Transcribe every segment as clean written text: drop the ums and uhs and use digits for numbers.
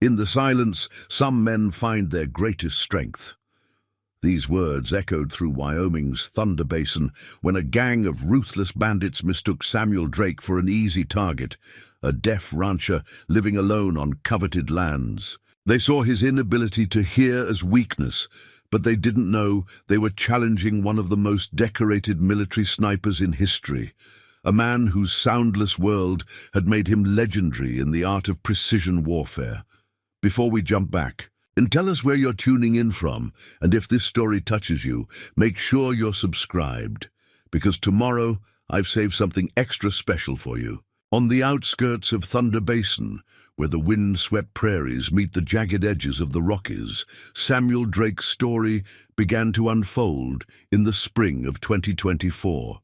In the silence, some men find their greatest strength. These words echoed through Wyoming's Thunder Basin when a gang of ruthless bandits mistook Samuel Drake for an easy target, a deaf rancher living alone on coveted lands. They saw his inability to hear as weakness, but they didn't know they were challenging one of the most decorated military snipers in history, a man whose soundless world had made him legendary in the art of precision warfare. Before we jump back, and tell us where you're tuning in from, and if this story touches you, make sure you're subscribed, because tomorrow I've saved something extra special for you. On the outskirts of Thunder Basin, where the wind-swept prairies meet the jagged edges of the Rockies, Samuel Drake's story began to unfold in the spring of 2024.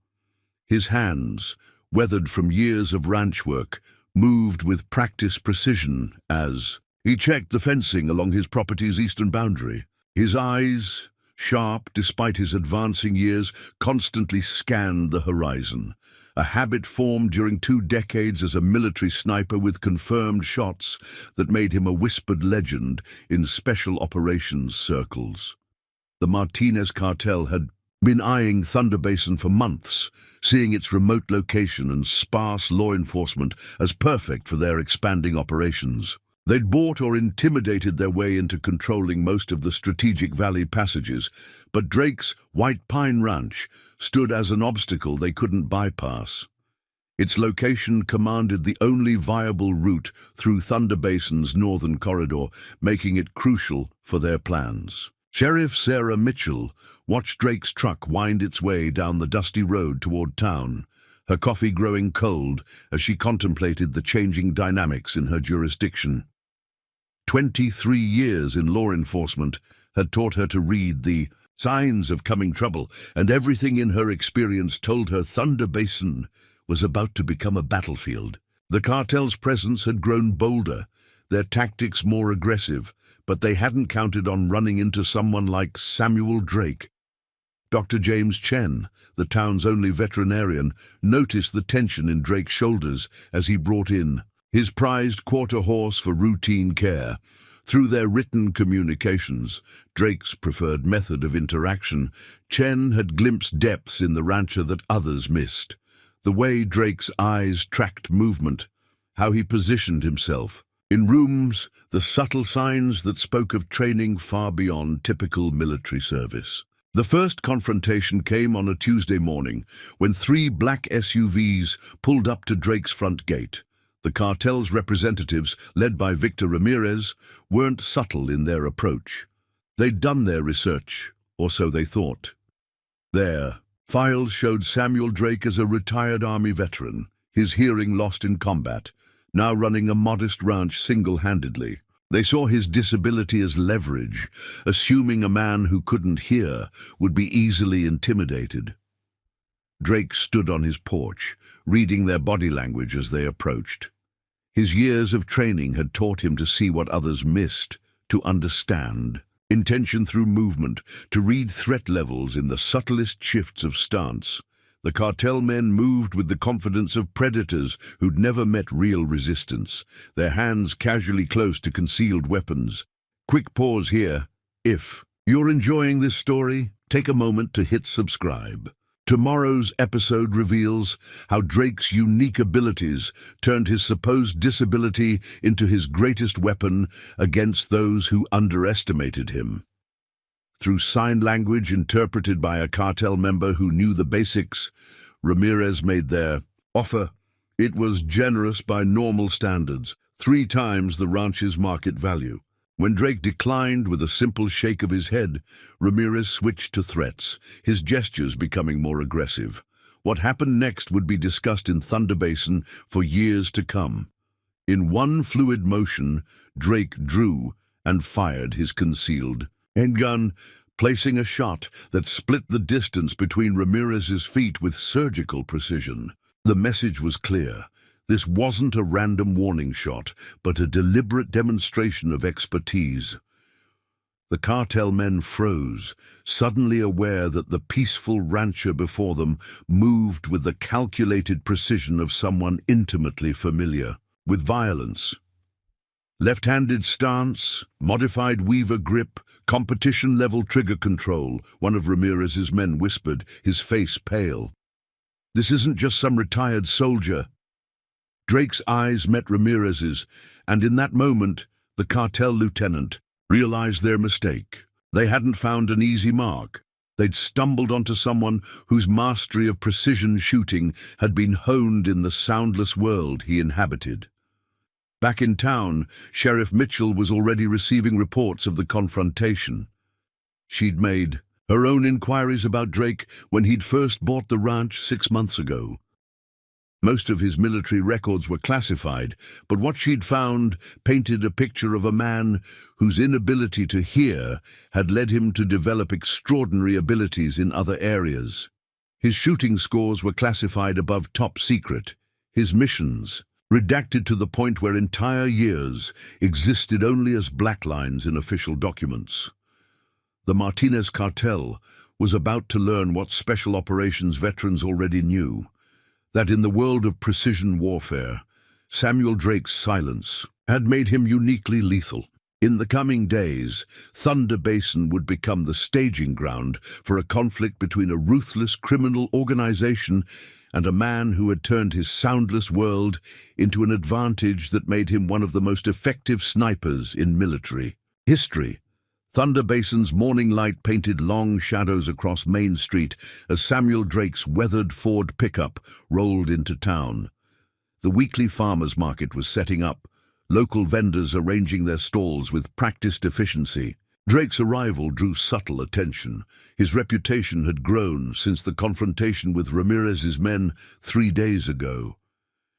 His hands, weathered from years of ranch work, moved with practiced precision as he checked the fencing along his property's eastern boundary. His eyes, sharp despite his advancing years, constantly scanned the horizon, a habit formed during 2 decades as a military sniper with confirmed shots that made him a whispered legend in special operations circles. The Martinez Cartel had been eyeing Thunder Basin for months, seeing its remote location and sparse law enforcement as perfect for their expanding operations. They'd bought or intimidated their way into controlling most of the strategic valley passages, but Drake's White Pine Ranch stood as an obstacle they couldn't bypass. Its location commanded the only viable route through Thunder Basin's northern corridor, making it crucial for their plans. Sheriff Sarah Mitchell watched Drake's truck wind its way down the dusty road toward town, her coffee growing cold as she contemplated the changing dynamics in her jurisdiction. 23 years in law enforcement had taught her to read the signs of coming trouble, and everything in her experience told her Thunder Basin was about to become a battlefield. The cartel's presence had grown bolder, their tactics more aggressive, but they hadn't counted on running into someone like Samuel Drake. Dr. James Chen, the town's only veterinarian, noticed the tension in Drake's shoulders as he brought in his prized quarter horse for routine care. Through their written communications, Drake's preferred method of interaction, Chen had glimpsed depths in the rancher that others missed. The way Drake's eyes tracked movement, how he positioned himself. In rooms, the subtle signs that spoke of training far beyond typical military service. The first confrontation came on a Tuesday morning when 3 black SUVs pulled up to Drake's front gate. The cartel's representatives, led by Victor Ramirez, weren't subtle in their approach. They'd done their research, or so they thought. Their files showed Samuel Drake as a retired Army veteran, his hearing lost in combat, now running a modest ranch single-handedly. They saw his disability as leverage, assuming a man who couldn't hear would be easily intimidated. Drake stood on his porch, reading their body language as they approached. His years of training had taught him to see what others missed, to understand intention through movement, to read threat levels in the subtlest shifts of stance. The cartel men moved with the confidence of predators who'd never met real resistance, their hands casually close to concealed weapons. Quick pause here. If you're enjoying this story, take a moment to hit subscribe. Tomorrow's episode reveals how Drake's unique abilities turned his supposed disability into his greatest weapon against those who underestimated him. Through sign language interpreted by a cartel member who knew the basics, Ramirez made their offer. It was generous by normal standards, 3 times the ranch's market value. When Drake declined with a simple shake of his head, Ramirez switched to threats, his gestures becoming more aggressive. What happened next would be discussed in Thunder Basin for years to come. In one fluid motion, Drake drew and fired his concealed handgun, placing a shot that split the distance between Ramirez's feet with surgical precision. The message was clear. This wasn't a random warning shot, but a deliberate demonstration of expertise. The cartel men froze, suddenly aware that the peaceful rancher before them moved with the calculated precision of someone intimately familiar with violence. Left-handed stance, modified weaver grip, competition-level trigger control, one of Ramirez's men whispered, his face pale. This isn't just some retired soldier. Drake's eyes met Ramirez's, and in that moment, the cartel lieutenant realized their mistake. They hadn't found an easy mark. They'd stumbled onto someone whose mastery of precision shooting had been honed in the soundless world he inhabited. Back in town, Sheriff Mitchell was already receiving reports of the confrontation. She'd made her own inquiries about Drake when he'd first bought the ranch 6 months ago. Most of his military records were classified, but what she'd found painted a picture of a man whose inability to hear had led him to develop extraordinary abilities in other areas. His shooting scores were classified above top secret. His missions, redacted to the point where entire years existed only as black lines in official documents. The Martinez Cartel was about to learn what special operations veterans already knew, that in the world of precision warfare, Samuel Drake's silence had made him uniquely lethal. In the coming days, Thunder Basin would become the staging ground for a conflict between a ruthless criminal organization and a man who had turned his soundless world into an advantage that made him one of the most effective snipers in military history. Thunder Basin's morning light painted long shadows across Main Street as Samuel Drake's weathered Ford pickup rolled into town. The weekly farmers' market was setting up, local vendors arranging their stalls with practiced efficiency. Drake's arrival drew subtle attention. His reputation had grown since the confrontation with Ramirez's men 3 days ago.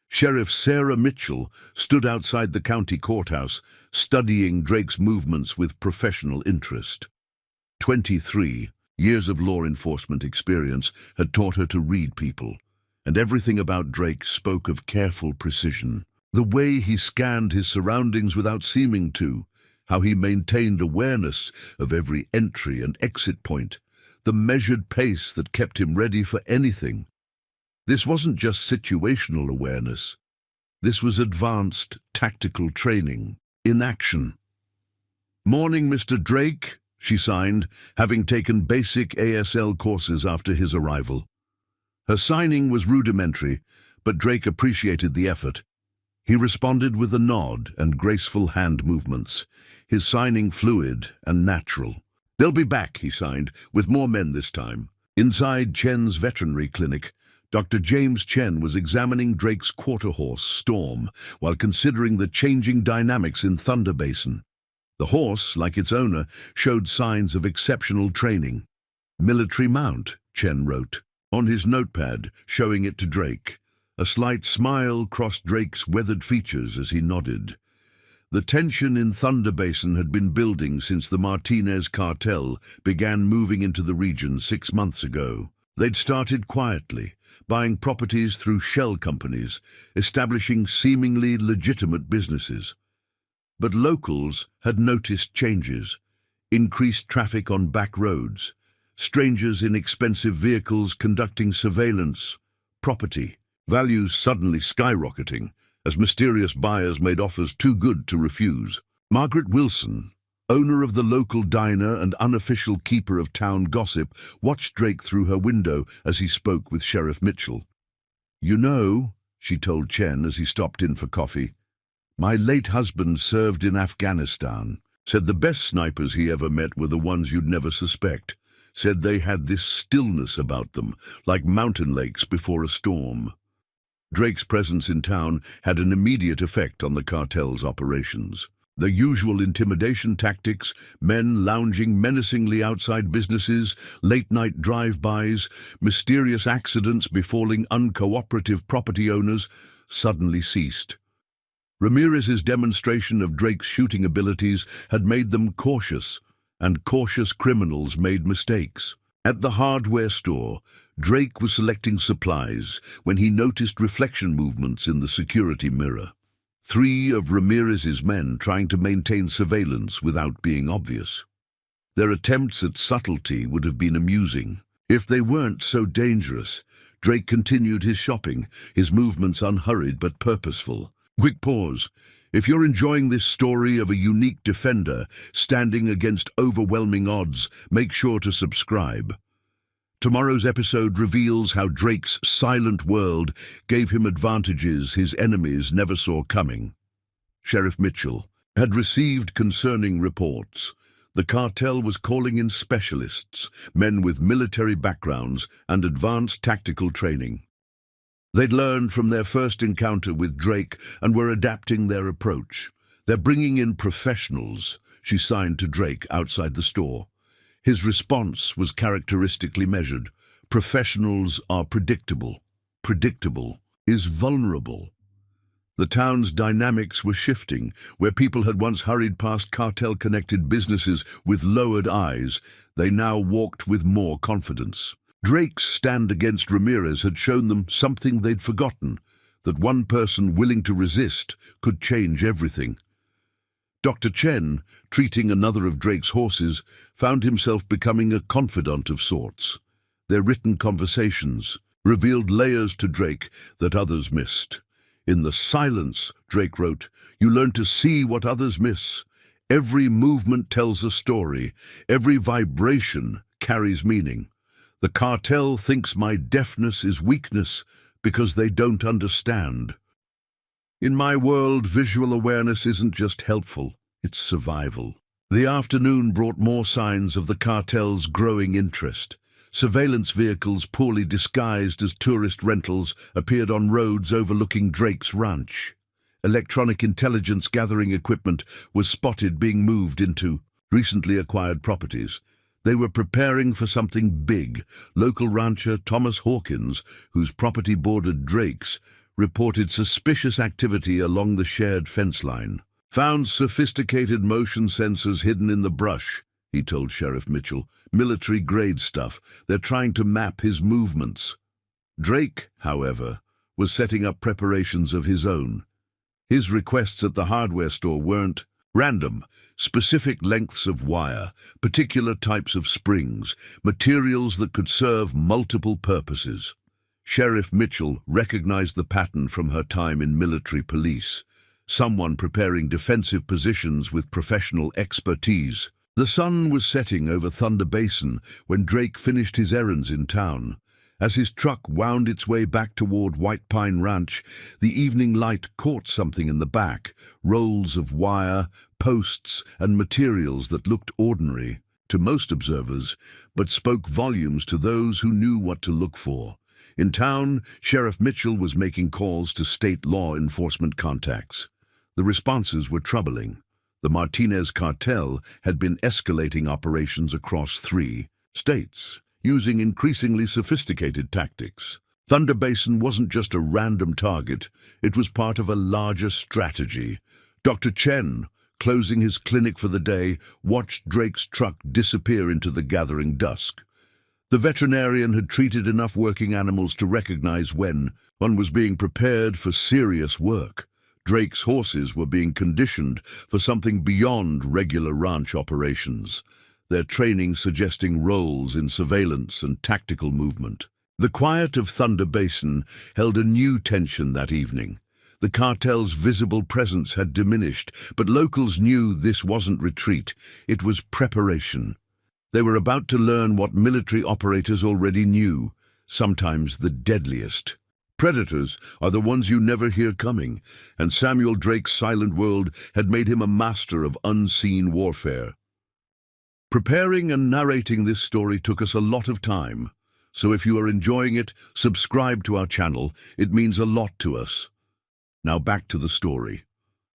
Sheriff Sarah Mitchell stood outside the county courthouse, studying Drake's movements with professional interest. 23 years of law enforcement experience had taught her to read people, and everything about Drake spoke of careful precision. The way he scanned his surroundings without seeming to, how he maintained awareness of every entry and exit point, the measured pace that kept him ready for anything. This wasn't just situational awareness. This was advanced tactical training in action. "Morning, Mr. Drake," she signed, having taken basic ASL courses after his arrival. Her signing was rudimentary, but Drake appreciated the effort. He responded with a nod and graceful hand movements, his signing fluid and natural. "They'll be back," he signed, with more men this time. Inside Chen's veterinary clinic, Dr. James Chen was examining Drake's quarter horse, Storm, while considering the changing dynamics in Thunder Basin. The horse, like its owner, showed signs of exceptional training. "Military mount," Chen wrote on his notepad, showing it to Drake. A slight smile crossed Drake's weathered features as he nodded. The tension in Thunder Basin had been building since the Martinez Cartel began moving into the region 6 months ago. They'd started quietly, buying properties through shell companies, establishing seemingly legitimate businesses. But locals had noticed changes: increased traffic on back roads, strangers in expensive vehicles conducting surveillance, property values suddenly skyrocketing as mysterious buyers made offers too good to refuse. Margaret Wilson, owner of the local diner and unofficial keeper of town gossip, watched Drake through her window as he spoke with Sheriff Mitchell. "You know," she told Chen as he stopped in for coffee, "my late husband served in Afghanistan. Said the best snipers he ever met were the ones you'd never suspect. Said they had this stillness about them, like mountain lakes before a storm." Drake's presence in town had an immediate effect on the cartel's operations. The usual intimidation tactics, men lounging menacingly outside businesses, late-night drive-bys, mysterious accidents befalling uncooperative property owners, suddenly ceased. Ramirez's demonstration of Drake's shooting abilities had made them cautious, and cautious criminals made mistakes. At the hardware store, Drake was selecting supplies when he noticed reflection movements in the security mirror. 3 of Ramirez's men trying to maintain surveillance without being obvious. Their attempts at subtlety would have been amusing. If they weren't so dangerous, Drake continued his shopping, his movements unhurried but purposeful. Quick pause. If you're enjoying this story of a unique defender standing against overwhelming odds, make sure to subscribe. Tomorrow's episode reveals how Drake's silent world gave him advantages his enemies never saw coming. Sheriff Mitchell had received concerning reports. The cartel was calling in specialists, men with military backgrounds and advanced tactical training. They'd learned from their first encounter with Drake and were adapting their approach. "They're bringing in professionals," she signed to Drake outside the store. His response was characteristically measured. Professionals are predictable. Predictable is vulnerable. The town's dynamics were shifting. Where people had once hurried past cartel-connected businesses with lowered eyes, they now walked with more confidence. Drake's stand against Ramirez had shown them something they'd forgotten, that one person willing to resist could change everything. Dr. Chen, treating another of Drake's horses, found himself becoming a confidant of sorts. Their written conversations revealed layers to Drake that others missed. "In the silence," Drake wrote, "you learn to see what others miss. Every movement tells a story. Every vibration carries meaning. The cartel thinks my deafness is weakness because they don't understand. In my world, visual awareness isn't just helpful, it's survival." The afternoon brought more signs of the cartel's growing interest. Surveillance vehicles, poorly disguised as tourist rentals, appeared on roads overlooking Drake's ranch. Electronic intelligence gathering equipment was spotted being moved into recently acquired properties. They were preparing for something big. Local rancher Thomas Hawkins, whose property bordered Drake's, reported suspicious activity along the shared fence line. "Found sophisticated motion sensors hidden in the brush," he told Sheriff Mitchell. "Military-grade stuff. They're trying to map his movements." Drake, however, was setting up preparations of his own. His requests at the hardware store weren't random. Specific lengths of wire, particular types of springs, materials that could serve multiple purposes. Sheriff Mitchell recognized the pattern from her time in military police. Someone preparing defensive positions with professional expertise. The sun was setting over Thunder Basin when Drake finished his errands in town. As his truck wound its way back toward White Pine Ranch, the evening light caught something in the back, rolls of wire, posts, and materials that looked ordinary to most observers, but spoke volumes to those who knew what to look for. In town, Sheriff Mitchell was making calls to state law enforcement contacts. The responses were troubling. The Martinez Cartel had been escalating operations across 3 states, using increasingly sophisticated tactics. Thunder Basin wasn't just a random target, it was part of a larger strategy. Dr. Chen, closing his clinic for the day, watched Drake's truck disappear into the gathering dusk. The veterinarian had treated enough working animals to recognize when one was being prepared for serious work. Drake's horses were being conditioned for something beyond regular ranch operations, their training suggesting roles in surveillance and tactical movement. The quiet of Thunder Basin held a new tension that evening. The cartel's visible presence had diminished, but locals knew this wasn't retreat, it was preparation. They were about to learn what military operators already knew, sometimes the deadliest. Predators are the ones you never hear coming, and Samuel Drake's silent world had made him a master of unseen warfare. Preparing and narrating this story took us a lot of time, so if you are enjoying it, subscribe to our channel. It means a lot to us. Now back to the story.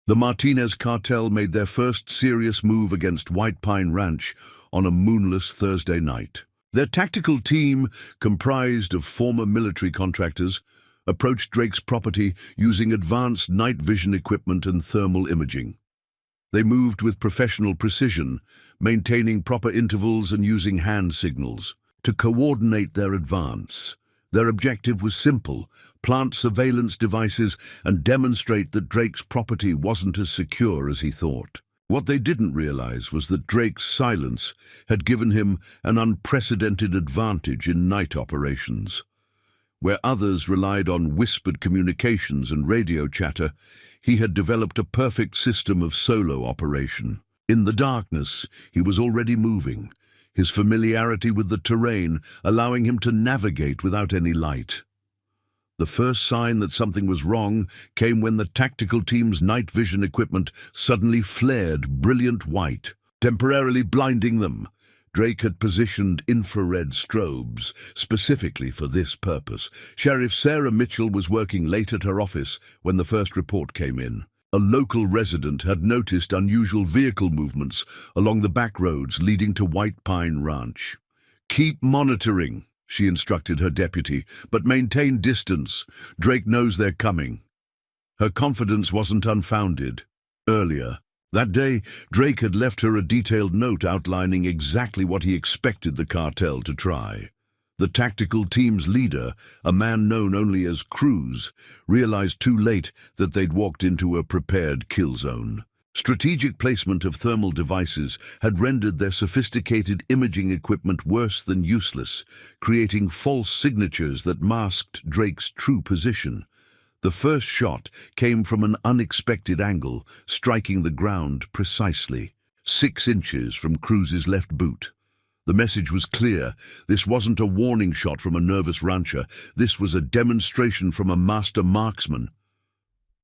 The Martinez Cartel made their first serious move against White Pine Ranch on a moonless Thursday night. Their tactical team, comprised of former military contractors, approached Drake's property using advanced night vision equipment and thermal imaging. They moved with professional precision, maintaining proper intervals and using hand signals to coordinate their advance. Their objective was simple: plant surveillance devices and demonstrate that Drake's property wasn't as secure as he thought. What they didn't realize was that Drake's silence had given him an unprecedented advantage in night operations. Where others relied on whispered communications and radio chatter, He had developed a perfect system of solo operation. In the darkness, he was already moving, his familiarity with the terrain allowing him to navigate without any light. The first sign that something was wrong came when the tactical team's night vision equipment suddenly flared brilliant white, temporarily blinding them. Drake had positioned infrared strobes specifically for this purpose. Sheriff Sarah Mitchell was working late at her office when the first report came in. A local resident had noticed unusual vehicle movements along the back roads leading to White Pine Ranch. "Keep monitoring," she instructed her deputy, "but maintain distance. Drake knows they're coming." Her confidence wasn't unfounded. Earlier that day, Drake had left her a detailed note outlining exactly what he expected the cartel to try. The tactical team's leader, a man known only as Cruz, realized too late that they'd walked into a prepared kill zone. Strategic placement of thermal devices had rendered their sophisticated imaging equipment worse than useless, creating false signatures that masked Drake's true position. The first shot came from an unexpected angle, striking the ground precisely, 6 inches from Cruz's left boot. The message was clear. This wasn't a warning shot from a nervous rancher. This was a demonstration from a master marksman.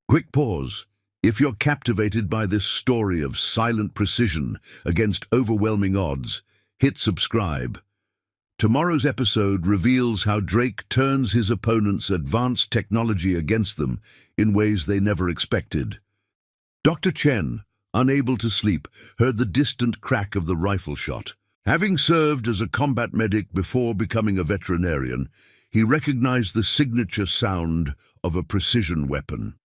Quick pause. If you're captivated by this story of silent precision against overwhelming odds, hit subscribe. Tomorrow's episode reveals how Drake turns his opponent's advanced technology against them in ways they never expected. Dr. Chen, unable to sleep, heard the distant crack of the rifle shot. Having served as a combat medic before becoming a veterinarian, he recognized the signature sound of a precision weapon.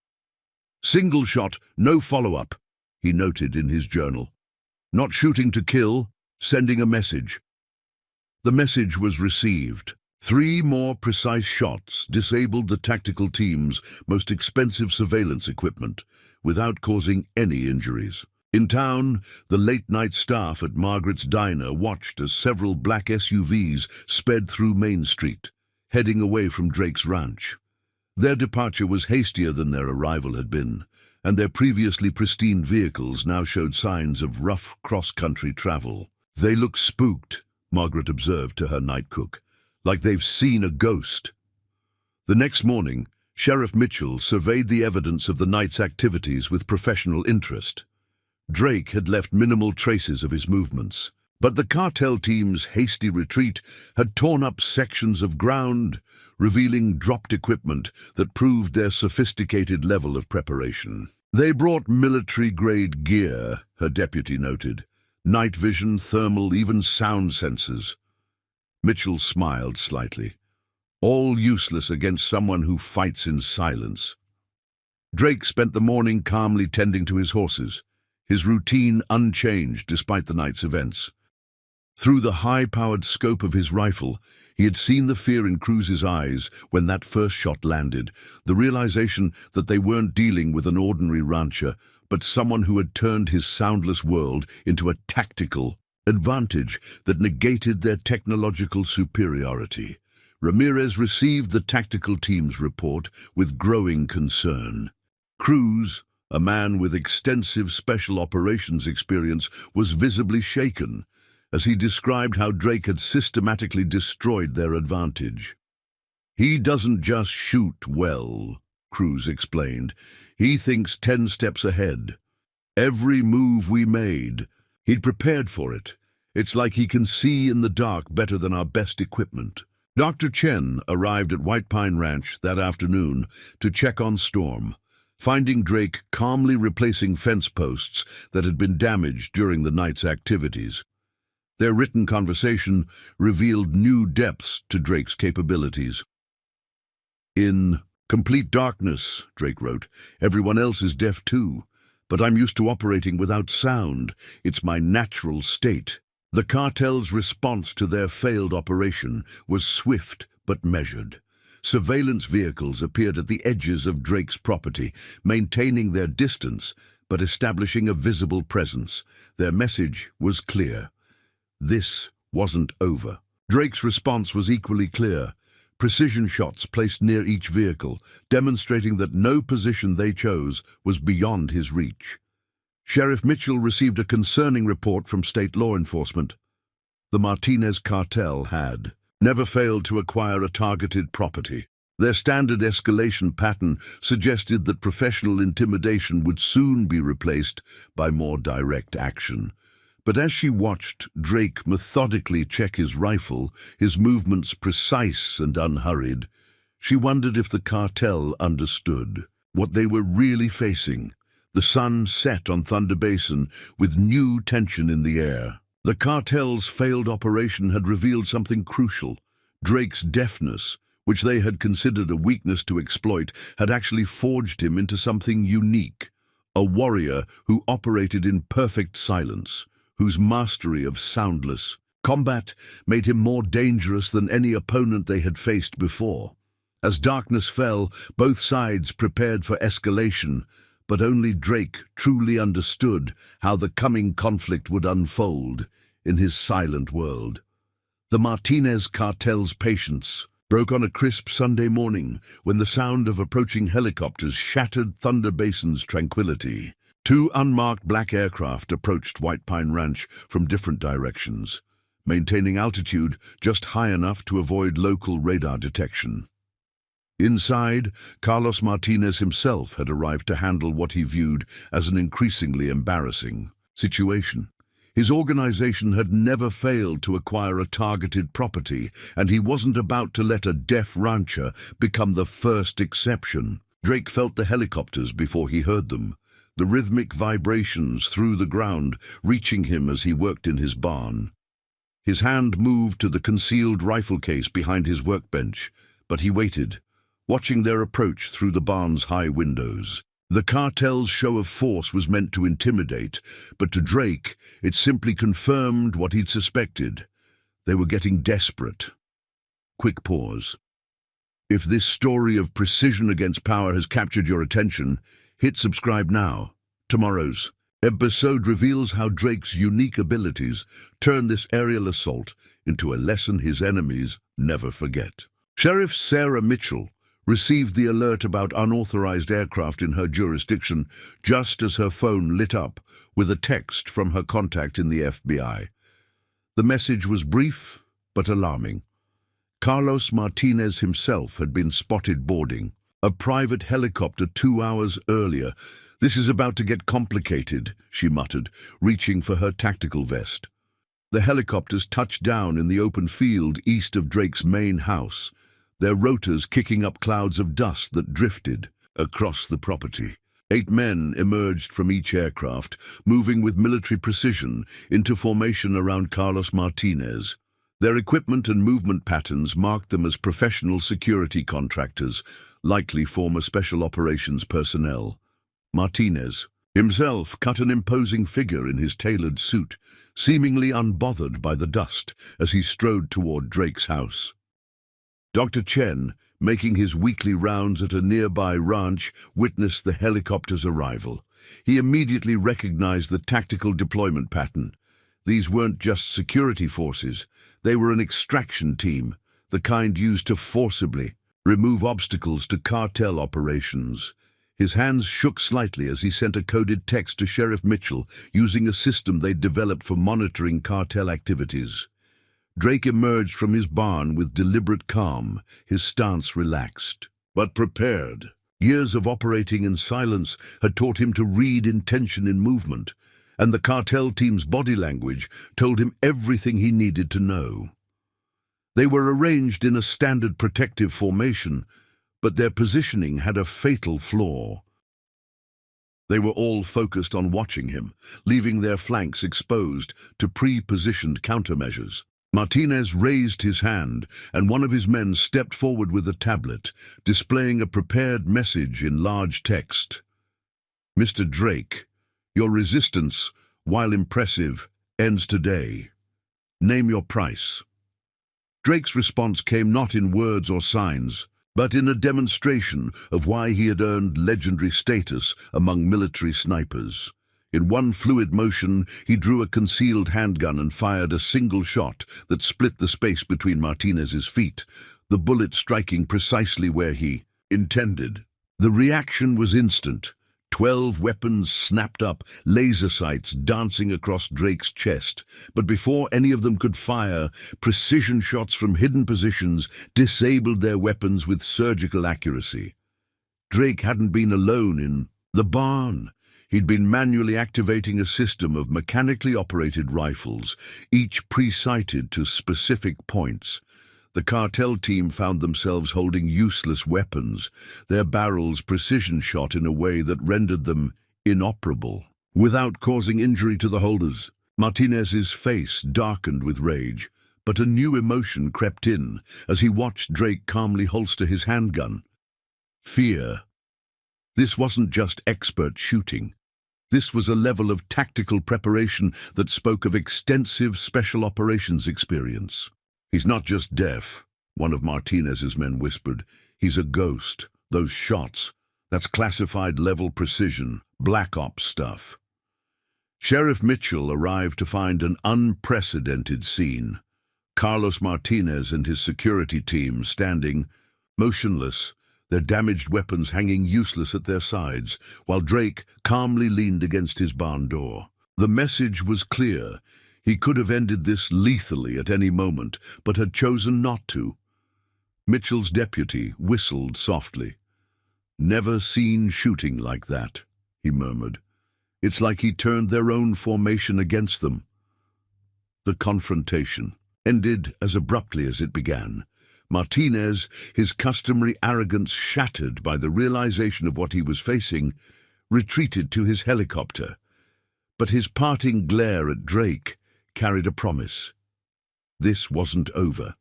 "Single shot, no follow-up," he noted in his journal. "Not shooting to kill, sending a message." The message was received. 3 more precise shots disabled the tactical team's most expensive surveillance equipment without causing any injuries. In town, the late-night staff at Margaret's Diner watched as several black SUVs sped through Main Street, heading away from Drake's ranch. Their departure was hastier than their arrival had been, and their previously pristine vehicles now showed signs of rough cross-country travel. "They look spooked," Margaret observed to her night cook, "like they've seen a ghost." The next morning, Sheriff Mitchell surveyed the evidence of the night's activities with professional interest. Drake had left minimal traces of his movements, but the cartel team's hasty retreat had torn up sections of ground, revealing dropped equipment that proved their sophisticated level of preparation. "They brought military-grade gear," her deputy noted. "Night vision, thermal, even sound sensors." Mitchell smiled slightly. "All useless against someone who fights in silence." Drake spent the morning calmly tending to his horses, his routine unchanged despite the night's events. Through the high-powered scope of his rifle, he had seen the fear in Cruz's eyes when that first shot landed, the realization that they weren't dealing with an ordinary rancher, but someone who had turned his soundless world into a tactical advantage that negated their technological superiority. Ramirez received the tactical team's report with growing concern. Cruz, a man with extensive special operations experience, was visibly shaken as he described how Drake had systematically destroyed their advantage. "He doesn't just shoot well," Cruz explained. "He thinks 10 steps ahead. Every move we made, he'd prepared for it. It's like he can see in the dark better than our best equipment." Dr. Chen arrived at White Pine Ranch that afternoon to check on Storm, finding Drake calmly replacing fence posts that had been damaged during the night's activities. Their written conversation revealed new depths to Drake's capabilities. "In complete darkness," Drake wrote, "everyone else is deaf too, but I'm used to operating without sound. It's my natural state." The cartel's response to their failed operation was swift but measured. Surveillance vehicles appeared at the edges of Drake's property, maintaining their distance but establishing a visible presence. Their message was clear. This wasn't over. Drake's response was equally clear. precision shots placed near each vehicle, demonstrating that no position they chose was beyond his reach. Sheriff Mitchell received a concerning report from state law enforcement. The Martinez Cartel had never failed to acquire a targeted property. Their standard escalation pattern suggested that professional intimidation would soon be replaced by more direct action. But as she watched Drake methodically check his rifle, his movements precise and unhurried, she wondered if the cartel understood what they were really facing. The sun set on Thunder Basin with new tension in the air. The cartel's failed operation had revealed something crucial. Drake's deafness, which they had considered a weakness to exploit, had actually forged him into something unique. A warrior who operated in perfect silence, whose mastery of soundless combat made him more dangerous than any opponent they had faced before. As darkness fell, both sides prepared for escalation, but only Drake truly understood how the coming conflict would unfold in his silent world. The Martinez Cartel's patience broke on a crisp Sunday morning when the sound of approaching helicopters shattered Thunder Basin's tranquility. Two unmarked black aircraft approached White Pine Ranch from different directions, maintaining altitude just high enough to avoid local radar detection. Inside, Carlos Martinez himself had arrived to handle what he viewed as an increasingly embarrassing situation. His organization had never failed to acquire a targeted property, and he wasn't about to let a deaf rancher become the first exception. Drake felt the helicopters before he heard them, the rhythmic vibrations through the ground reaching him as he worked in his barn. His hand moved to the concealed rifle case behind his workbench, but he waited, watching their approach through the barn's high windows. The cartel's show of force was meant to intimidate, but to Drake, it simply confirmed what he'd suspected. They were getting desperate. Quick pause. If this story of precision against power has captured your attention, hit subscribe now. Tomorrow's episode reveals how Drake's unique abilities turn this aerial assault into a lesson his enemies never forget. Sheriff Sarah Mitchell received the alert about unauthorized aircraft in her jurisdiction just as her phone lit up with a text from her contact in the FBI. The message was brief but alarming. Carlos Martinez himself had been spotted boarding a private helicopter 2 hours earlier. "This is about to get complicated," she muttered, reaching for her tactical vest. The helicopters touched down in the open field east of Drake's main house, their rotors kicking up clouds of dust that drifted across the property. 8 men emerged from each aircraft, moving with military precision into formation around Carlos Martinez. Their equipment and movement patterns marked them as professional security contractors, likely former special operations personnel. Martinez himself cut an imposing figure in his tailored suit, seemingly unbothered by the dust as he strode toward Drake's house. Dr. Chen, making his weekly rounds at a nearby ranch, witnessed the helicopter's arrival. He immediately recognized the tactical deployment pattern. These weren't just security forces, they were an extraction team, the kind used to forcibly remove obstacles to cartel operations. His hands shook slightly as he sent a coded text to Sheriff Mitchell using a system they'd developed for monitoring cartel activities. Drake emerged from his barn with deliberate calm, his stance relaxed, but prepared. Years of operating in silence had taught him to read intention in movement, and the cartel team's body language told him everything he needed to know. They were arranged in a standard protective formation, but their positioning had a fatal flaw. They were all focused on watching him, leaving their flanks exposed to pre-positioned countermeasures. Martinez raised his hand, and one of his men stepped forward with a tablet, displaying a prepared message in large text. "Mr. Drake, your resistance, while impressive, ends today. Name your price." Drake's response came not in words or signs, but in a demonstration of why he had earned legendary status among military snipers. In one fluid motion, he drew a concealed handgun and fired a single shot that split the space between Martinez's feet. the bullet striking precisely where he intended. The reaction was instant. 12 weapons snapped up, laser sights dancing across Drake's chest. But before any of them could fire, precision shots from hidden positions disabled their weapons with surgical accuracy. Drake hadn't been alone in the barn. He'd been manually activating a system of mechanically operated rifles, each pre-sighted to specific points. The cartel team found themselves holding useless weapons, their barrels precision-shot in a way that rendered them inoperable. Without causing injury to the holders, Martinez's face darkened with rage, but a new emotion crept in as he watched Drake calmly holster his handgun. Fear. This wasn't just expert shooting. This was a level of tactical preparation that spoke of extensive special operations experience. "He's not just deaf," one of Martinez's men whispered. "He's a ghost. Those shots, that's classified level precision, black ops stuff." Sheriff Mitchell arrived to find an unprecedented scene. Carlos Martinez and his security team standing motionless, their damaged weapons hanging useless at their sides, while Drake calmly leaned against his barn door. The message was clear. He could have ended this lethally at any moment, but had chosen not to. Mitchell's deputy whistled softly. "Never seen shooting like that," he murmured. "It's like he turned their own formation against them." The confrontation ended as abruptly as it began. Martinez, his customary arrogance shattered by the realization of what he was facing, retreated to his helicopter. But his parting glare at Drake carried a promise. This wasn't over.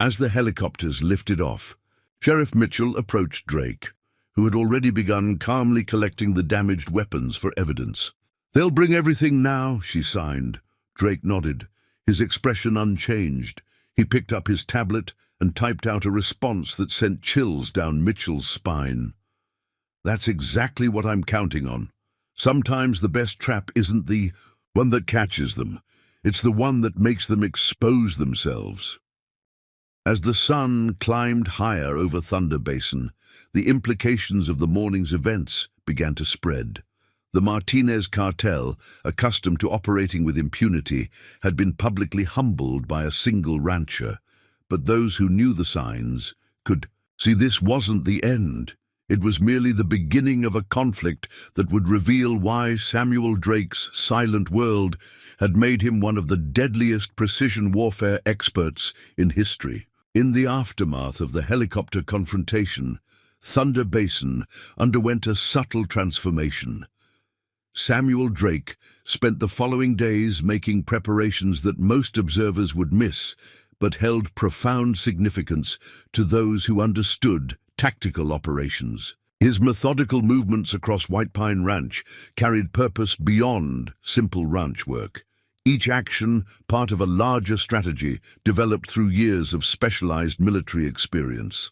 As the helicopters lifted off, Sheriff Mitchell approached Drake, who had already begun calmly collecting the damaged weapons for evidence. "They'll bring everything now," she signed. Drake nodded, his expression unchanged. He picked up his tablet and typed out a response that sent chills down Mitchell's spine. "That's exactly what I'm counting on. Sometimes the best trap isn't the one that catches them. It's the one that makes them expose themselves." As the sun climbed higher over Thunder Basin, the implications of the morning's events began to spread. The Martinez Cartel, accustomed to operating with impunity, had been publicly humbled by a single rancher. But those who knew the signs could see this wasn't the end. It was merely the beginning of a conflict that would reveal why Samuel Drake's silent world had made him one of the deadliest precision warfare experts in history. In the aftermath of the helicopter confrontation, Thunder Basin underwent a subtle transformation. Samuel Drake spent the following days making preparations that most observers would miss, but held profound significance to those who understood tactical operations. His methodical movements across White Pine Ranch carried purpose beyond simple ranch work. Each action part of a larger strategy developed through years of specialized military experience.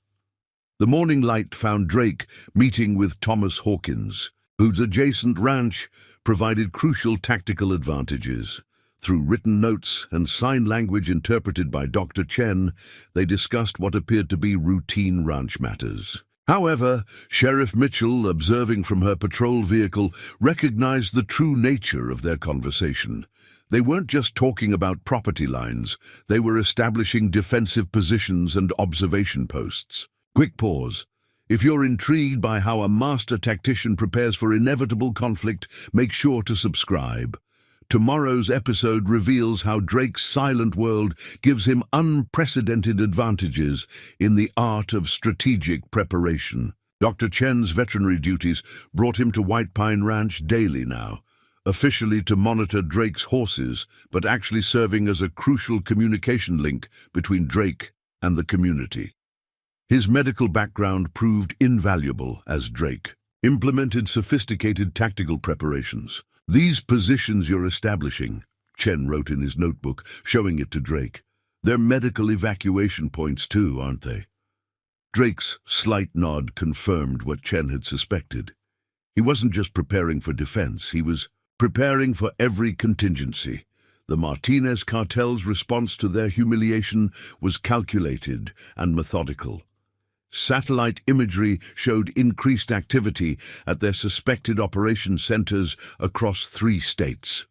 The morning light found Drake meeting with Thomas Hawkins, whose adjacent ranch provided crucial tactical advantages. Through written notes and sign language interpreted by Dr. Chen, they discussed what appeared to be routine ranch matters. However, Sheriff Mitchell, observing from her patrol vehicle, recognized the true nature of their conversation. They weren't just talking about property lines, they were establishing defensive positions and observation posts. Quick pause. If you're intrigued by how a master tactician prepares for inevitable conflict, make sure to subscribe. Tomorrow's episode reveals how Drake's silent world gives him unprecedented advantages in the art of strategic preparation. Dr. Chen's veterinary duties brought him to White Pine Ranch daily now, officially to monitor Drake's horses, but actually serving as a crucial communication link between Drake and the community. His medical background proved invaluable as Drake implemented sophisticated tactical preparations. "These positions you're establishing," Chen wrote in his notebook, showing it to Drake. "They're medical evacuation points too, aren't they?" Drake's slight nod confirmed what Chen had suspected. He wasn't just preparing for defense, he was preparing for every contingency. The Martinez Cartel's response to their humiliation was calculated and methodical. Satellite imagery showed increased activity at their suspected operation centers across 3 states.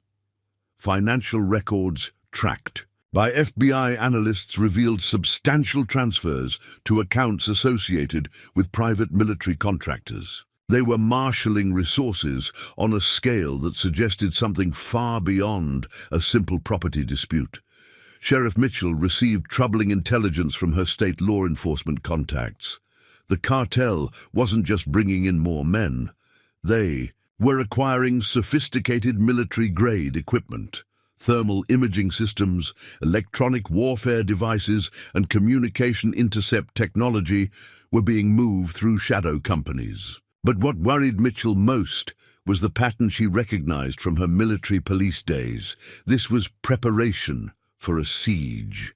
Financial records tracked by FBI analysts revealed substantial transfers to accounts associated with private military contractors. They were marshalling resources on a scale that suggested something far beyond a simple property dispute. Sheriff Mitchell received troubling intelligence from her state law enforcement contacts. The cartel wasn't just bringing in more men. They were acquiring sophisticated military-grade equipment. Thermal imaging systems, electronic warfare devices, and communication intercept technology were being moved through shadow companies. But what worried Mitchell most was the pattern she recognized from her military police days. This was preparation for a siege.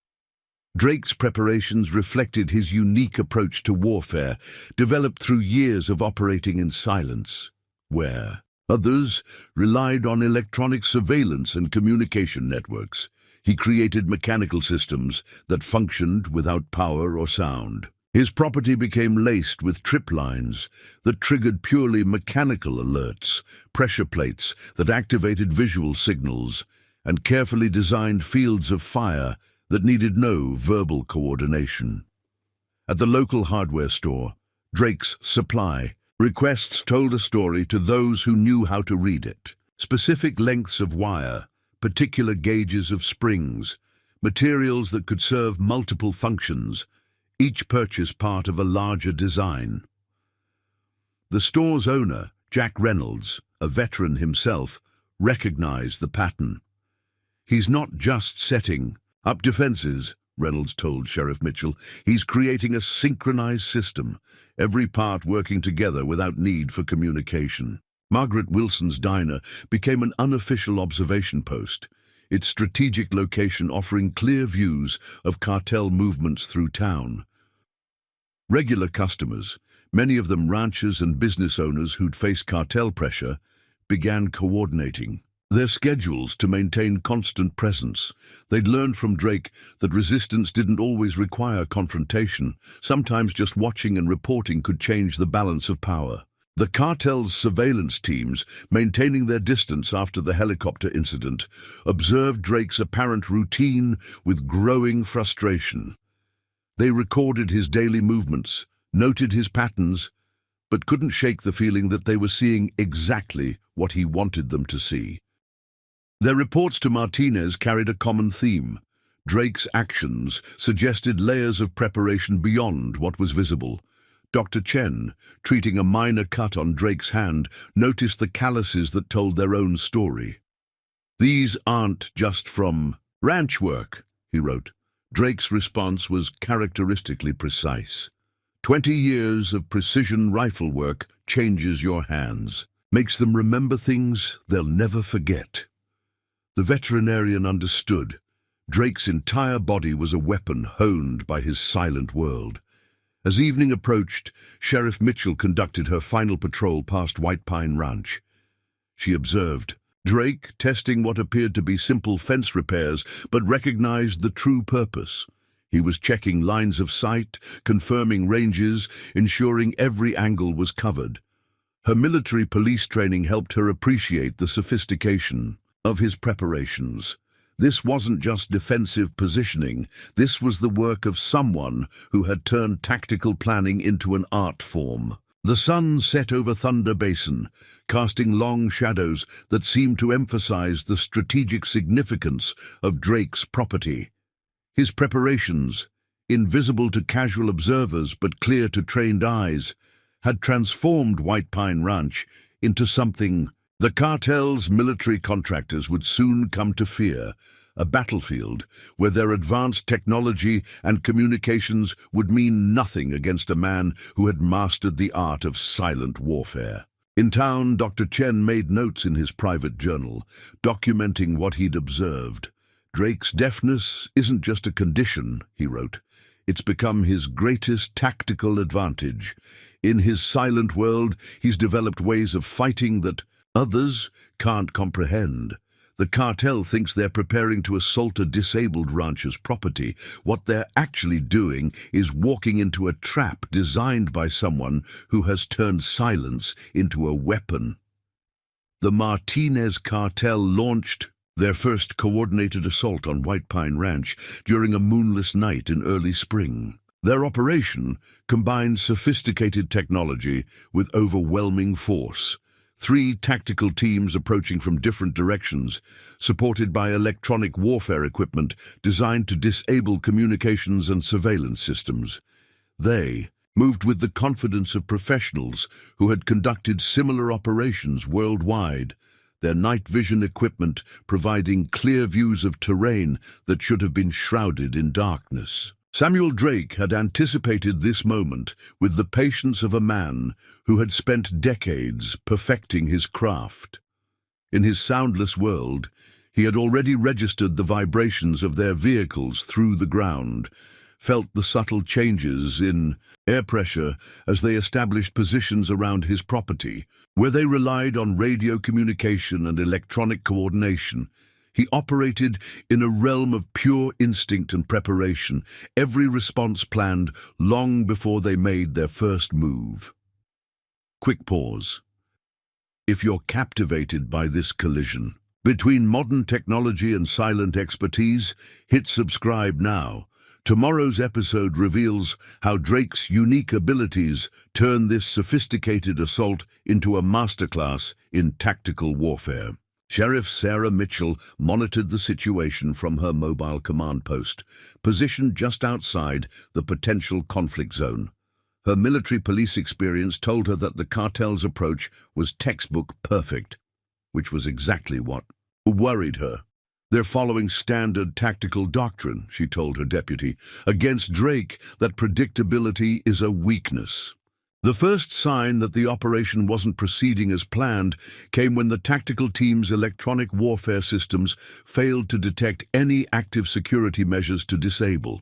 Drake's preparations reflected his unique approach to warfare, developed through years of operating in silence, where others relied on electronic surveillance and communication networks. He created mechanical systems that functioned without power or sound. His property became laced with trip lines that triggered purely mechanical alerts, pressure plates that activated visual signals, and carefully designed fields of fire that needed no verbal coordination. At the local hardware store, Drake's Supply, requests told a story to those who knew how to read it. Specific lengths of wire, particular gauges of springs, materials that could serve multiple functions, each purchase part of a larger design. The store's owner, Jack Reynolds, a veteran himself, recognized the pattern. He's not just setting up defenses, Reynolds told Sheriff Mitchell. He's creating a synchronized system, every part working together without need for communication. Margaret Wilson's diner became an unofficial observation post, its strategic location offering clear views of cartel movements through town. Regular customers, many of them ranchers and business owners who'd faced cartel pressure, began coordinating their schedules to maintain constant presence. They'd learned from Drake that resistance didn't always require confrontation. Sometimes just watching and reporting could change the balance of power. The cartel's surveillance teams, maintaining their distance after the helicopter incident, observed Drake's apparent routine with growing frustration. They recorded his daily movements, noted his patterns, but couldn't shake the feeling that they were seeing exactly what he wanted them to see. Their reports to Martinez carried a common theme. Drake's actions suggested layers of preparation beyond what was visible. Dr. Chen, treating a minor cut on Drake's hand, noticed the calluses that told their own story. "These aren't just from ranch work," he wrote. Drake's response was characteristically precise. 20 years of precision rifle work changes your hands, makes them remember things they'll never forget. The veterinarian understood. Drake's entire body was a weapon honed by his silent world. As evening approached, Sheriff Mitchell conducted her final patrol past White Pine Ranch. She observed Drake testing what appeared to be simple fence repairs, but recognized the true purpose. He was checking lines of sight, confirming ranges, ensuring every angle was covered. Her military police training helped her appreciate the sophistication of his preparations. This wasn't just defensive positioning. This was the work of someone who had turned tactical planning into an art form. The sun set over Thunder Basin, casting long shadows that seemed to emphasize the strategic significance of Drake's property. His preparations, invisible to casual observers but clear to trained eyes, had transformed White Pine Ranch into something the cartel's military contractors would soon come to fear, a battlefield where their advanced technology and communications would mean nothing against a man who had mastered the art of silent warfare. In town, Dr. Chen made notes in his private journal, documenting what he'd observed. Drake's deafness isn't just a condition, he wrote. It's become his greatest tactical advantage. In his silent world, he's developed ways of fighting that others can't comprehend. The cartel thinks they're preparing to assault a disabled rancher's property. What they're actually doing is walking into a trap designed by someone who has turned silence into a weapon. The Martinez Cartel launched their first coordinated assault on White Pine Ranch during a moonless night in early spring. Their operation combined sophisticated technology with overwhelming force. 3 tactical teams approaching from different directions, supported by electronic warfare equipment designed to disable communications and surveillance systems. They moved with the confidence of professionals who had conducted similar operations worldwide, their night vision equipment providing clear views of terrain that should have been shrouded in darkness. Samuel Drake had anticipated this moment with the patience of a man who had spent decades perfecting his craft. In his soundless world, he had already registered the vibrations of their vehicles through the ground, felt the subtle changes in air pressure as they established positions around his property, where they relied on radio communication and electronic coordination. He operated in a realm of pure instinct and preparation, every response planned long before they made their first move. Quick pause. If you're captivated by this collision between modern technology and silent expertise, hit subscribe now. Tomorrow's episode reveals how Drake's unique abilities turn this sophisticated assault into a masterclass in tactical warfare. Sheriff Sarah Mitchell monitored the situation from her mobile command post, positioned just outside the potential conflict zone. Her military police experience told her that the cartel's approach was textbook perfect, which was exactly what worried her. They're following standard tactical doctrine, she told her deputy. Against Drake, that predictability is a weakness. The first sign that the operation wasn't proceeding as planned came when the tactical team's electronic warfare systems failed to detect any active security measures to disable.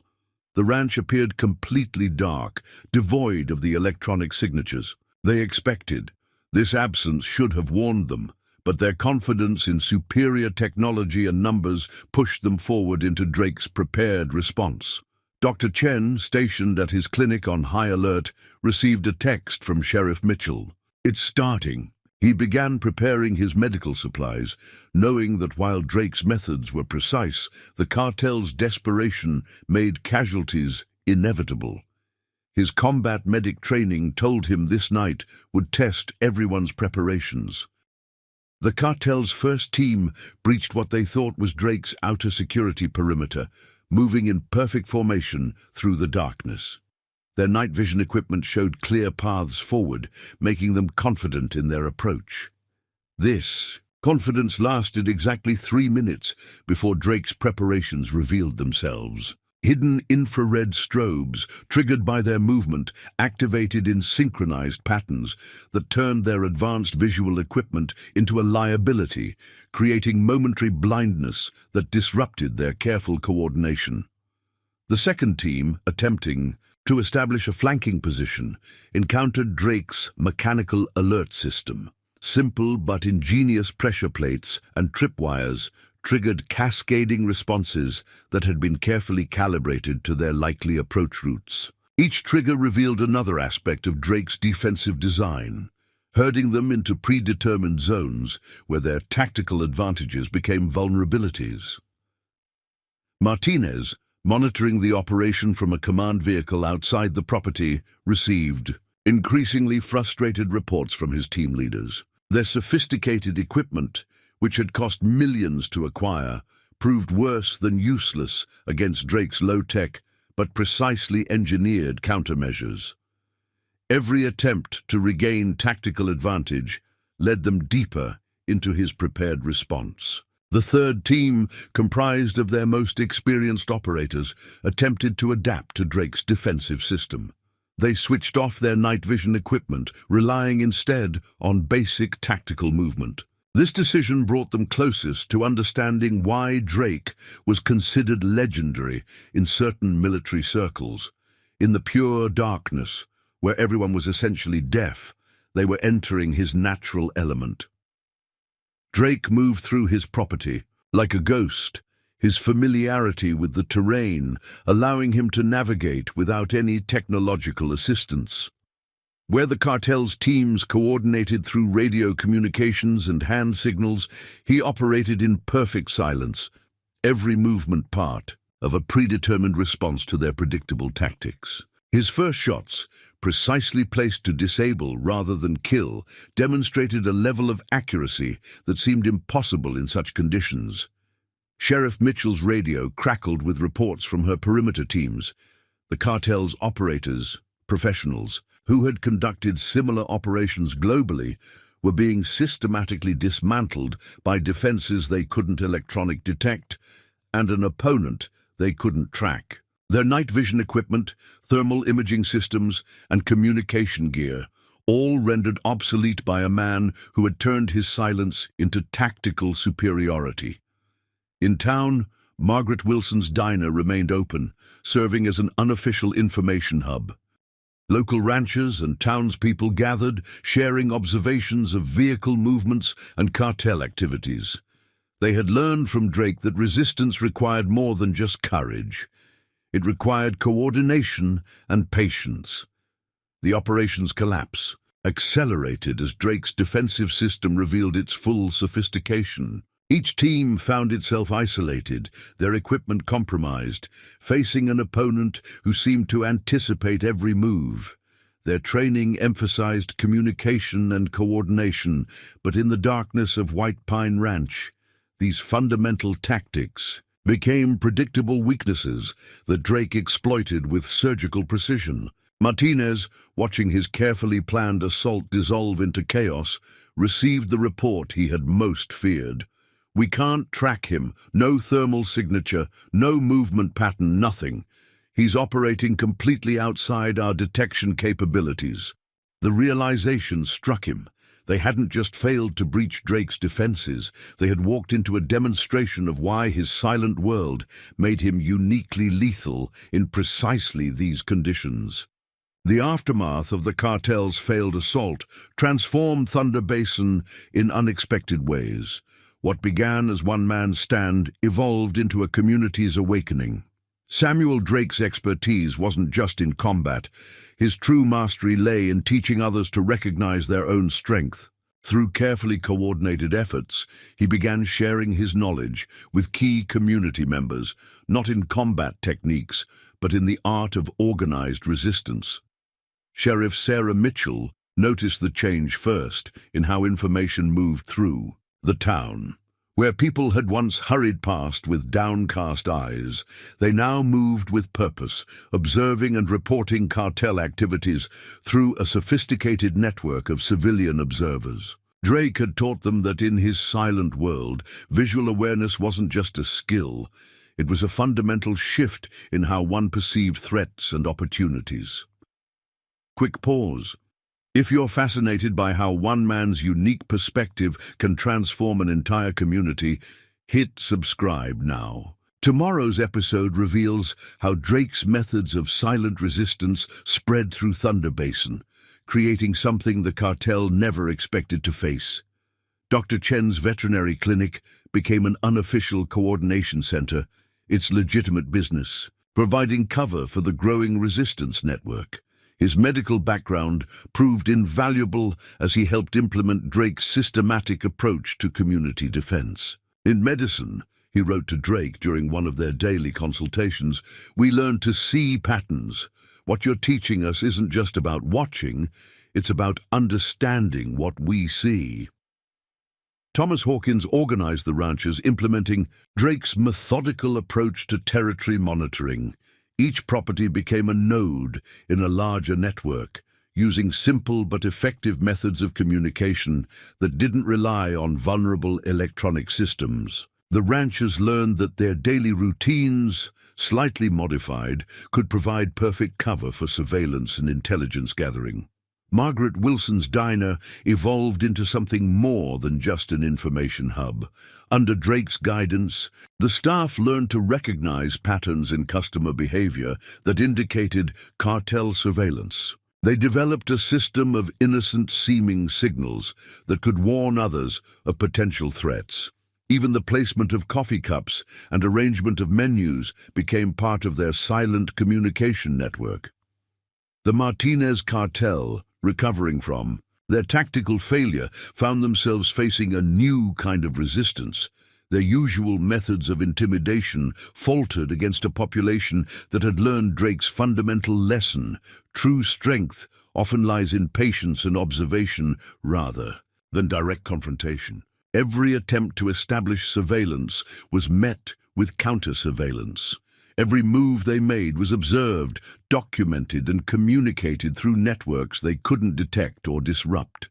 The ranch appeared completely dark, devoid of the electronic signatures. They expected. This absence should have warned them, but their confidence in superior technology and numbers pushed them forward into Drake's prepared response. Dr. Chen, stationed at his clinic on high alert, received a text from Sheriff Mitchell. "It's starting." He began preparing his medical supplies, knowing that while Drake's methods were precise, the cartel's desperation made casualties inevitable. His combat medic training told him this night would test everyone's preparations. The cartel's first team breached what they thought was Drake's outer security perimeter, moving in perfect formation through the darkness. Their night vision equipment showed clear paths forward, making them confident in their approach. This confidence lasted exactly 3 minutes before Drake's preparations revealed themselves. Hidden infrared strobes, triggered by their movement, activated in synchronized patterns that turned their advanced visual equipment into a liability, creating momentary blindness that disrupted their careful coordination. The second team, attempting to establish a flanking position, encountered Drake's mechanical alert system. Simple but ingenious pressure plates and tripwires triggered cascading responses that had been carefully calibrated to their likely approach routes. Each trigger revealed another aspect of Drake's defensive design, herding them into predetermined zones where their tactical advantages became vulnerabilities. Martinez, monitoring the operation from a command vehicle outside the property, received increasingly frustrated reports from his team leaders. Their sophisticated equipment, which had cost millions to acquire, proved worse than useless against Drake's low-tech but precisely engineered countermeasures. Every attempt to regain tactical advantage led them deeper into his prepared response. The third team, comprised of their most experienced operators, attempted to adapt to Drake's defensive system. They switched off their night vision equipment, relying instead on basic tactical movement. This decision brought them closest to understanding why Drake was considered legendary in certain military circles. In the pure darkness, where everyone was essentially deaf, they were entering his natural element. Drake moved through his property like a ghost, his familiarity with the terrain allowing him to navigate without any technological assistance. Where the cartel's teams coordinated through radio communications and hand signals, he operated in perfect silence, every movement part of a predetermined response to their predictable tactics. His first shots, precisely placed to disable rather than kill, demonstrated a level of accuracy that seemed impossible in such conditions. Sheriff Mitchell's radio crackled with reports from her perimeter teams. The cartel's operators, professionals, who had conducted similar operations globally, were being systematically dismantled by defenses they couldn't electronic detect and an opponent they couldn't track. Their night vision equipment, thermal imaging systems, and communication gear, all rendered obsolete by a man who had turned his silence into tactical superiority. In town, Margaret Wilson's diner remained open, serving as an unofficial information hub. Local ranchers and townspeople gathered, sharing observations of vehicle movements and cartel activities. They had learned from Drake that resistance required more than just courage. It required coordination and patience. The operation's collapse accelerated as Drake's defensive system revealed its full sophistication. Each team found itself isolated, their equipment compromised, facing an opponent who seemed to anticipate every move. Their training emphasized communication and coordination, but in the darkness of White Pine Ranch, these fundamental tactics became predictable weaknesses that Drake exploited with surgical precision. Martinez, watching his carefully planned assault dissolve into chaos, received the report he had most feared. "We can't track him, no thermal signature, no movement pattern, nothing. He's operating completely outside our detection capabilities." The realization struck him. They hadn't just failed to breach Drake's defenses, they had walked into a demonstration of why his silent world made him uniquely lethal in precisely these conditions. The aftermath of the cartel's failed assault transformed Thunder Basin in unexpected ways. What began as one man's stand evolved into a community's awakening. Samuel Drake's expertise wasn't just in combat. His true mastery lay in teaching others to recognize their own strength. Through carefully coordinated efforts, he began sharing his knowledge with key community members, not in combat techniques, but in the art of organized resistance. Sheriff Sarah Mitchell noticed the change first in how information moved through the town. Where people had once hurried past with downcast eyes, they now moved with purpose, observing and reporting cartel activities through a sophisticated network of civilian observers. Drake had taught them that in his silent world, visual awareness wasn't just a skill, it was a fundamental shift in how one perceived threats and opportunities. Quick pause. If you're fascinated by how one man's unique perspective can transform an entire community, hit subscribe now. Tomorrow's episode reveals how Drake's methods of silent resistance spread through Thunder Basin, creating something the cartel never expected to face. Dr. Chen's veterinary clinic became an unofficial coordination center, its legitimate business, providing cover for the growing resistance network. His medical background proved invaluable as he helped implement Drake's systematic approach to community defense. In medicine, he wrote to Drake during one of their daily consultations, "We learned to see patterns. What you're teaching us isn't just about watching, it's about understanding what we see." Thomas Hawkins organized the ranchers, implementing Drake's methodical approach to territory monitoring. Each property became a node in a larger network, using simple but effective methods of communication that didn't rely on vulnerable electronic systems. The ranchers learned that their daily routines, slightly modified, could provide perfect cover for surveillance and intelligence gathering. Margaret Wilson's diner evolved into something more than just an information hub. Under Drake's guidance, the staff learned to recognize patterns in customer behavior that indicated cartel surveillance. They developed a system of innocent-seeming signals that could warn others of potential threats. Even the placement of coffee cups and arrangement of menus became part of their silent communication network. The Martinez Cartel, recovering from their tactical failure, found themselves facing a new kind of resistance. Their usual methods of intimidation faltered against a population that had learned Drake's fundamental lesson. True strength often lies in patience and observation rather than direct confrontation. Every attempt to establish surveillance was met with counter-surveillance. Every move they made was observed, documented, and communicated through networks they couldn't detect or disrupt.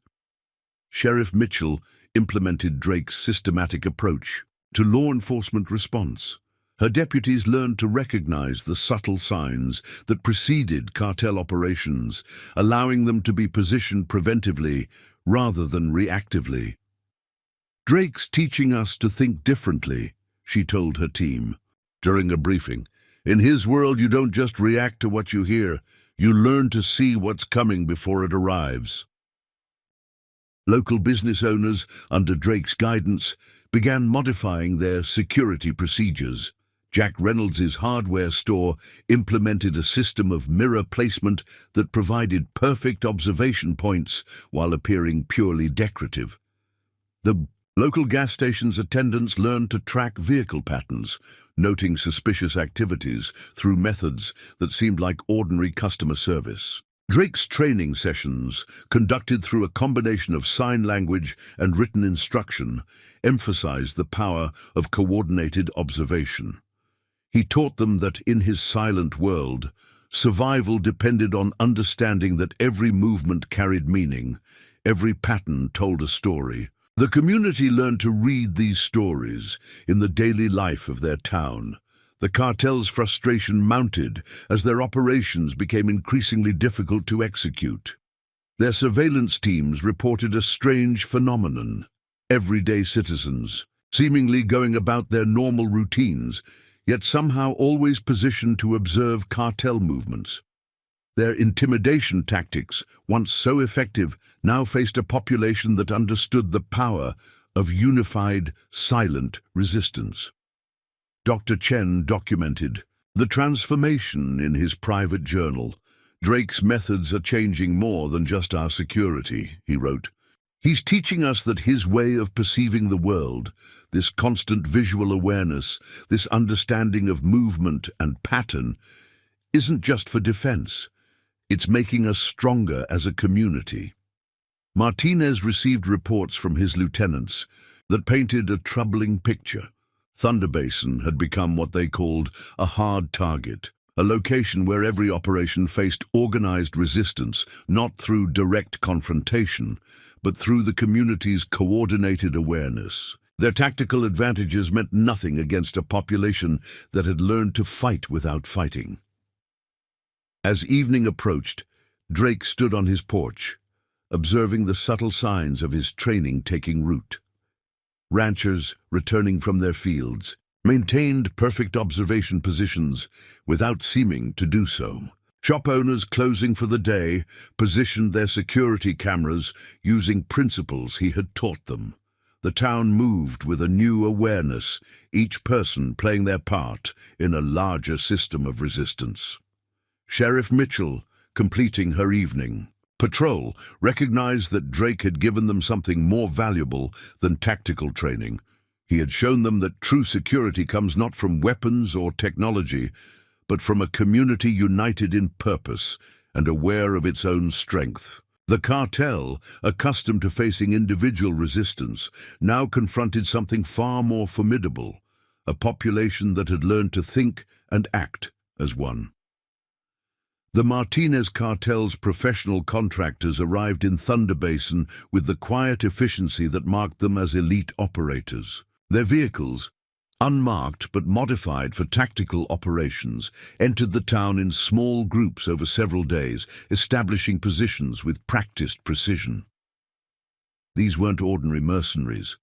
Sheriff Mitchell implemented Drake's systematic approach to law enforcement response. Her deputies learned to recognize the subtle signs that preceded cartel operations, allowing them to be positioned preventively rather than reactively. "Drake's teaching us to think differently," she told her team during a briefing. "In his world, you don't just react to what you hear, you learn to see what's coming before it arrives." Local business owners, under Drake's guidance, began modifying their security procedures. Jack Reynolds's hardware store implemented a system of mirror placement that provided perfect observation points while appearing purely decorative. The local gas station's attendants learned to track vehicle patterns, noting suspicious activities through methods that seemed like ordinary customer service. Drake's training sessions, conducted through a combination of sign language and written instruction, emphasized the power of coordinated observation. He taught them that in his silent world, survival depended on understanding that every movement carried meaning, every pattern told a story. The community learned to read these stories in the daily life of their town. The cartel's frustration mounted as their operations became increasingly difficult to execute. Their surveillance teams reported a strange phenomenon. Everyday citizens, seemingly going about their normal routines, yet somehow always positioned to observe cartel movements. Their intimidation tactics, once so effective, now faced a population that understood the power of unified, silent resistance. Dr. Chen documented the transformation in his private journal. "Drake's methods are changing more than just our security," he wrote. "He's teaching us that his way of perceiving the world, this constant visual awareness, this understanding of movement and pattern, isn't just for defense. It's making us stronger as a community." Martinez received reports from his lieutenants that painted a troubling picture. Thunder Basin had become what they called a hard target, a location where every operation faced organized resistance, not through direct confrontation, but through the community's coordinated awareness. Their tactical advantages meant nothing against a population that had learned to fight without fighting. As evening approached, Drake stood on his porch, observing the subtle signs of his training taking root. Ranchers, returning from their fields, maintained perfect observation positions without seeming to do so. Shop owners closing for the day positioned their security cameras using principles he had taught them. The town moved with a new awareness, each person playing their part in a larger system of resistance. Sheriff Mitchell, completing her evening patrol, recognized that Drake had given them something more valuable than tactical training. He had shown them that true security comes not from weapons or technology, but from a community united in purpose and aware of its own strength. The cartel, accustomed to facing individual resistance, now confronted something far more formidable, a population that had learned to think and act as one. The Martinez Cartel's professional contractors arrived in Thunder Basin with the quiet efficiency that marked them as elite operators. Their vehicles, unmarked but modified for tactical operations, entered the town in small groups over several days, establishing positions with practiced precision. These weren't ordinary mercenaries.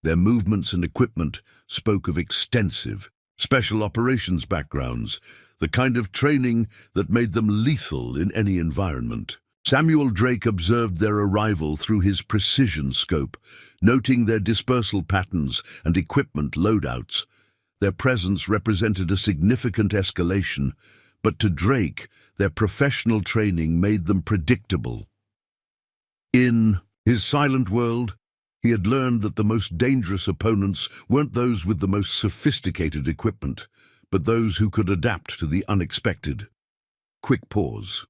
Their movements and equipment spoke of extensive, special operations backgrounds, the kind of training that made them lethal in any environment. Samuel Drake observed their arrival through his precision scope, noting their dispersal patterns and equipment loadouts. Their presence represented a significant escalation, but to Drake, their professional training made them predictable. In his silent world, he had learned that the most dangerous opponents weren't those with the most sophisticated equipment, but those who could adapt to the unexpected. Quick pause.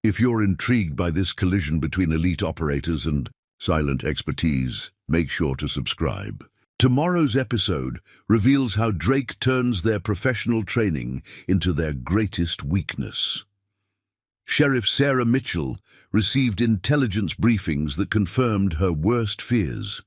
If you're intrigued by this collision between elite operators and silent expertise, make sure to subscribe. Tomorrow's episode reveals how Drake turns their professional training into their greatest weakness. Sheriff Sarah Mitchell received intelligence briefings that confirmed her worst fears.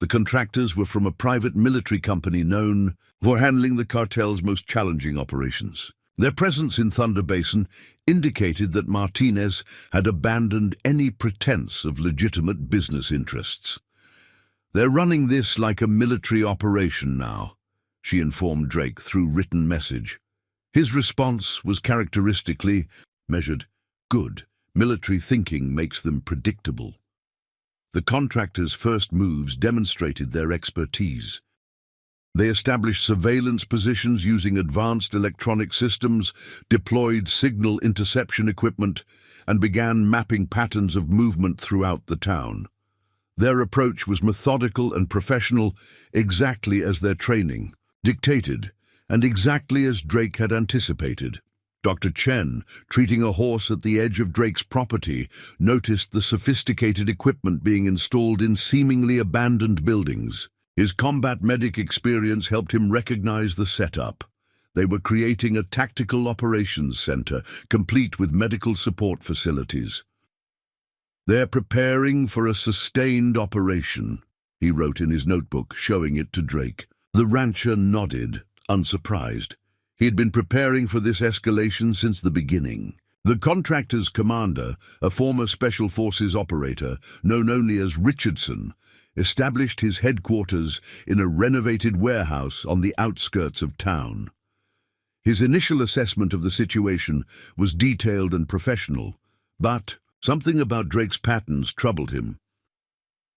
The contractors were from a private military company known for handling the cartel's most challenging operations. Their presence in Thunder Basin indicated that Martinez had abandoned any pretense of legitimate business interests. "They're running this like a military operation now," she informed Drake through written message. His response was characteristically measured. Good. Military thinking makes them predictable. The contractors' first moves demonstrated their expertise. They established surveillance positions using advanced electronic systems, deployed signal interception equipment, and began mapping patterns of movement throughout the town. Their approach was methodical and professional, exactly as their training dictated, and exactly as Drake had anticipated. Dr. Chen, treating a horse at the edge of Drake's property, noticed the sophisticated equipment being installed in seemingly abandoned buildings. His combat medic experience helped him recognize the setup. They were creating a tactical operations center, complete with medical support facilities. "They're preparing for a sustained operation," he wrote in his notebook, showing it to Drake. The rancher nodded, unsurprised. He had been preparing for this escalation since the beginning. The contractor's commander, a former Special Forces operator, known only as Richardson, established his headquarters in a renovated warehouse on the outskirts of town. His initial assessment of the situation was detailed and professional, but something about Drake's patterns troubled him.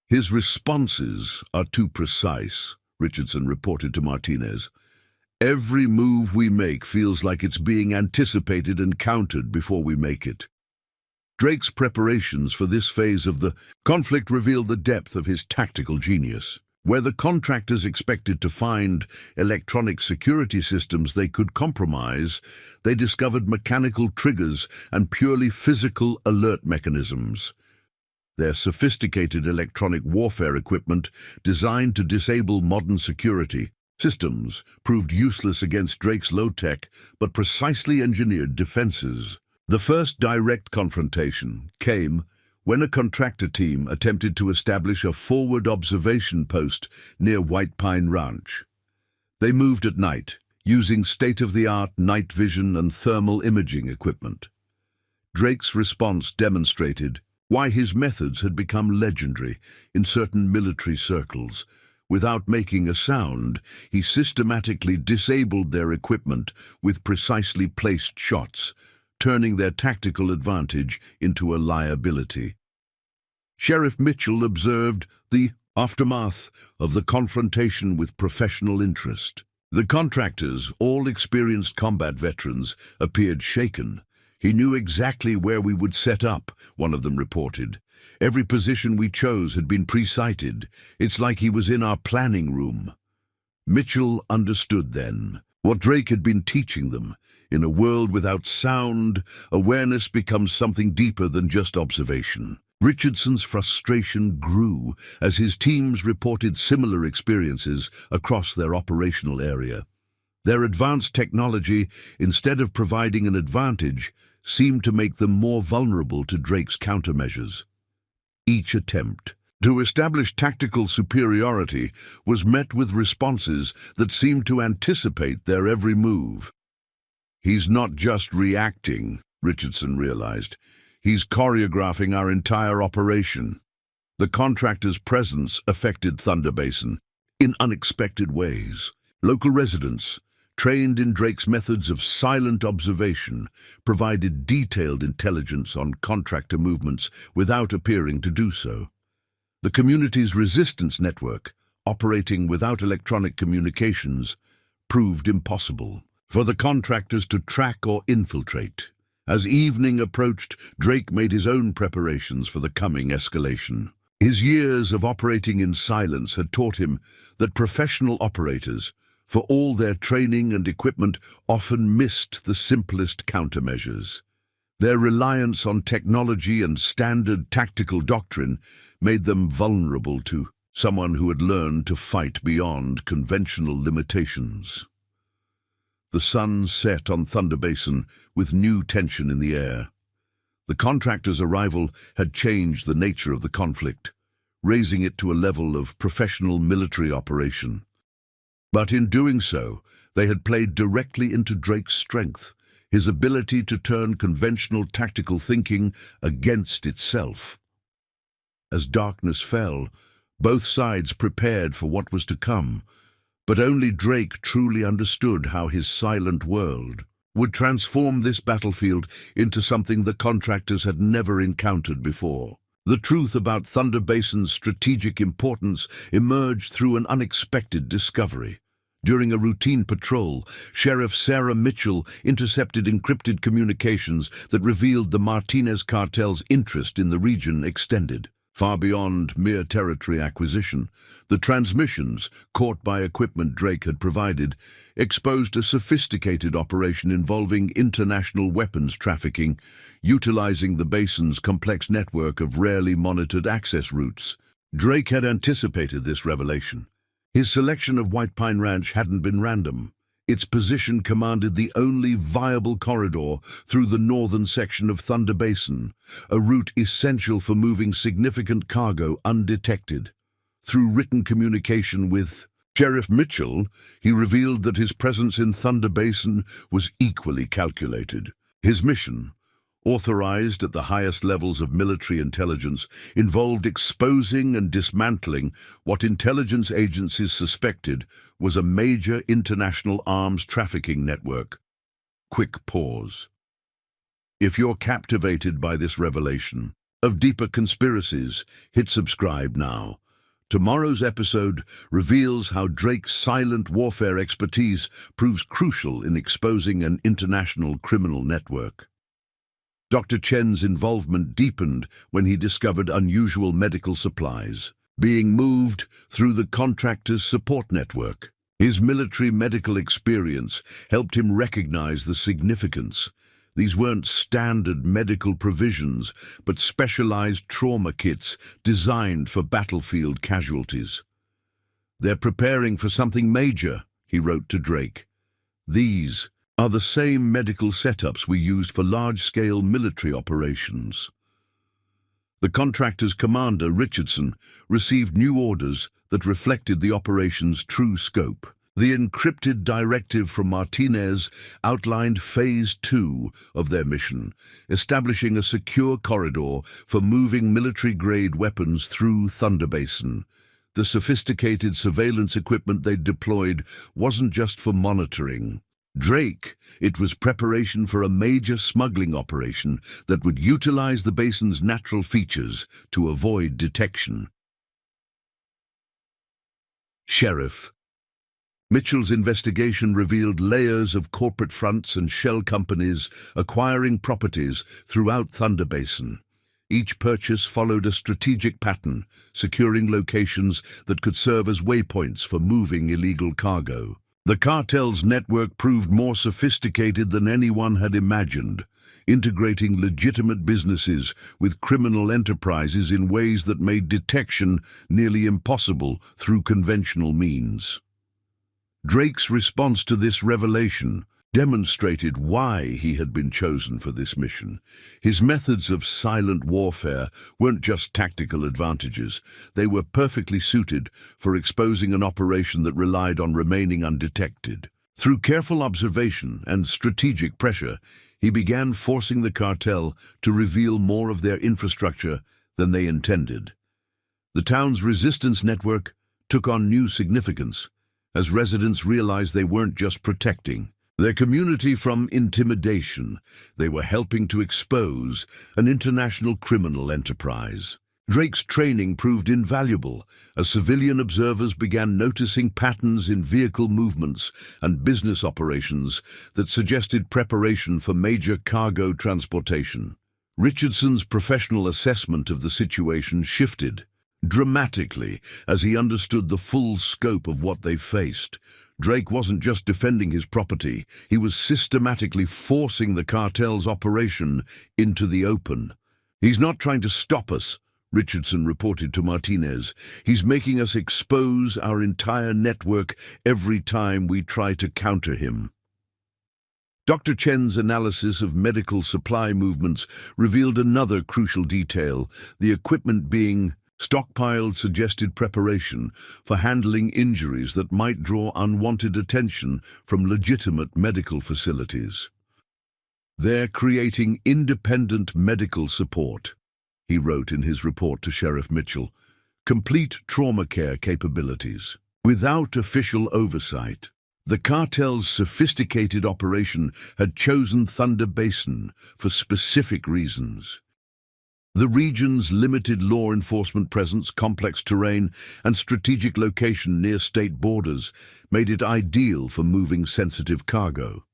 "His responses are too precise," Richardson reported to Martinez. "Every move we make feels like it's being anticipated and countered before we make it." Drake's preparations for this phase of the conflict revealed the depth of his tactical genius. Where the contractors expected to find electronic security systems they could compromise, they discovered mechanical triggers and purely physical alert mechanisms. Their sophisticated electronic warfare equipment, designed to disable modern security systems, proved useless against Drake's low-tech but precisely engineered defenses. The first direct confrontation came when a contractor team attempted to establish a forward observation post near White Pine Ranch. They moved at night, using state-of-the-art night vision and thermal imaging equipment. Drake's response demonstrated why his methods had become legendary in certain military circles. Without making a sound, he systematically disabled their equipment with precisely placed shots, turning their tactical advantage into a liability. Sheriff Mitchell observed the aftermath of the confrontation with professional interest. The contractors, all experienced combat veterans, appeared shaken. "He knew exactly where we would set up," one of them reported. "Every position we chose had been pre-sighted. It's like he was in our planning room." Mitchell understood then what Drake had been teaching them. In a world without sound, awareness becomes something deeper than just observation. Richardson's frustration grew as his teams reported similar experiences across their operational area. Their advanced technology, instead of providing an advantage, seemed to make them more vulnerable to Drake's countermeasures. Each attempt to establish tactical superiority was met with responses that seemed to anticipate their every move. "He's not just reacting," Richardson realized. "He's choreographing our entire operation." The contractor's presence affected Thunder Basin in unexpected ways. Local residents, trained in Drake's methods of silent observation, provided detailed intelligence on contractor movements without appearing to do so. The community's resistance network, operating without electronic communications, proved impossible for the contractors to track or infiltrate. As evening approached, Drake made his own preparations for the coming escalation. His years of operating in silence had taught him that professional operators, for all their training and equipment, often missed the simplest countermeasures. Their reliance on technology and standard tactical doctrine made them vulnerable to someone who had learned to fight beyond conventional limitations. The sun set on Thunder Basin with new tension in the air. The contractors' arrival had changed the nature of the conflict, raising it to a level of professional military operation. But in doing so, they had played directly into Drake's strength, his ability to turn conventional tactical thinking against itself. As darkness fell, both sides prepared for what was to come, but only Drake truly understood how his silent world would transform this battlefield into something the contractors had never encountered before. The truth about Thunder Basin's strategic importance emerged through an unexpected discovery. During a routine patrol, Sheriff Sarah Mitchell intercepted encrypted communications that revealed the Martinez Cartel's interest in the region extended far beyond mere territory acquisition. The transmissions, caught by equipment Drake had provided, exposed a sophisticated operation involving international weapons trafficking, utilizing the basin's complex network of rarely monitored access routes. Drake had anticipated this revelation. His selection of White Pine Ranch hadn't been random. Its position commanded the only viable corridor through the northern section of Thunder Basin, a route essential for moving significant cargo undetected. Through written communication with Sheriff Mitchell, he revealed that his presence in Thunder Basin was equally calculated. His mission, authorized at the highest levels of military intelligence, involved exposing and dismantling what intelligence agencies suspected was a major international arms trafficking network. Quick pause. If you're captivated by this revelation of deeper conspiracies, hit subscribe now. Tomorrow's episode reveals how Drake's silent warfare expertise proves crucial in exposing an international criminal network. Dr. Chen's involvement deepened when he discovered unusual medical supplies being moved through the contractor's support network. His military medical experience helped him recognize the significance. These weren't standard medical provisions, but specialized trauma kits designed for battlefield casualties. "They're preparing for something major," he wrote to Drake. "These are the same medical setups we used for large-scale military operations." The contractor's commander, Richardson, received new orders that reflected the operation's true scope. The encrypted directive from Martinez outlined Phase 2 of their mission, establishing a secure corridor for moving military-grade weapons through Thunder Basin. The sophisticated surveillance equipment they deployed wasn't just for monitoring. It was preparation for a major smuggling operation that would utilize the basin's natural features to avoid detection. Sheriff Mitchell's investigation revealed layers of corporate fronts and shell companies acquiring properties throughout Thunder Basin. Each purchase followed a strategic pattern, securing locations that could serve as waypoints for moving illegal cargo. The cartel's network proved more sophisticated than anyone had imagined, integrating legitimate businesses with criminal enterprises in ways that made detection nearly impossible through conventional means. Drake's response to this revelation demonstrated why he had been chosen for this mission. His methods of silent warfare weren't just tactical advantages. They were perfectly suited for exposing an operation that relied on remaining undetected. Through careful observation and strategic pressure, he began forcing the cartel to reveal more of their infrastructure than they intended. The town's resistance network took on new significance. as residents realized they weren't just protecting their community from intimidation, they were helping to expose an international criminal enterprise. Drake's training proved invaluable as civilian observers began noticing patterns in vehicle movements and business operations that suggested preparation for major cargo transportation. Richardson's professional assessment of the situation shifted dramatically as he understood the full scope of what they faced. Drake wasn't just defending his property, he was systematically forcing the cartel's operation into the open. "He's not trying to stop us," Richardson reported to Martinez. "He's making us expose our entire network every time we try to counter him." Dr. Chen's analysis of medical supply movements revealed another crucial detail. The equipment being stockpiled suggested preparation for handling injuries that might draw unwanted attention from legitimate medical facilities. "They're creating independent medical support," he wrote in his report to Sheriff Mitchell. "Complete trauma care capabilities. Without official oversight, the cartel's sophisticated operation had chosen Thunder Basin for specific reasons. The region's limited law enforcement presence, complex terrain, and strategic location near state borders made it ideal for moving sensitive cargo.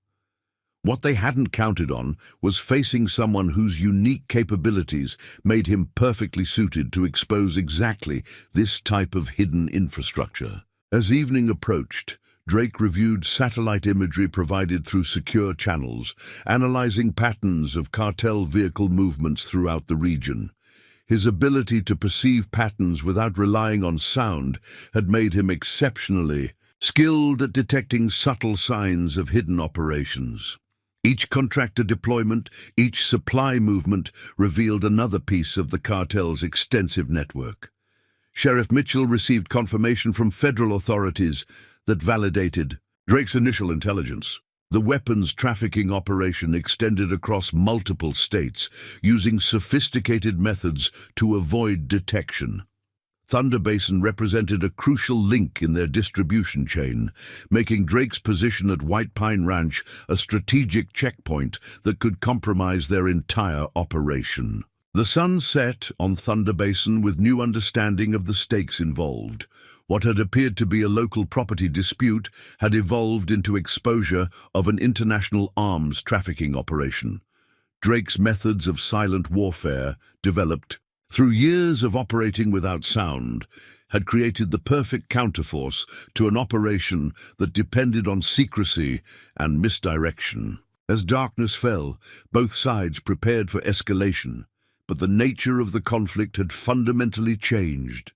What they hadn't counted on was facing someone whose unique capabilities made him perfectly suited to expose exactly this type of hidden infrastructure. As evening approached, Drake reviewed satellite imagery provided through secure channels, analyzing patterns of cartel vehicle movements throughout the region. His ability to perceive patterns without relying on sound had made him exceptionally skilled at detecting subtle signs of hidden operations. Each contractor deployment, each supply movement revealed another piece of the cartel's extensive network. Sheriff Mitchell received confirmation from federal authorities that validated Drake's initial intelligence. The weapons trafficking operation extended across multiple states, using sophisticated methods to avoid detection. Thunder Basin represented a crucial link in their distribution chain, making Drake's position at White Pine Ranch a strategic checkpoint that could compromise their entire operation. The sun set on Thunder Basin with new understanding of the stakes involved. What had appeared to be a local property dispute had evolved into exposure of an international arms trafficking operation. Drake's methods of silent warfare, developed through years of operating without sound, had created the perfect counterforce to an operation that depended on secrecy and misdirection. As darkness fell, both sides prepared for escalation, but the nature of the conflict had fundamentally changed.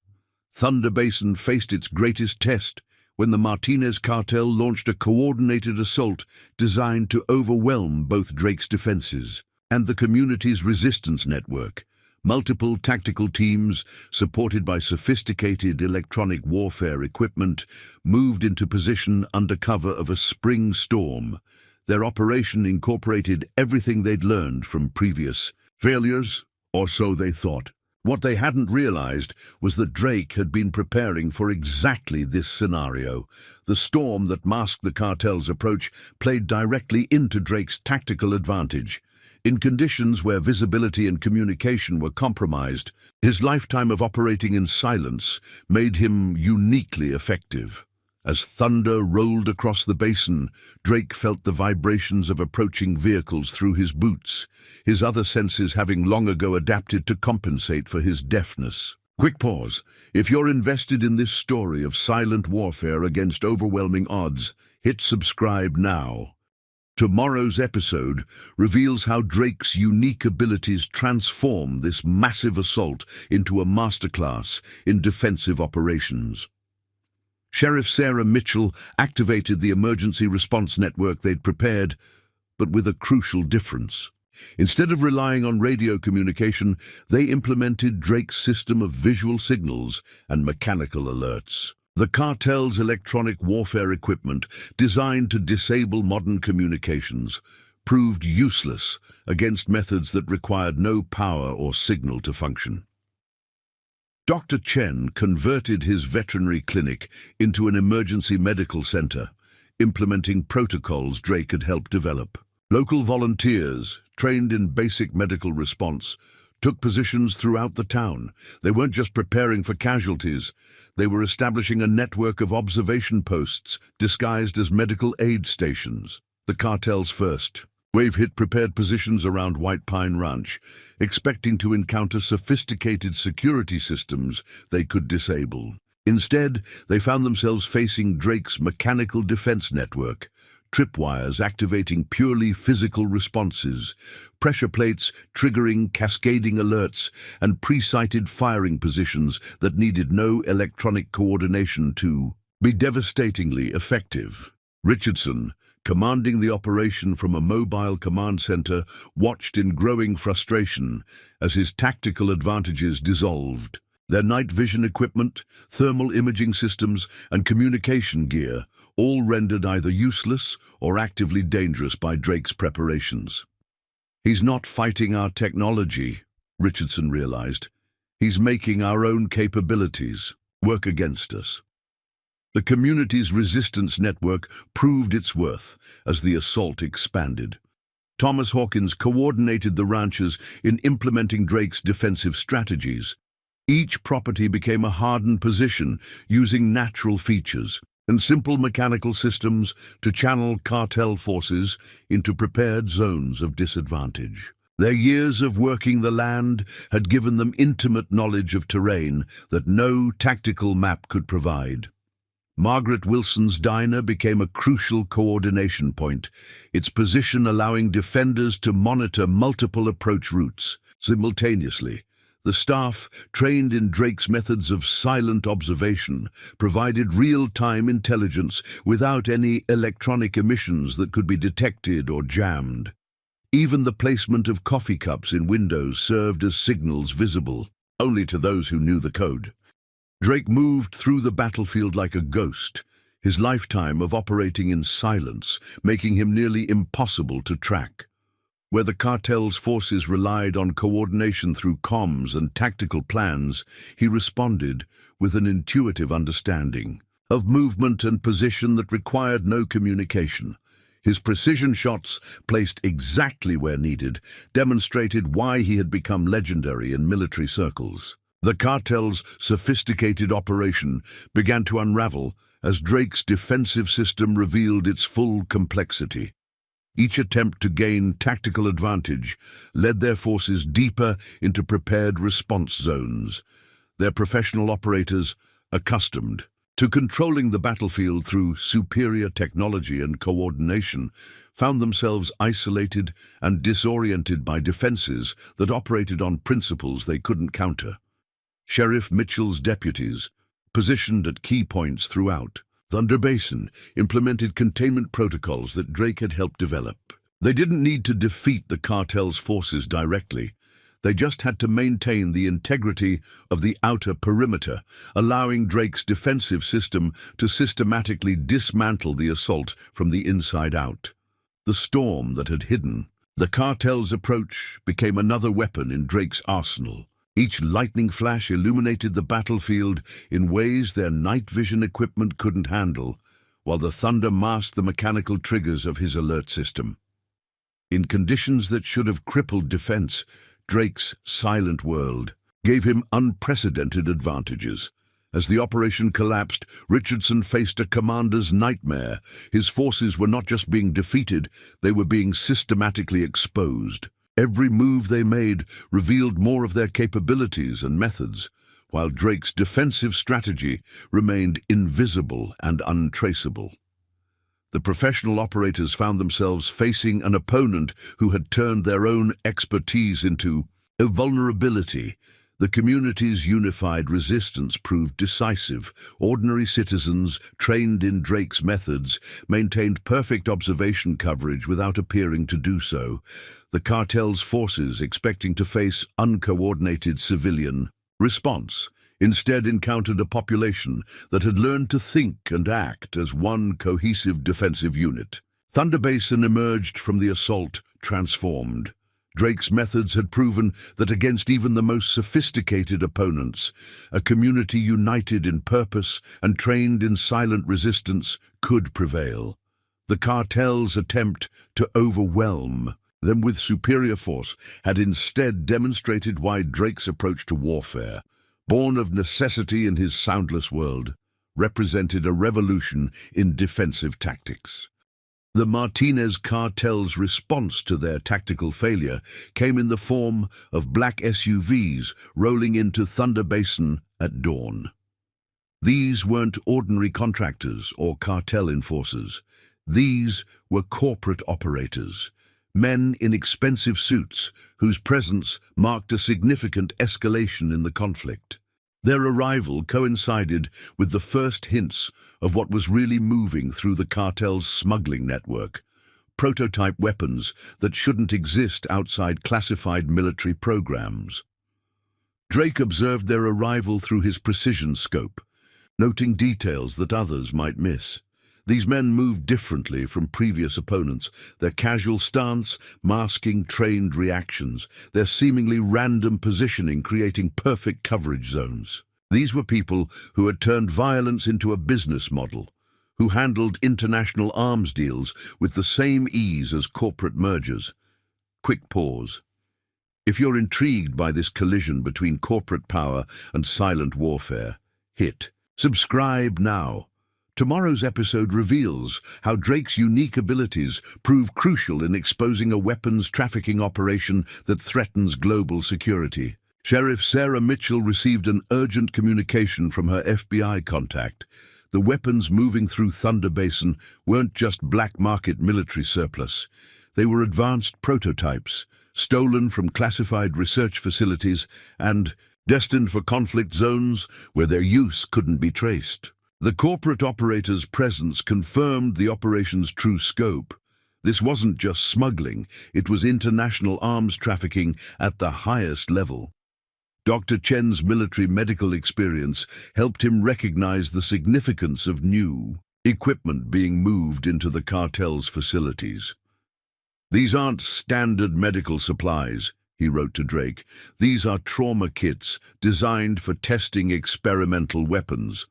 Thunder Basin faced its greatest test when the Martinez Cartel launched a coordinated assault designed to overwhelm both Drake's defenses and the community's resistance network. Multiple tactical teams, supported by sophisticated electronic warfare equipment, moved into position under cover of a spring storm. Their operation incorporated everything they'd learned from previous failures, or so they thought. What they hadn't realized was that Drake had been preparing for exactly this scenario. The storm that masked the cartel's approach played directly into Drake's tactical advantage. In conditions where visibility and communication were compromised, his lifetime of operating in silence made him uniquely effective. As thunder rolled across the basin, Drake felt the vibrations of approaching vehicles through his boots, his other senses having long ago adapted to compensate for his deafness. Quick pause. If you're invested in this story of silent warfare against overwhelming odds, hit subscribe now. Tomorrow's episode reveals how Drake's unique abilities transform this massive assault into a masterclass in defensive operations. Sheriff Sarah Mitchell activated the emergency response network they'd prepared, but with a crucial difference. Instead of relying on radio communication, they implemented Drake's system of visual signals and mechanical alerts. The cartel's electronic warfare equipment, designed to disable modern communications, proved useless against methods that required no power or signal to function. Dr. Chen converted his veterinary clinic into an emergency medical center, implementing protocols Drake had helped develop. Local volunteers, trained in basic medical response, took positions throughout the town. They weren't just preparing for casualties, they were establishing a network of observation posts disguised as medical aid stations. The cartel's first wave hit prepared positions around White Pine Ranch, expecting to encounter sophisticated security systems they could disable. Instead, they found themselves facing Drake's mechanical defense network, tripwires activating purely physical responses, pressure plates triggering cascading alerts, and pre-sighted firing positions that needed no electronic coordination to be devastatingly effective. Richardson, commanding the operation from a mobile command center, watched in growing frustration as his tactical advantages dissolved. Their night vision equipment, thermal imaging systems, and communication gear all rendered either useless or actively dangerous by Drake's preparations. "He's not fighting our technology," Richardson realized. "He's making our own capabilities work against us." The community's resistance network proved its worth as the assault expanded. Thomas Hawkins coordinated the ranchers in implementing Drake's defensive strategies. Each property became a hardened position, using natural features and simple mechanical systems to channel cartel forces into prepared zones of disadvantage. Their years of working the land had given them intimate knowledge of terrain that no tactical map could provide. Margaret Wilson's diner became a crucial coordination point, its position allowing defenders to monitor multiple approach routes simultaneously. The staff, trained in Drake's methods of silent observation, provided real-time intelligence without any electronic emissions that could be detected or jammed. Even the placement of coffee cups in windows served as signals visible only to those who knew the code. Drake moved through the battlefield like a ghost, his lifetime of operating in silence making him nearly impossible to track. Where the cartel's forces relied on coordination through comms and tactical plans, he responded with an intuitive understanding of movement and position that required no communication. His precision shots, placed exactly where needed, demonstrated why he had become legendary in military circles. The cartel's sophisticated operation began to unravel as Drake's defensive system revealed its full complexity. Each attempt to gain tactical advantage led their forces deeper into prepared response zones. Their professional operators, accustomed to controlling the battlefield through superior technology and coordination, found themselves isolated and disoriented by defenses that operated on principles they couldn't counter. Sheriff Mitchell's deputies, positioned at key points throughout Thunder Basin, implemented containment protocols that Drake had helped develop. They didn't need to defeat the cartel's forces directly. They just had to maintain the integrity of the outer perimeter, allowing Drake's defensive system to systematically dismantle the assault from the inside out. The storm that had hidden the cartel's approach became another weapon in Drake's arsenal. Each lightning flash illuminated the battlefield in ways their night vision equipment couldn't handle, while the thunder masked the mechanical triggers of his alert system. In conditions that should have crippled defense, Drake's silent world gave him unprecedented advantages. As the operation collapsed, Richardson faced a commander's nightmare. His forces were not just being defeated, they were being systematically exposed. Every move they made revealed more of their capabilities and methods, while Drake's defensive strategy remained invisible and untraceable. The professional operators found themselves facing an opponent who had turned their own expertise into a vulnerability. The community's unified resistance proved decisive. Ordinary citizens, trained in Drake's methods, maintained perfect observation coverage without appearing to do so. The cartel's forces, expecting to face uncoordinated civilian response, instead encountered a population that had learned to think and act as one cohesive defensive unit. Thunder Basin emerged from the assault transformed. Drake's methods had proven that against even the most sophisticated opponents, a community united in purpose and trained in silent resistance could prevail. The cartel's attempt to overwhelm them with superior force had instead demonstrated why Drake's approach to warfare, born of necessity in his soundless world, represented a revolution in defensive tactics. The Martinez Cartel's response to their tactical failure came in the form of black SUVs rolling into Thunder Basin at dawn. These weren't ordinary contractors or cartel enforcers. These were corporate operators, men in expensive suits whose presence marked a significant escalation in the conflict. Their arrival coincided with the first hints of what was really moving through the cartel's smuggling network, prototype weapons that shouldn't exist outside classified military programs. Drake observed their arrival through his precision scope, noting details that others might miss. These men moved differently from previous opponents, their casual stance masking trained reactions, their seemingly random positioning creating perfect coverage zones. These were people who had turned violence into a business model, who handled international arms deals with the same ease as corporate mergers. Quick pause. If you're intrigued by this collision between corporate power and silent warfare, hit subscribe now. Tomorrow's episode reveals how Drake's unique abilities prove crucial in exposing a weapons trafficking operation that threatens global security. Sheriff Sarah Mitchell received an urgent communication from her FBI contact. The weapons moving through Thunder Basin weren't just black market military surplus. They were advanced prototypes, stolen from classified research facilities and destined for conflict zones where their use couldn't be traced. The corporate operator's presence confirmed the operation's true scope. This wasn't just smuggling, it was international arms trafficking at the highest level. Dr. Chen's military medical experience helped him recognize the significance of new equipment being moved into the cartel's facilities. "These aren't standard medical supplies," he wrote to Drake. "These are trauma kits designed for testing experimental weapons.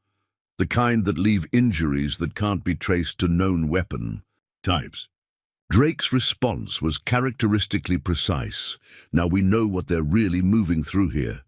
The kind that leave injuries that can't be traced to known weapon types." Drake's response was characteristically precise. "Now we know what they're really moving through here."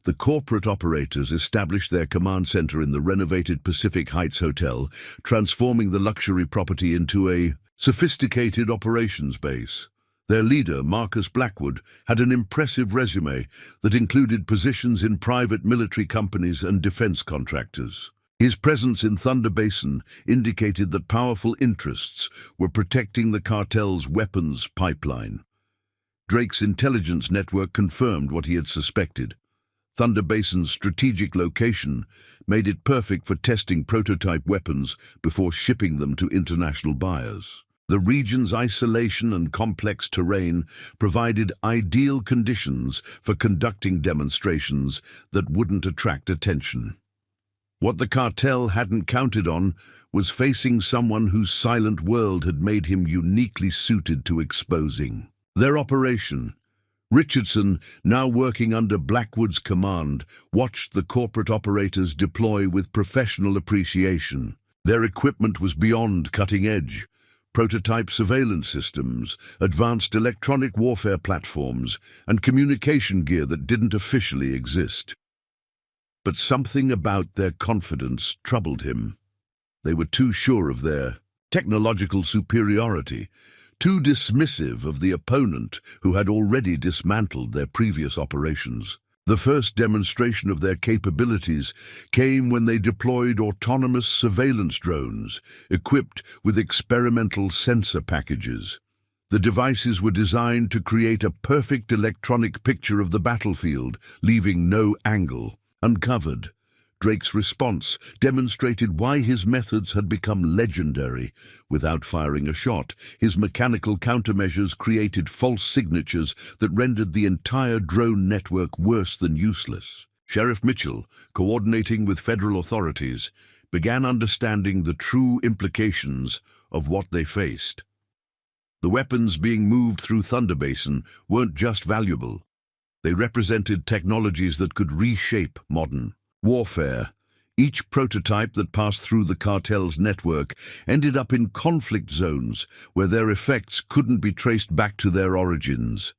The corporate operators established their command center in the renovated Pacific Heights Hotel, transforming the luxury property into a sophisticated operations base. Their leader, Marcus Blackwood, had an impressive resume that included positions in private military companies and defense contractors. His presence in Thunder Basin indicated that powerful interests were protecting the cartel's weapons pipeline. Drake's intelligence network confirmed what he had suspected. Thunder Basin's strategic location made it perfect for testing prototype weapons before shipping them to international buyers. The region's isolation and complex terrain provided ideal conditions for conducting demonstrations that wouldn't attract attention. What the cartel hadn't counted on was facing someone whose silent world had made him uniquely suited to exposing their operation. Richardson, now working under Blackwood's command, watched the corporate operators deploy with professional appreciation. Their equipment was beyond cutting edge. Prototype surveillance systems, advanced electronic warfare platforms, and communication gear that didn't officially exist. But something about their confidence troubled him. They were too sure of their technological superiority, too dismissive of the opponent who had already dismantled their previous operations. The first demonstration of their capabilities came when they deployed autonomous surveillance drones, equipped with experimental sensor packages. The devices were designed to create a perfect electronic picture of the battlefield, leaving no angle uncovered. Drake's response demonstrated why his methods had become legendary. Without firing a shot, his mechanical countermeasures created false signatures that rendered the entire drone network worse than useless. Sheriff Mitchell, coordinating with federal authorities, began understanding the true implications of what they faced. The weapons being moved through Thunder Basin weren't just valuable. They represented technologies that could reshape modern warfare. Each prototype that passed through the cartel's network ended up in conflict zones where their effects couldn't be traced back to their origins.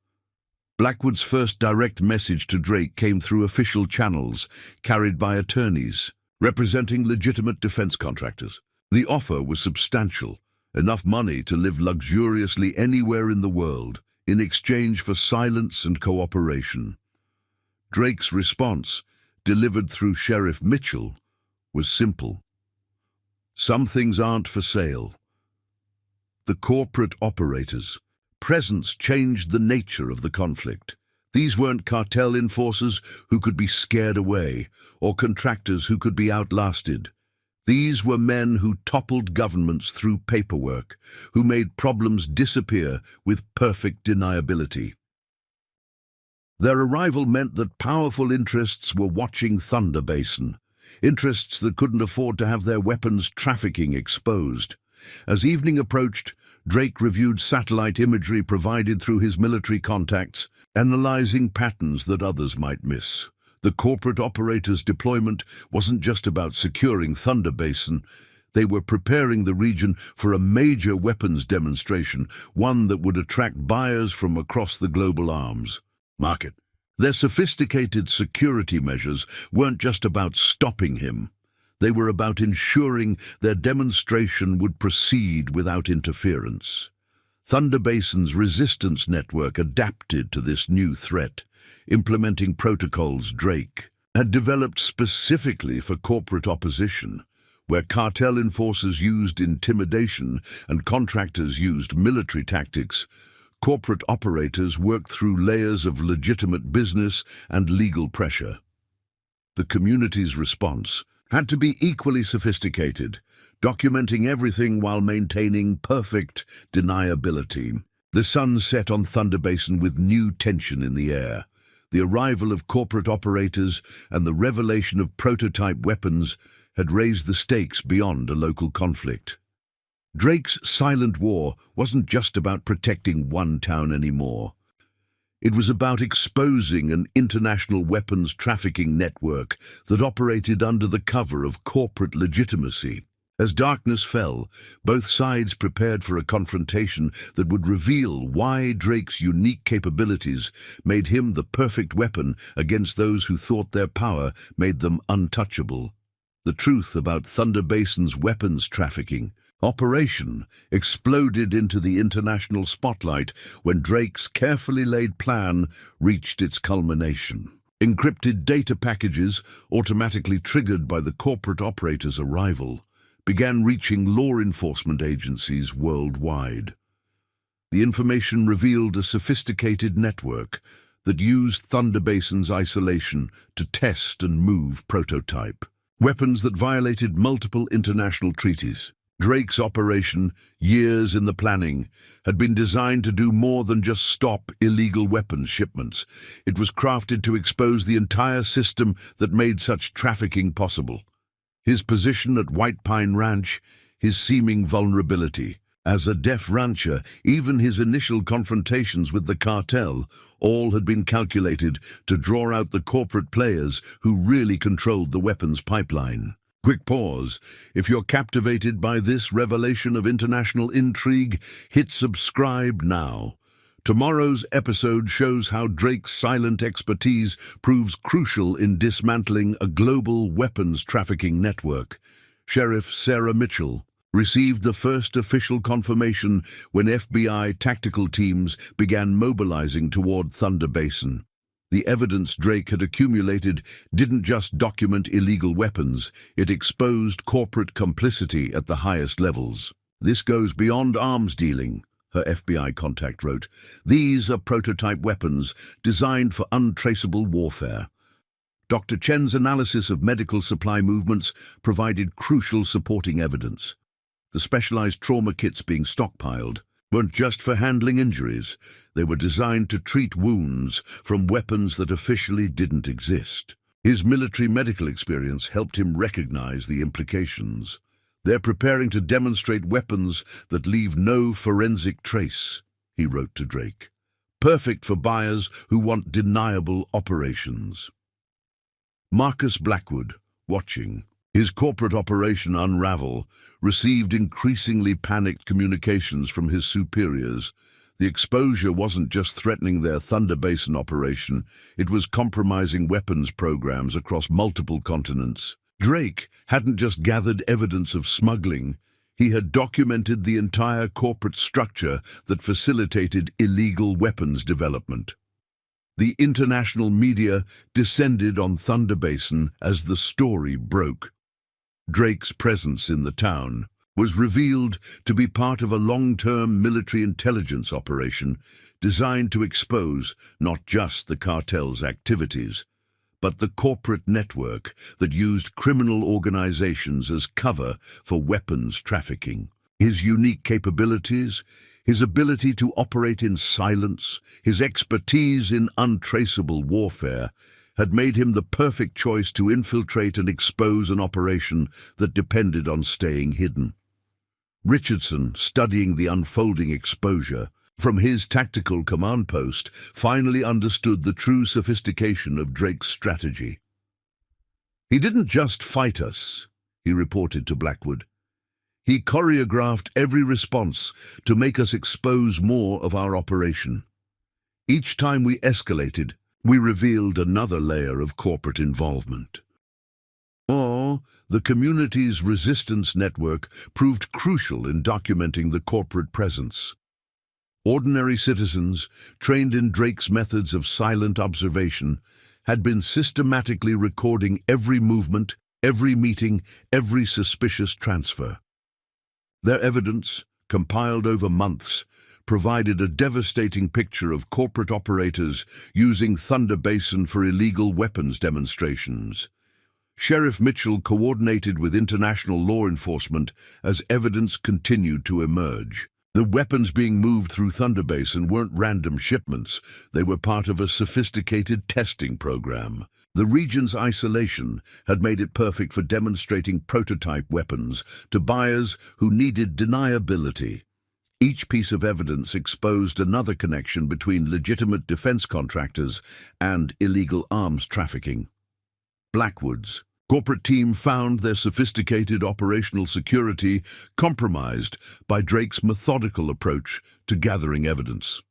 Blackwood's first direct message to Drake came through official channels carried by attorneys, representing legitimate defense contractors. The offer was substantial, enough money to live luxuriously anywhere in the world, in exchange for silence and cooperation. Drake's response, delivered through Sheriff Mitchell, was simple. Some things aren't for sale. The corporate operators' presence changed the nature of the conflict. These weren't cartel enforcers who could be scared away, or contractors who could be outlasted. These were men who toppled governments through paperwork, who made problems disappear with perfect deniability. Their arrival meant that powerful interests were watching Thunder Basin, interests that couldn't afford to have their weapons trafficking exposed. As evening approached, Drake reviewed satellite imagery provided through his military contacts, analyzing patterns that others might miss. The corporate operators' deployment wasn't just about securing Thunder Basin. They were preparing the region for a major weapons demonstration, one that would attract buyers from across the global arms market. Their sophisticated security measures weren't just about stopping him. They were about ensuring their demonstration would proceed without interference. Thunder Basin's resistance network adapted to this new threat, implementing protocols Drake had developed specifically for corporate opposition, where cartel enforcers used intimidation and contractors used military tactics. Corporate operators worked through layers of legitimate business and legal pressure. The community's response had to be equally sophisticated, documenting everything while maintaining perfect deniability. The sun set on Thunder Basin with new tension in the air. The arrival of corporate operators and the revelation of prototype weapons had raised the stakes beyond a local conflict. Drake's silent war wasn't just about protecting one town anymore. It was about exposing an international weapons trafficking network that operated under the cover of corporate legitimacy. As darkness fell, both sides prepared for a confrontation that would reveal why Drake's unique capabilities made him the perfect weapon against those who thought their power made them untouchable. The truth about Thunder Basin's weapons trafficking operation exploded into the international spotlight when Drake's carefully laid plan reached its culmination. Encrypted data packages, automatically triggered by the corporate operator's arrival, began reaching law enforcement agencies worldwide. The information revealed a sophisticated network that used Thunder Basin's isolation to test and move prototype weapons that violated multiple international treaties. Drake's operation, years in the planning, had been designed to do more than just stop illegal weapons shipments. It was crafted to expose the entire system that made such trafficking possible. His position at White Pine Ranch, his seeming vulnerability. As a deaf rancher, even his initial confrontations with the cartel, all had been calculated to draw out the corporate players who really controlled the weapons pipeline. Quick pause. If you're captivated by this revelation of international intrigue, hit subscribe now. Tomorrow's episode shows how Drake's silent expertise proves crucial in dismantling a global weapons trafficking network. Sheriff Sarah Mitchell received the first official confirmation when FBI tactical teams began mobilizing toward Thunder Basin. The evidence Drake had accumulated didn't just document illegal weapons, it exposed corporate complicity at the highest levels. This goes beyond arms dealing, her FBI contact wrote. These are prototype weapons designed for untraceable warfare. Dr. Chen's analysis of medical supply movements provided crucial supporting evidence. The specialized trauma kits being stockpiled weren't just for handling injuries. They were designed to treat wounds from weapons that officially didn't exist. His military medical experience helped him recognize the implications. "They're preparing to demonstrate weapons that leave no forensic trace," he wrote to Drake. "Perfect for buyers who want deniable operations." Marcus Blackwood, watching his corporate operation unravel, received increasingly panicked communications from his superiors. The exposure wasn't just threatening their Thunder Basin operation, it was compromising weapons programs across multiple continents. Drake hadn't just gathered evidence of smuggling, he had documented the entire corporate structure that facilitated illegal weapons development. The international media descended on Thunder Basin as the story broke. Drake's presence in the town was revealed to be part of a long-term military intelligence operation designed to expose not just the cartel's activities, but the corporate network that used criminal organizations as cover for weapons trafficking. His unique capabilities, his ability to operate in silence, his expertise in untraceable warfare, had made him the perfect choice to infiltrate and expose an operation that depended on staying hidden. Richardson, studying the unfolding exposure from his tactical command post, finally understood the true sophistication of Drake's strategy. "He didn't just fight us," he reported to Blackwood. "He choreographed every response to make us expose more of our operation. Each time we escalated, we revealed another layer of corporate involvement." The community's resistance network proved crucial in documenting the corporate presence. Ordinary citizens, trained in Drake's methods of silent observation, had been systematically recording every movement, every meeting, every suspicious transfer. Their evidence, compiled over months, provided a devastating picture of corporate operators using Thunder Basin for illegal weapons demonstrations. Sheriff Mitchell coordinated with international law enforcement as evidence continued to emerge. The weapons being moved through Thunder Basin weren't random shipments, they were part of a sophisticated testing program. The region's isolation had made it perfect for demonstrating prototype weapons to buyers who needed deniability. Each piece of evidence exposed another connection between legitimate defense contractors and illegal arms trafficking. Blackwood's corporate team found their sophisticated operational security compromised by Drake's methodical approach to gathering evidence.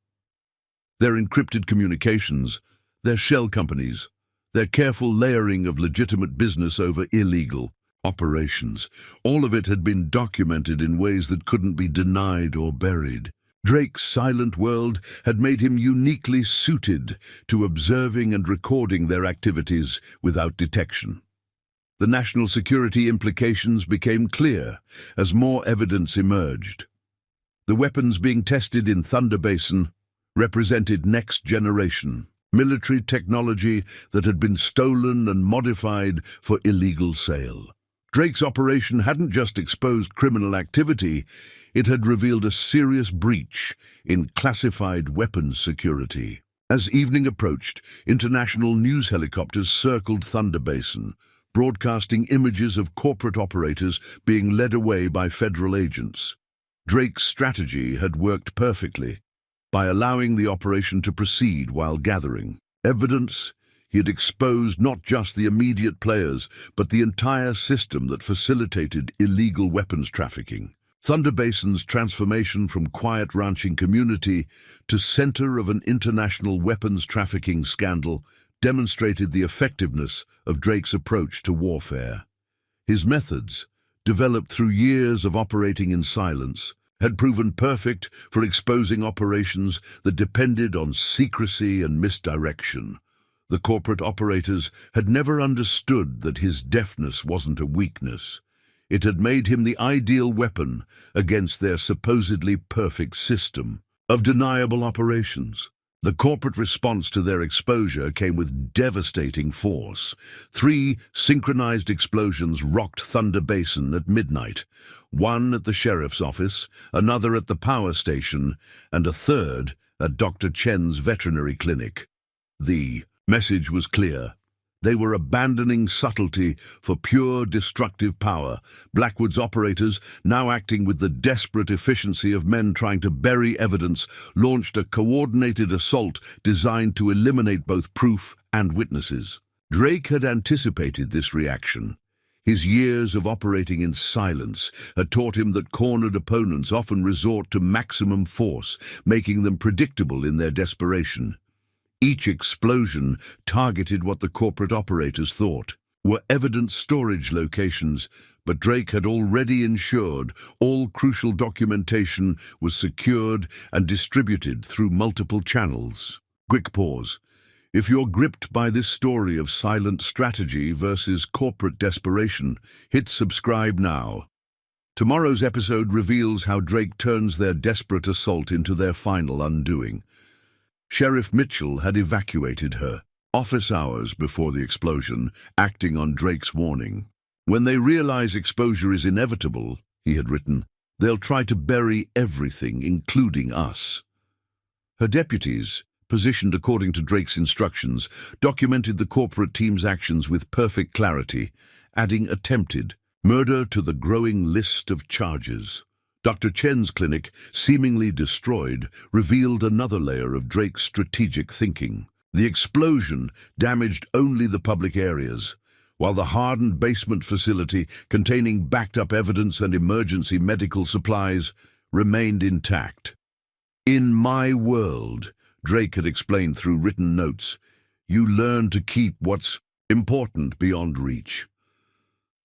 Their encrypted communications, their shell companies, their careful layering of legitimate business over illegal operations, all of it had been documented in ways that couldn't be denied or buried. Drake's silent world had made him uniquely suited to observing and recording their activities without detection. The national security implications became clear as more evidence emerged. The weapons being tested in Thunder Basin represented next-generation military technology that had been stolen and modified for illegal sale. Drake's operation hadn't just exposed criminal activity, it had revealed a serious breach in classified weapons security. As evening approached, international news helicopters circled Thunder Basin, broadcasting images of corporate operators being led away by federal agents. Drake's strategy had worked perfectly. By allowing the operation to proceed while gathering evidence, he had exposed not just the immediate players, but the entire system that facilitated illegal weapons trafficking. Thunder Basin's transformation from quiet ranching community to center of an international weapons trafficking scandal demonstrated the effectiveness of Drake's approach to warfare. His methods, developed through years of operating in silence, had proven perfect for exposing operations that depended on secrecy and misdirection. The corporate operators had never understood that his deafness wasn't a weakness. It had made him the ideal weapon against their supposedly perfect system of deniable operations. The corporate response to their exposure came with devastating force. 3 synchronized explosions rocked Thunder Basin at midnight, one at the sheriff's office, another at the power station, and a third at Dr. Chen's veterinary clinic. The message was clear. They were abandoning subtlety for pure destructive power. Blackwood's operators, now acting with the desperate efficiency of men trying to bury evidence, launched a coordinated assault designed to eliminate both proof and witnesses. Drake had anticipated this reaction. His years of operating in silence had taught him that cornered opponents often resort to maximum force, making them predictable in their desperation. Each explosion targeted what the corporate operators thought were evidence storage locations, but Drake had already ensured all crucial documentation was secured and distributed through multiple channels. Quick pause. If you're gripped by this story of silent strategy versus corporate desperation, hit subscribe now. Tomorrow's episode reveals how Drake turns their desperate assault into their final undoing. Sheriff Mitchell had evacuated her, office hours before the explosion, acting on Drake's warning. When they realize exposure is inevitable, he had written, they'll try to bury everything, including us. Her deputies, positioned according to Drake's instructions, documented the corporate team's actions with perfect clarity, adding attempted murder to the growing list of charges. Dr. Chen's clinic, seemingly destroyed, revealed another layer of Drake's strategic thinking. The explosion damaged only the public areas, while the hardened basement facility containing backed-up evidence and emergency medical supplies remained intact. In my world, Drake had explained through written notes, you learn to keep what's important beyond reach.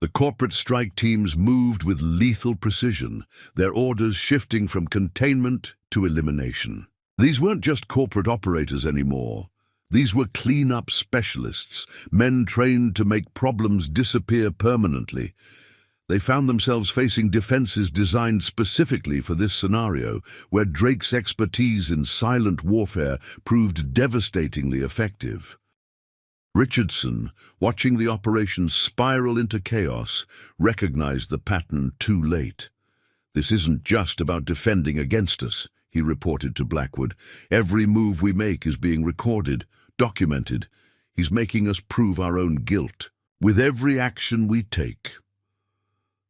The corporate strike teams moved with lethal precision, their orders shifting from containment to elimination. These weren't just corporate operators anymore. These were clean-up specialists, men trained to make problems disappear permanently. They found themselves facing defenses designed specifically for this scenario, where Drake's expertise in silent warfare proved devastatingly effective. Richardson, watching the operation spiral into chaos, recognized the pattern too late. This isn't just about defending against us, he reported to Blackwood. Every move we make is being recorded, documented. He's making us prove our own guilt with every action we take.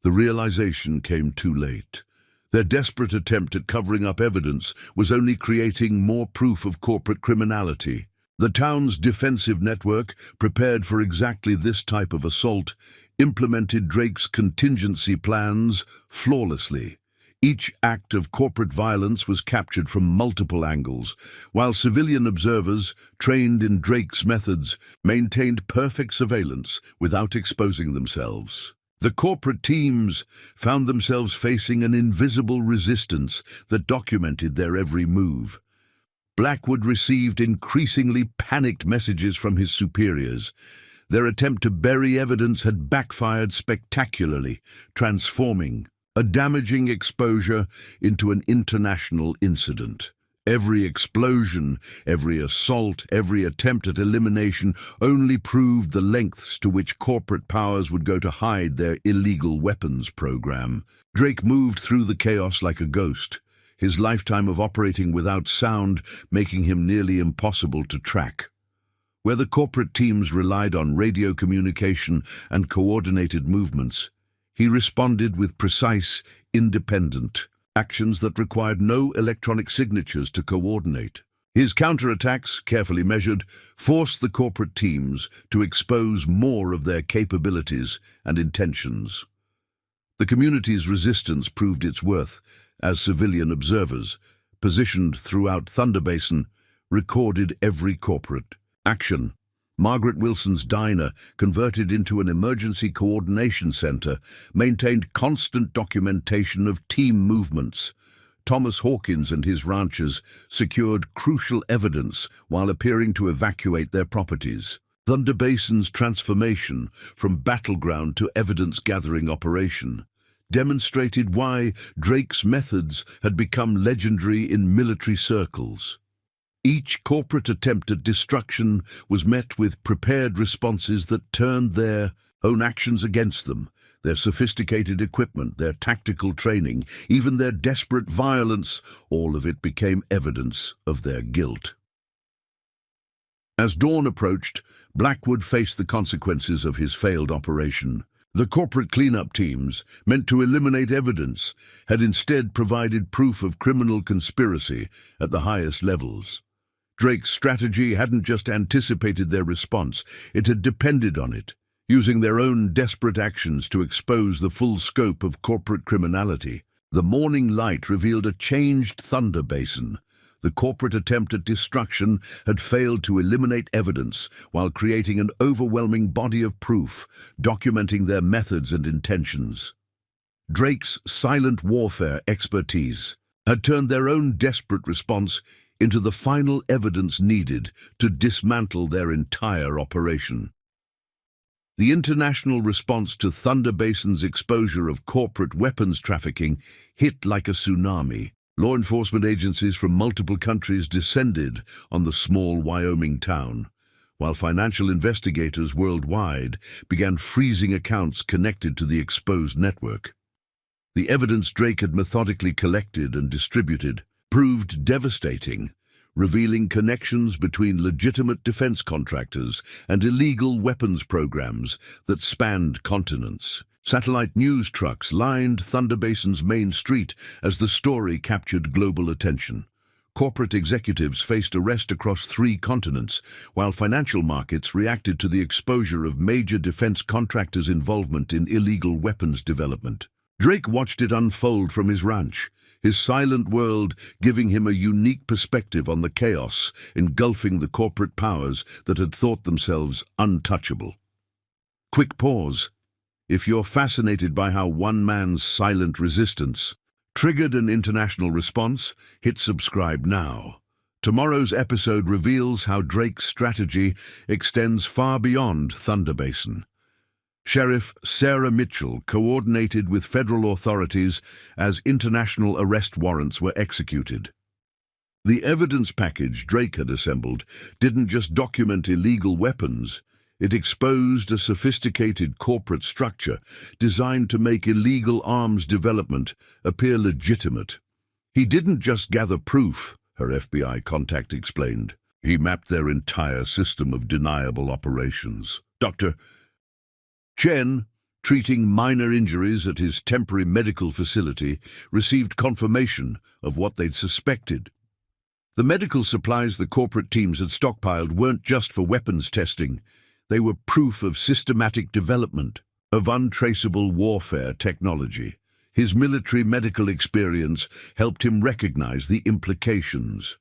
The realization came too late. Their desperate attempt at covering up evidence was only creating more proof of corporate criminality. The town's defensive network, prepared for exactly this type of assault, implemented Drake's contingency plans flawlessly. Each act of corporate violence was captured from multiple angles, while civilian observers, trained in Drake's methods, maintained perfect surveillance without exposing themselves. The corporate teams found themselves facing an invisible resistance that documented their every move. Blackwood received increasingly panicked messages from his superiors. Their attempt to bury evidence had backfired spectacularly, transforming a damaging exposure into an international incident. Every explosion, every assault, every attempt at elimination only proved the lengths to which corporate powers would go to hide their illegal weapons program. Drake moved through the chaos like a ghost, his lifetime of operating without sound making him nearly impossible to track. Where the corporate teams relied on radio communication and coordinated movements, he responded with precise, independent actions that required no electronic signatures to coordinate. His counterattacks, carefully measured, forced the corporate teams to expose more of their capabilities and intentions. The community's resistance proved its worth as civilian observers, positioned throughout Thunder Basin, recorded every corporate action. Margaret Wilson's diner, converted into an emergency coordination center, maintained constant documentation of team movements. Thomas Hawkins and his ranchers secured crucial evidence while appearing to evacuate their properties. Thunder Basin's transformation from battleground to evidence-gathering operation demonstrated why Drake's methods had become legendary in military circles. Each corporate attempt at destruction was met with prepared responses that turned their own actions against them. Their sophisticated equipment, their tactical training, even their desperate violence, all of it became evidence of their guilt. As dawn approached, Blackwood faced the consequences of his failed operation. The corporate cleanup teams, meant to eliminate evidence, had instead provided proof of criminal conspiracy at the highest levels. Drake's strategy hadn't just anticipated their response, it had depended on it, using their own desperate actions to expose the full scope of corporate criminality. The morning light revealed a changed Thunder Basin. The corporate attempt at destruction had failed to eliminate evidence while creating an overwhelming body of proof, documenting their methods and intentions. Drake's silent warfare expertise had turned their own desperate response into the final evidence needed to dismantle their entire operation. The international response to Thunder Basin's exposure of corporate weapons trafficking hit like a tsunami. Law enforcement agencies from multiple countries descended on the small Wyoming town, while financial investigators worldwide began freezing accounts connected to the exposed network. The evidence Drake had methodically collected and distributed proved devastating, revealing connections between legitimate defense contractors and illegal weapons programs that spanned continents. Satellite news trucks lined Thunder Basin's main street as the story captured global attention. Corporate executives faced arrest across 3 continents, while financial markets reacted to the exposure of major defense contractors' involvement in illegal weapons development. Drake watched it unfold from his ranch, his silent world giving him a unique perspective on the chaos engulfing the corporate powers that had thought themselves untouchable. Quick pause. If you're fascinated by how one man's silent resistance triggered an international response, hit subscribe now. Tomorrow's episode reveals how Drake's strategy extends far beyond Thunder Basin. Sheriff Sarah Mitchell coordinated with federal authorities as international arrest warrants were executed. The evidence package Drake had assembled didn't just document illegal weapons, it exposed a sophisticated corporate structure designed to make illegal arms development appear legitimate. He didn't just gather proof, her FBI contact explained. He mapped their entire system of deniable operations. Dr. Chen, treating minor injuries at his temporary medical facility, received confirmation of what they'd suspected. The medical supplies the corporate teams had stockpiled weren't just for weapons testing. They were proof of systematic development, of untraceable warfare technology. His military medical experience helped him recognize the implications.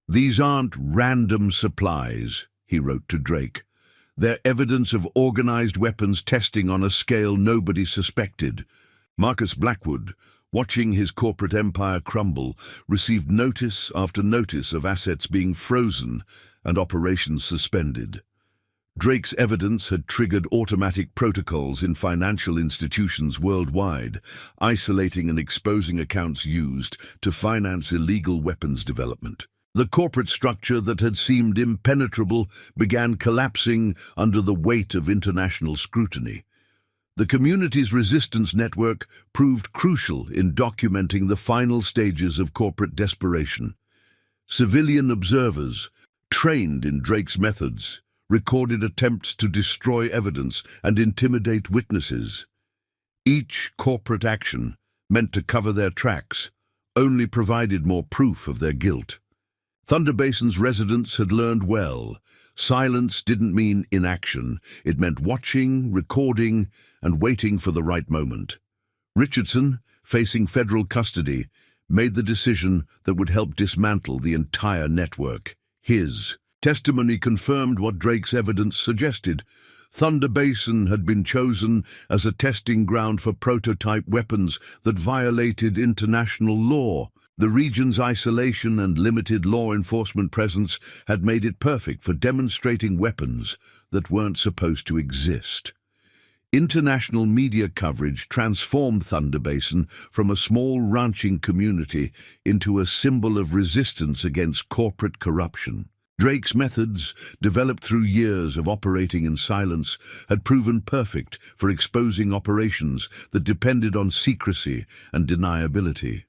"These aren't random supplies," he wrote to Drake. "They're evidence of organized weapons testing on a scale nobody suspected." Marcus Blackwood, watching his corporate empire crumble, received notice after notice of assets being frozen and operations suspended. Drake's evidence had triggered automatic protocols in financial institutions worldwide, isolating and exposing accounts used to finance illegal weapons development. The corporate structure that had seemed impenetrable began collapsing under the weight of international scrutiny. The community's resistance network proved crucial in documenting the final stages of corporate desperation. Civilian observers, trained in Drake's methods, recorded attempts to destroy evidence and intimidate witnesses. Each corporate action, meant to cover their tracks, only provided more proof of their guilt. Thunder Basin's residents had learned well. Silence didn't mean inaction. It meant watching, recording, and waiting for the right moment. Richardson, facing federal custody, made the decision that would help dismantle the entire network. His testimony confirmed what Drake's evidence suggested. Thunder Basin had been chosen as a testing ground for prototype weapons that violated international law. The region's isolation and limited law enforcement presence had made it perfect for demonstrating weapons that weren't supposed to exist. International media coverage transformed Thunder Basin from a small ranching community into a symbol of resistance against corporate corruption. Drake's methods, developed through years of operating in silence, had proven perfect for exposing operations that depended on secrecy and deniability.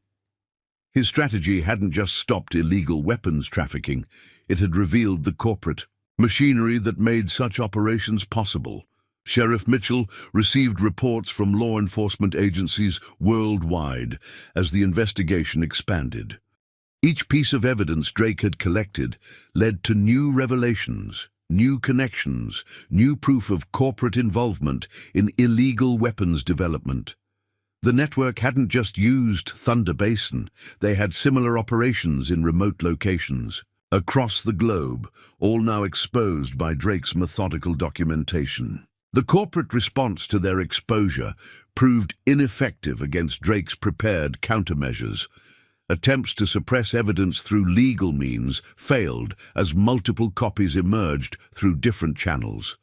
His strategy hadn't just stopped illegal weapons trafficking, it had revealed the corporate machinery that made such operations possible. Sheriff Mitchell received reports from law enforcement agencies worldwide as the investigation expanded. Each piece of evidence Drake had collected led to new revelations, new connections, new proof of corporate involvement in illegal weapons development. The network hadn't just used Thunder Basin, they had similar operations in remote locations across the globe, all now exposed by Drake's methodical documentation. The corporate response to their exposure proved ineffective against Drake's prepared countermeasures. Attempts to suppress evidence through legal means failed as multiple copies emerged through different channels.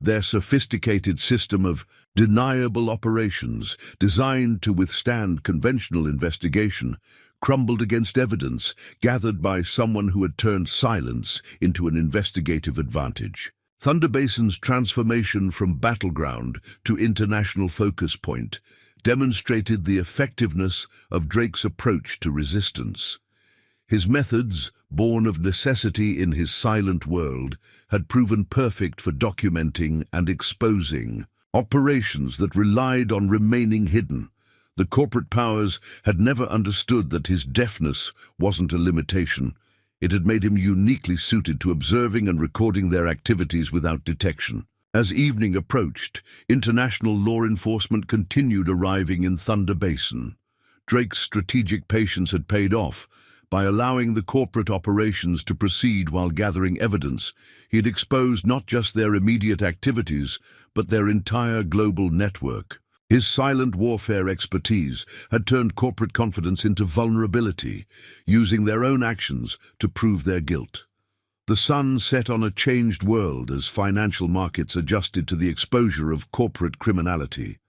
Their sophisticated system of deniable operations, designed to withstand conventional investigation, crumbled against evidence gathered by someone who had turned silence into an investigative advantage. Thunder Basin's transformation from battleground to international focus point demonstrated the effectiveness of Drake's approach to resistance. His methods, born of necessity in his silent world, had proven perfect for documenting and exposing operations that relied on remaining hidden. The corporate powers had never understood that his deafness wasn't a limitation. It had made him uniquely suited to observing and recording their activities without detection. As evening approached, international law enforcement continued arriving in Thunder Basin. Drake's strategic patience had paid off. By allowing the corporate operations to proceed while gathering evidence, he had exposed not just their immediate activities, but their entire global network. His silent warfare expertise had turned corporate confidence into vulnerability, using their own actions to prove their guilt. The sun set on a changed world as financial markets adjusted to the exposure of corporate criminality.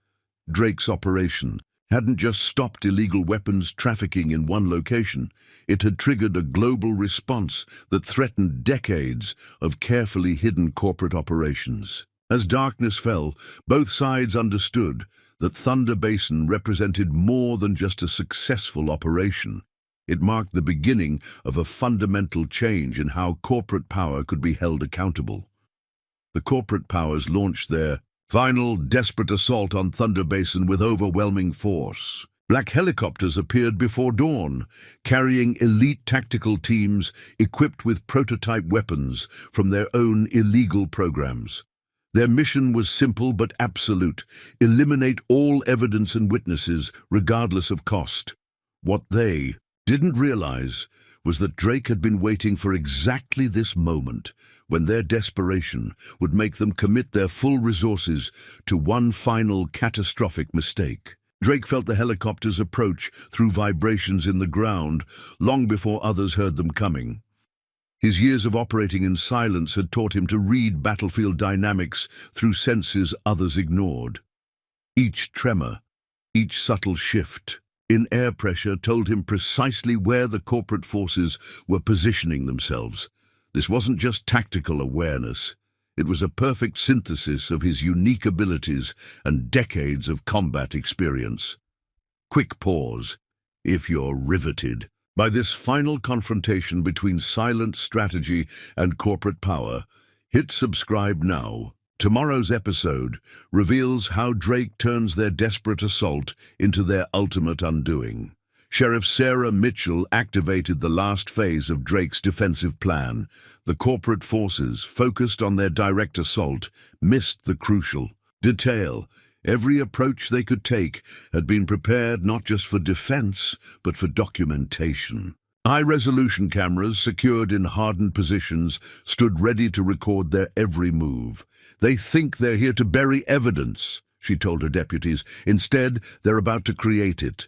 Drake's operation hadn't just stopped illegal weapons trafficking in one location, it had triggered a global response that threatened decades of carefully hidden corporate operations. As darkness fell, both sides understood that Thunder Basin represented more than just a successful operation. It marked the beginning of a fundamental change in how corporate power could be held accountable. The corporate powers launched their final desperate assault on Thunder Basin with overwhelming force. Black helicopters appeared before dawn, carrying elite tactical teams equipped with prototype weapons from their own illegal programs. Their mission was simple but absolute: eliminate all evidence and witnesses, regardless of cost. What they didn't realize was that Drake had been waiting for exactly this moment, when their desperation would make them commit their full resources to one final catastrophic mistake. Drake felt the helicopters approach through vibrations in the ground long before others heard them coming. His years of operating in silence had taught him to read battlefield dynamics through senses others ignored. Each tremor, each subtle shift in air pressure told him precisely where the corporate forces were positioning themselves. This wasn't just tactical awareness. It was a perfect synthesis of his unique abilities and decades of combat experience. Quick pause, if you're riveted by this final confrontation between silent strategy and corporate power. Hit subscribe now. Tomorrow's episode reveals how Drake turns their desperate assault into their ultimate undoing. Sheriff Sarah Mitchell activated the last phase of Drake's defensive plan. The corporate forces, focused on their direct assault, missed the crucial detail. Every approach they could take had been prepared not just for defense, but for documentation. High-resolution cameras, secured in hardened positions, stood ready to record their every move. "They think they're here to bury evidence," she told her deputies. "Instead, they're about to create it."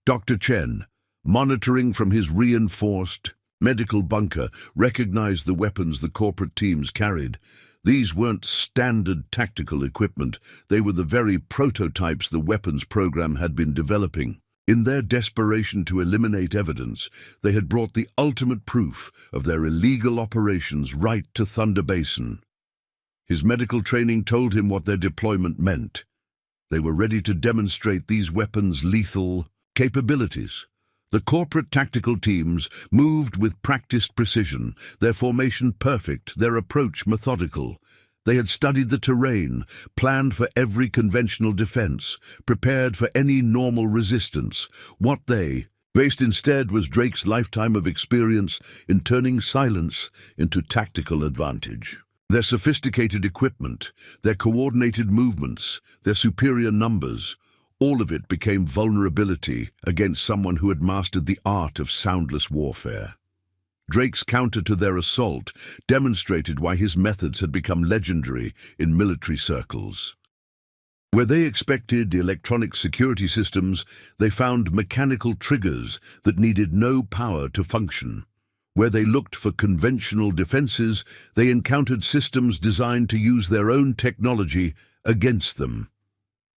Dr. Chen, monitoring from his reinforced medical bunker, recognized the weapons the corporate teams carried. These weren't standard tactical equipment. They were the very prototypes the weapons program had been developing. In their desperation to eliminate evidence, they had brought the ultimate proof of their illegal operations right to Thunder Basin. His medical training told him what their deployment meant. They were ready to demonstrate these weapons' lethal capabilities. The corporate tactical teams moved with practiced precision, their formation perfect, their approach methodical. They had studied the terrain, planned for every conventional defense, prepared for any normal resistance. What they faced instead was Drake's lifetime of experience in turning silence into tactical advantage. Their sophisticated equipment, their coordinated movements, their superior numbers, all of it became vulnerability against someone who had mastered the art of soundless warfare. Drake's counter to their assault demonstrated why his methods had become legendary in military circles. Where they expected electronic security systems, they found mechanical triggers that needed no power to function. Where they looked for conventional defenses, they encountered systems designed to use their own technology against them.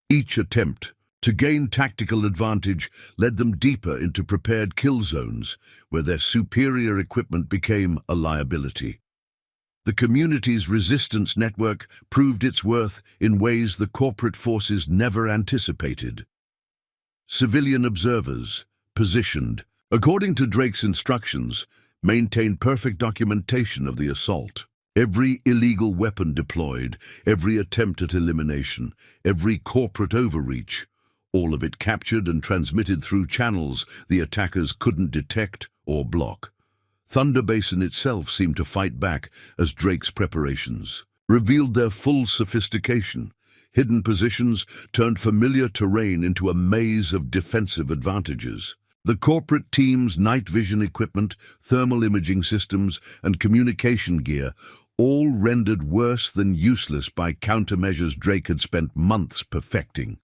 Each attempt to gain tactical advantage led them deeper into prepared kill zones, where their superior equipment became a liability. The community's resistance network proved its worth in ways the corporate forces never anticipated. Civilian observers, positioned, according to Drake's instructions, maintained perfect documentation of the assault. Every illegal weapon deployed, every attempt at elimination, every corporate overreach, all of it captured and transmitted through channels the attackers couldn't detect or block. Thunder Basin itself seemed to fight back as Drake's preparations revealed their full sophistication. Hidden positions turned familiar terrain into a maze of defensive advantages. The corporate team's night vision equipment, thermal imaging systems, and communication gear all rendered worse than useless by countermeasures Drake had spent months perfecting.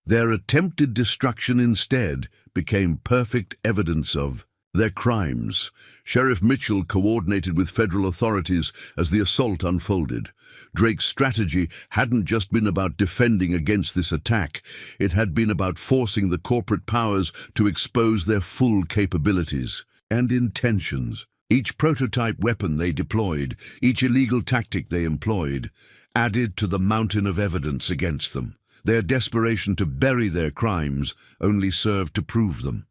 Their attempted destruction instead became perfect evidence of their crimes. Sheriff Mitchell coordinated with federal authorities as the assault unfolded. Drake's strategy hadn't just been about defending against this attack, it had been about forcing the corporate powers to expose their full capabilities and intentions. Each prototype weapon they deployed, each illegal tactic they employed, added to the mountain of evidence against them. Their desperation to bury their crimes only served to prove them.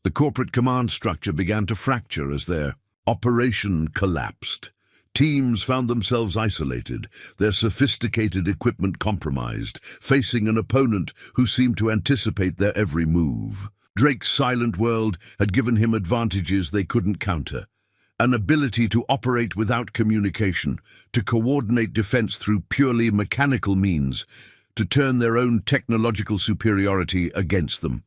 The corporate command structure began to fracture as their operation collapsed. Teams found themselves isolated, their sophisticated equipment compromised, facing an opponent who seemed to anticipate their every move. Drake's silent world had given him advantages they couldn't counter. An ability to operate without communication, to coordinate defense through purely mechanical means, to turn their own technological superiority against them.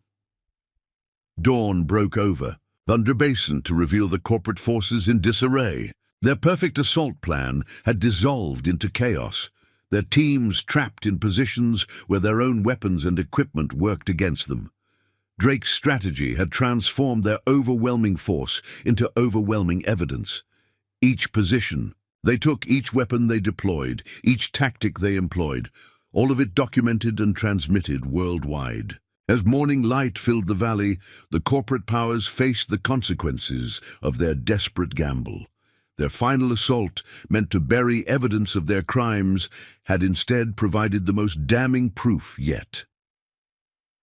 Dawn broke over Thunder Basin to reveal the corporate forces in disarray. Their perfect assault plan had dissolved into chaos, their teams trapped in positions where their own weapons and equipment worked against them. Drake's strategy had transformed their overwhelming force into overwhelming evidence. Each position they took, each weapon they deployed, each tactic they employed, all of it documented and transmitted worldwide. As morning light filled the valley, the corporate powers faced the consequences of their desperate gamble. Their final assault, meant to bury evidence of their crimes, had instead provided the most damning proof yet.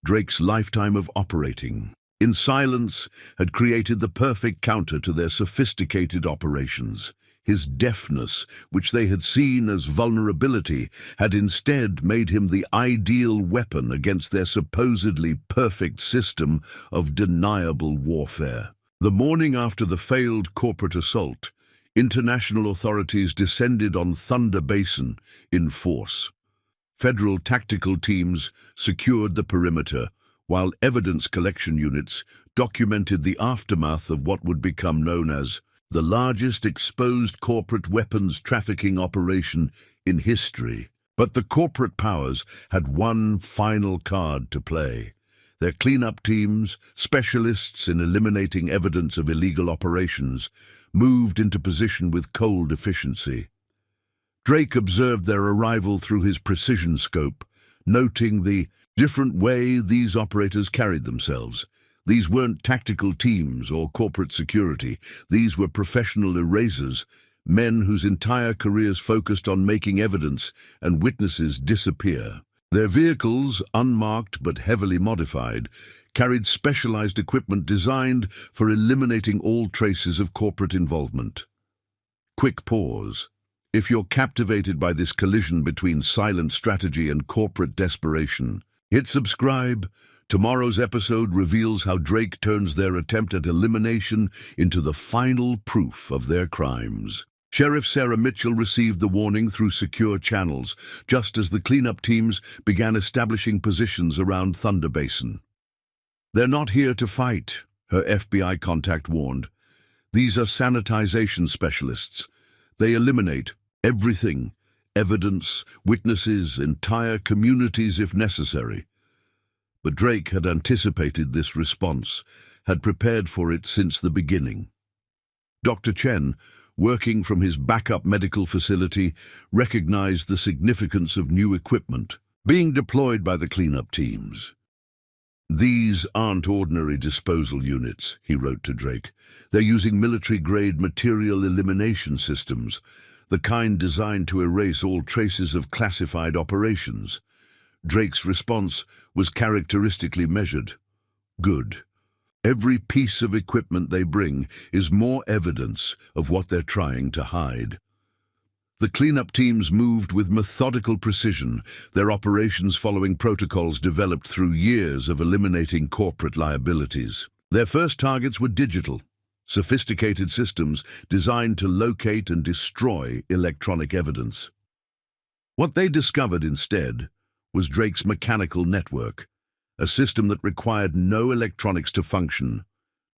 Drake's lifetime of operating in silence had created the perfect counter to their sophisticated operations. His deafness, which they had seen as vulnerability, had instead made him the ideal weapon against their supposedly perfect system of deniable warfare. The morning after the failed corporate assault, international authorities descended on Thunder Basin in force. Federal tactical teams secured the perimeter, while evidence collection units documented the aftermath of what would become known as the largest exposed corporate weapons trafficking operation in history. But the corporate powers had one final card to play. Their cleanup teams, specialists in eliminating evidence of illegal operations, moved into position with cold efficiency. Drake observed their arrival through his precision scope, noting the different way these operators carried themselves. These weren't tactical teams or corporate security. These were professional erasers, men whose entire careers focused on making evidence and witnesses disappear. Their vehicles, unmarked but heavily modified, carried specialized equipment designed for eliminating all traces of corporate involvement. Quick pause. If you're captivated by this collision between silent strategy and corporate desperation, hit subscribe. Tomorrow's episode reveals how Drake turns their attempt at elimination into the final proof of their crimes. Sheriff Sarah Mitchell received the warning through secure channels, just as the cleanup teams began establishing positions around Thunder Basin. "They're not here to fight," her FBI contact warned. "These are sanitization specialists. They eliminate everything, evidence, witnesses, entire communities if necessary." But Drake had anticipated this response, had prepared for it since the beginning. Dr. Chen, working from his backup medical facility, recognized the significance of new equipment being deployed by the cleanup teams. "These aren't ordinary disposal units," he wrote to Drake. "They're using military-grade material elimination systems, the kind designed to erase all traces of classified operations." Drake's response was characteristically measured. "Good. Every piece of equipment they bring is more evidence of what they're trying to hide." The cleanup teams moved with methodical precision, their operations following protocols developed through years of eliminating corporate liabilities. Their first targets were digital, sophisticated systems designed to locate and destroy electronic evidence. What they discovered instead was Drake's mechanical network, a system that required no electronics to function,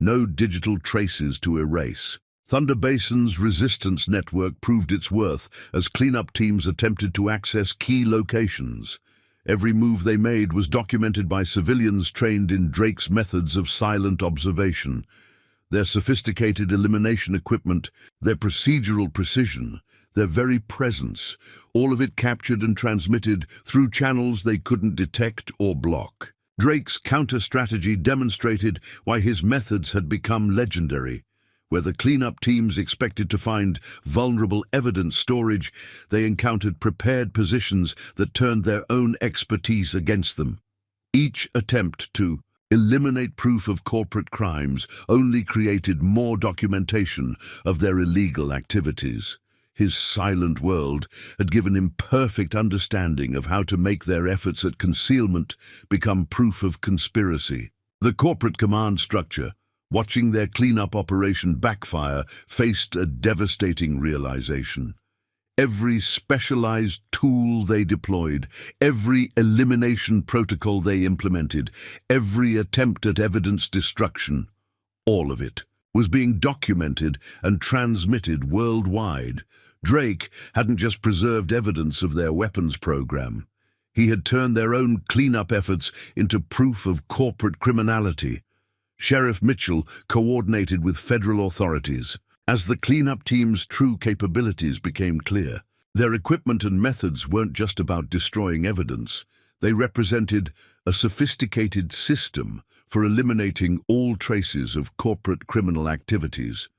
no digital traces to erase. Thunder Basin's resistance network proved its worth as cleanup teams attempted to access key locations. Every move they made was documented by civilians trained in Drake's methods of silent observation. Their sophisticated elimination equipment, their procedural precision, their very presence, all of it captured and transmitted through channels they couldn't detect or block. Drake's counter-strategy demonstrated why his methods had become legendary. Where the cleanup teams expected to find vulnerable evidence storage, they encountered prepared positions that turned their own expertise against them. Each attempt to eliminate proof of corporate crimes only created more documentation of their illegal activities. His silent world had given him perfect understanding of how to make their efforts at concealment become proof of conspiracy. The corporate command structure, watching their cleanup operation backfire, faced a devastating realization. Every specialized tool they deployed, every elimination protocol they implemented, every attempt at evidence destruction, all of it was being documented and transmitted worldwide. Drake hadn't just preserved evidence of their weapons program. He had turned their own cleanup efforts into proof of corporate criminality. Sheriff Mitchell coordinated with federal authorities. As the cleanup team's true capabilities became clear, their equipment and methods weren't just about destroying evidence. They represented a sophisticated system for eliminating all traces of corporate criminal activities.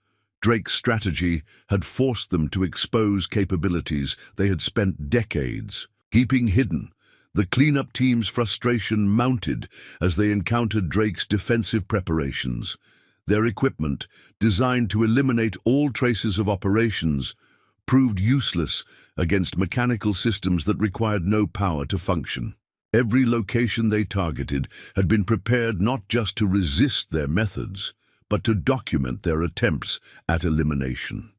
Drake's strategy had forced them to expose capabilities they had spent decades keeping hidden. The cleanup team's frustration mounted as they encountered Drake's defensive preparations. Their equipment, designed to eliminate all traces of operations, proved useless against mechanical systems that required no power to function. Every location they targeted had been prepared not just to resist their methods, but to document their attempts at elimination.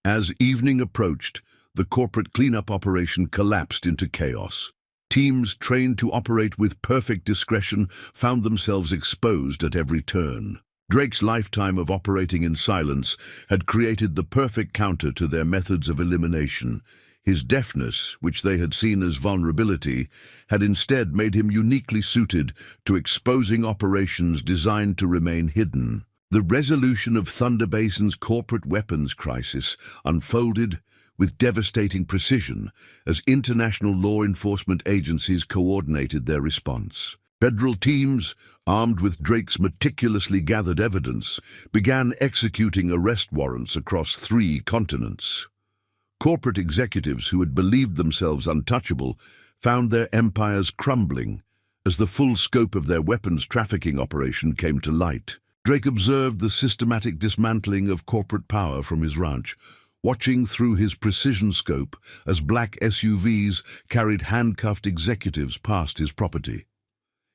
As evening approached, the corporate cleanup operation collapsed into chaos. Teams trained to operate with perfect discretion found themselves exposed at every turn. Drake's lifetime of operating in silence had created the perfect counter to their methods of elimination. His deafness, which they had seen as vulnerability, had instead made him uniquely suited to exposing operations designed to remain hidden. The resolution of Thunder Basin's corporate weapons crisis unfolded with devastating precision as international law enforcement agencies coordinated their response. Federal teams, armed with Drake's meticulously gathered evidence, began executing arrest warrants across 3 continents. Corporate executives who had believed themselves untouchable found their empires crumbling As the full scope of their weapons trafficking operation came to light, Drake observed the systematic dismantling of corporate power from his ranch, watching through his precision scope as black SUVs carried handcuffed executives past his property.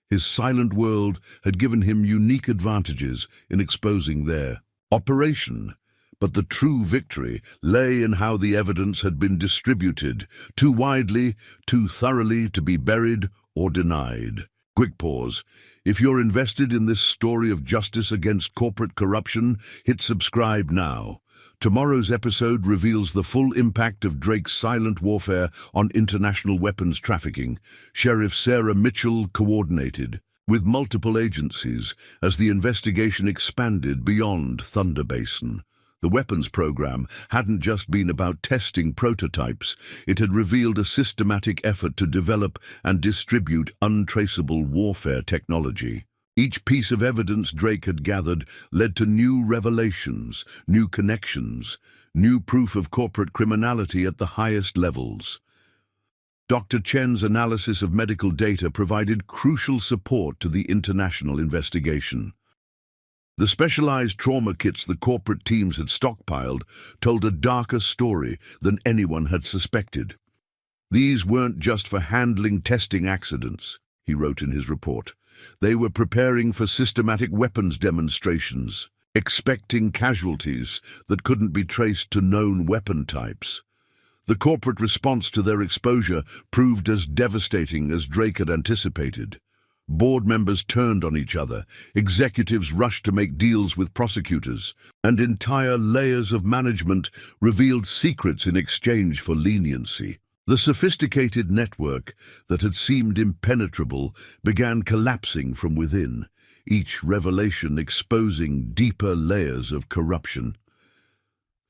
His silent world had given him unique advantages in exposing their operation, but the true victory lay in how the evidence had been distributed, too widely, too thoroughly to be buried or denied. Quick pause. If you're invested in this story of justice against corporate corruption, hit subscribe now. Tomorrow's episode reveals the full impact of Drake's silent warfare on international weapons trafficking. Sheriff Sarah Mitchell coordinated with multiple agencies as the investigation expanded beyond Thunder Basin. The weapons program hadn't just been about testing prototypes. It had revealed a systematic effort to develop and distribute untraceable warfare technology. Each piece of evidence Drake had gathered led to new revelations, new connections, new proof of corporate criminality at the highest levels. Dr. Chen's analysis of medical data provided crucial support to the international investigation. The specialized trauma kits the corporate teams had stockpiled told a darker story than anyone had suspected. These weren't just for handling testing accidents, he wrote in his report. They were preparing for systematic weapons demonstrations, expecting casualties that couldn't be traced to known weapon types. The corporate response to their exposure proved as devastating as Drake had anticipated. Board members turned on each other, executives rushed to make deals with prosecutors, and entire layers of management revealed secrets in exchange for leniency. The sophisticated network that had seemed impenetrable began collapsing from within, each revelation exposing deeper layers of corruption.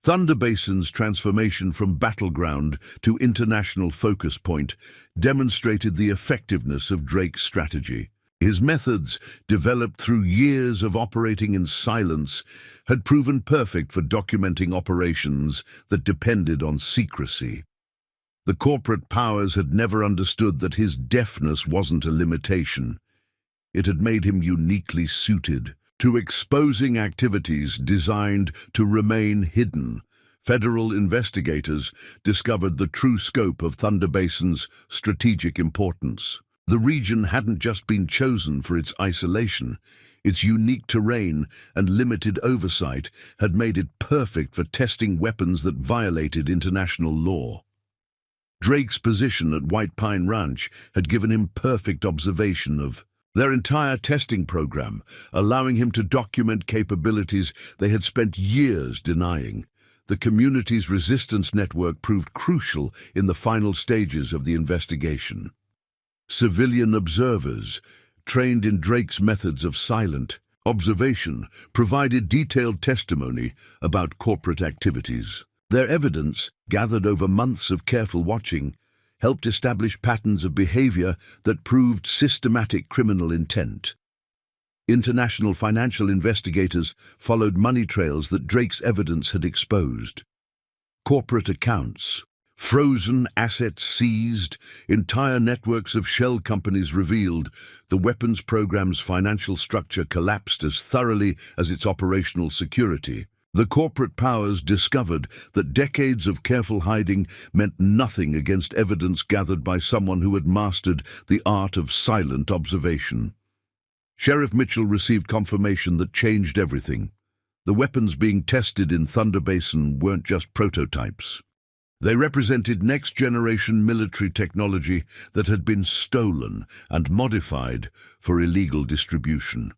Thunder Basin's transformation from battleground to international focus point demonstrated the effectiveness of Drake's strategy. His methods, developed through years of operating in silence, had proven perfect for documenting operations that depended on secrecy. The corporate powers had never understood that his deafness wasn't a limitation. It had made him uniquely suited to exposing activities designed to remain hidden. Federal investigators discovered the true scope of Thunder Basin's strategic importance. The region hadn't just been chosen for its isolation. Its unique terrain and limited oversight had made it perfect for testing weapons that violated international law. Drake's position at White Pine Ranch had given him perfect observation of their entire testing program, allowing him to document capabilities they had spent years denying. The community's resistance network proved crucial in the final stages of the investigation. Civilian observers, trained in Drake's methods of silent observation, provided detailed testimony about corporate activities. Their evidence, gathered over months of careful watching, helped establish patterns of behavior that proved systematic criminal intent. International financial investigators followed money trails that Drake's evidence had exposed. Corporate accounts, frozen assets seized, entire networks of shell companies revealed. The weapons program's financial structure collapsed as thoroughly as its operational security. The corporate powers discovered that decades of careful hiding meant nothing against evidence gathered by someone who had mastered the art of silent observation. Sheriff Mitchell received confirmation that changed everything. The weapons being tested in Thunder Basin weren't just prototypes. They represented next-generation military technology that had been stolen and modified for illegal distribution.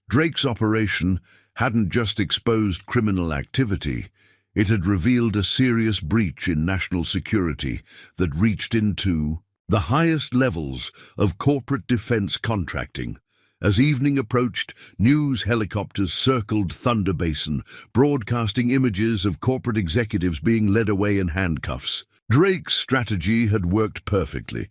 Drake's operation hadn't just exposed criminal activity, it had revealed a serious breach in national security that reached into the highest levels of corporate defense contracting. As evening approached, news helicopters circled Thunder Basin, broadcasting images of corporate executives being led away in handcuffs. Drake's strategy had worked perfectly.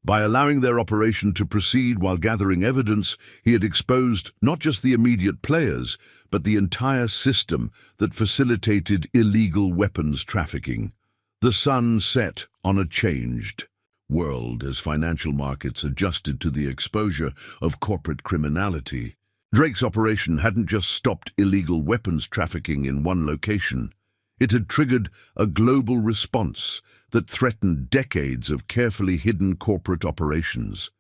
By allowing their operation to proceed while gathering evidence, he had exposed not just the immediate players, but the entire system that facilitated illegal weapons trafficking. The sun set on a changed world as financial markets adjusted to the exposure of corporate criminality. Drake's operation hadn't just stopped illegal weapons trafficking in one location. It had triggered a global response that threatened decades of carefully hidden corporate operations.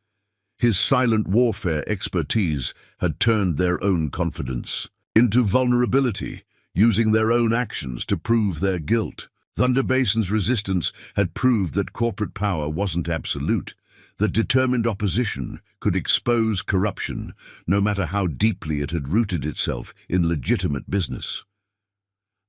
His silent warfare expertise had turned their own confidence into vulnerability, using their own actions to prove their guilt. Thunder Basin's resistance had proved that corporate power wasn't absolute, that determined opposition could expose corruption, no matter how deeply it had rooted itself in legitimate business.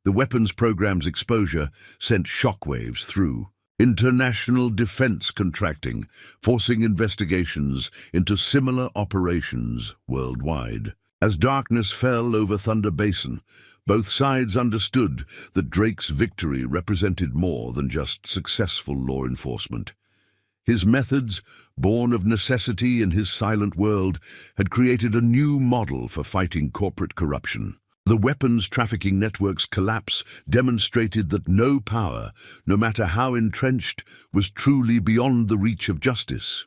The weapons program's exposure sent shockwaves through international defense contracting, forcing investigations into similar operations worldwide. As darkness fell over Thunder Basin, both sides understood that Drake's victory represented more than just successful law enforcement. His methods, born of necessity in his silent world, had created a new model for fighting corporate corruption. The weapons trafficking network's collapse demonstrated that no power, no matter how entrenched, was truly beyond the reach of justice.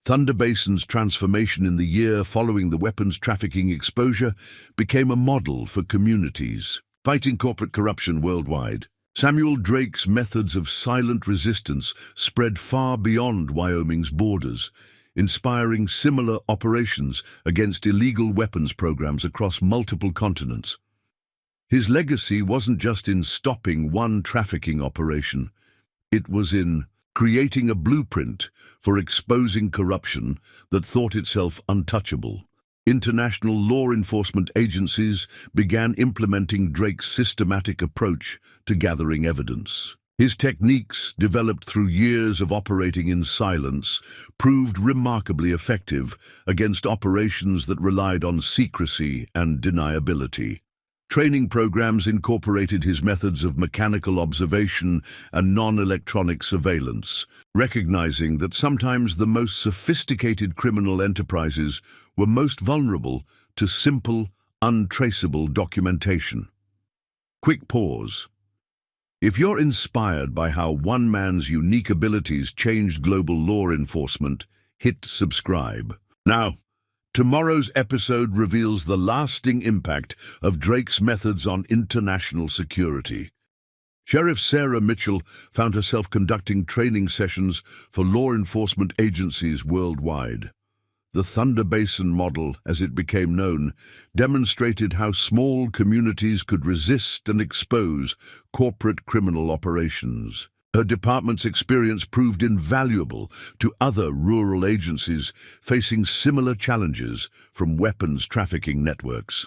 Thunder Basin's transformation in the year following the weapons trafficking exposure became a model for communities fighting corporate corruption worldwide. Samuel Drake's methods of silent resistance spread far beyond Wyoming's borders, inspiring similar operations against illegal weapons programs across multiple continents. His legacy wasn't just in stopping one trafficking operation, it was in creating a blueprint for exposing corruption that thought itself untouchable. International law enforcement agencies began implementing Drake's systematic approach to gathering evidence. His techniques, developed through years of operating in silence, proved remarkably effective against operations that relied on secrecy and deniability. Training programs incorporated his methods of mechanical observation and non-electronic surveillance, recognizing that sometimes the most sophisticated criminal enterprises were most vulnerable to simple, untraceable documentation. Quick pause. If you're inspired by how one man's unique abilities changed global law enforcement, hit subscribe. Now, tomorrow's episode reveals the lasting impact of Drake's methods on international security. Sheriff Sarah Mitchell found herself conducting training sessions for law enforcement agencies worldwide. The Thunder Basin model, as it became known, demonstrated how small communities could resist and expose corporate criminal operations. Her department's experience proved invaluable to other rural agencies facing similar challenges from weapons trafficking networks.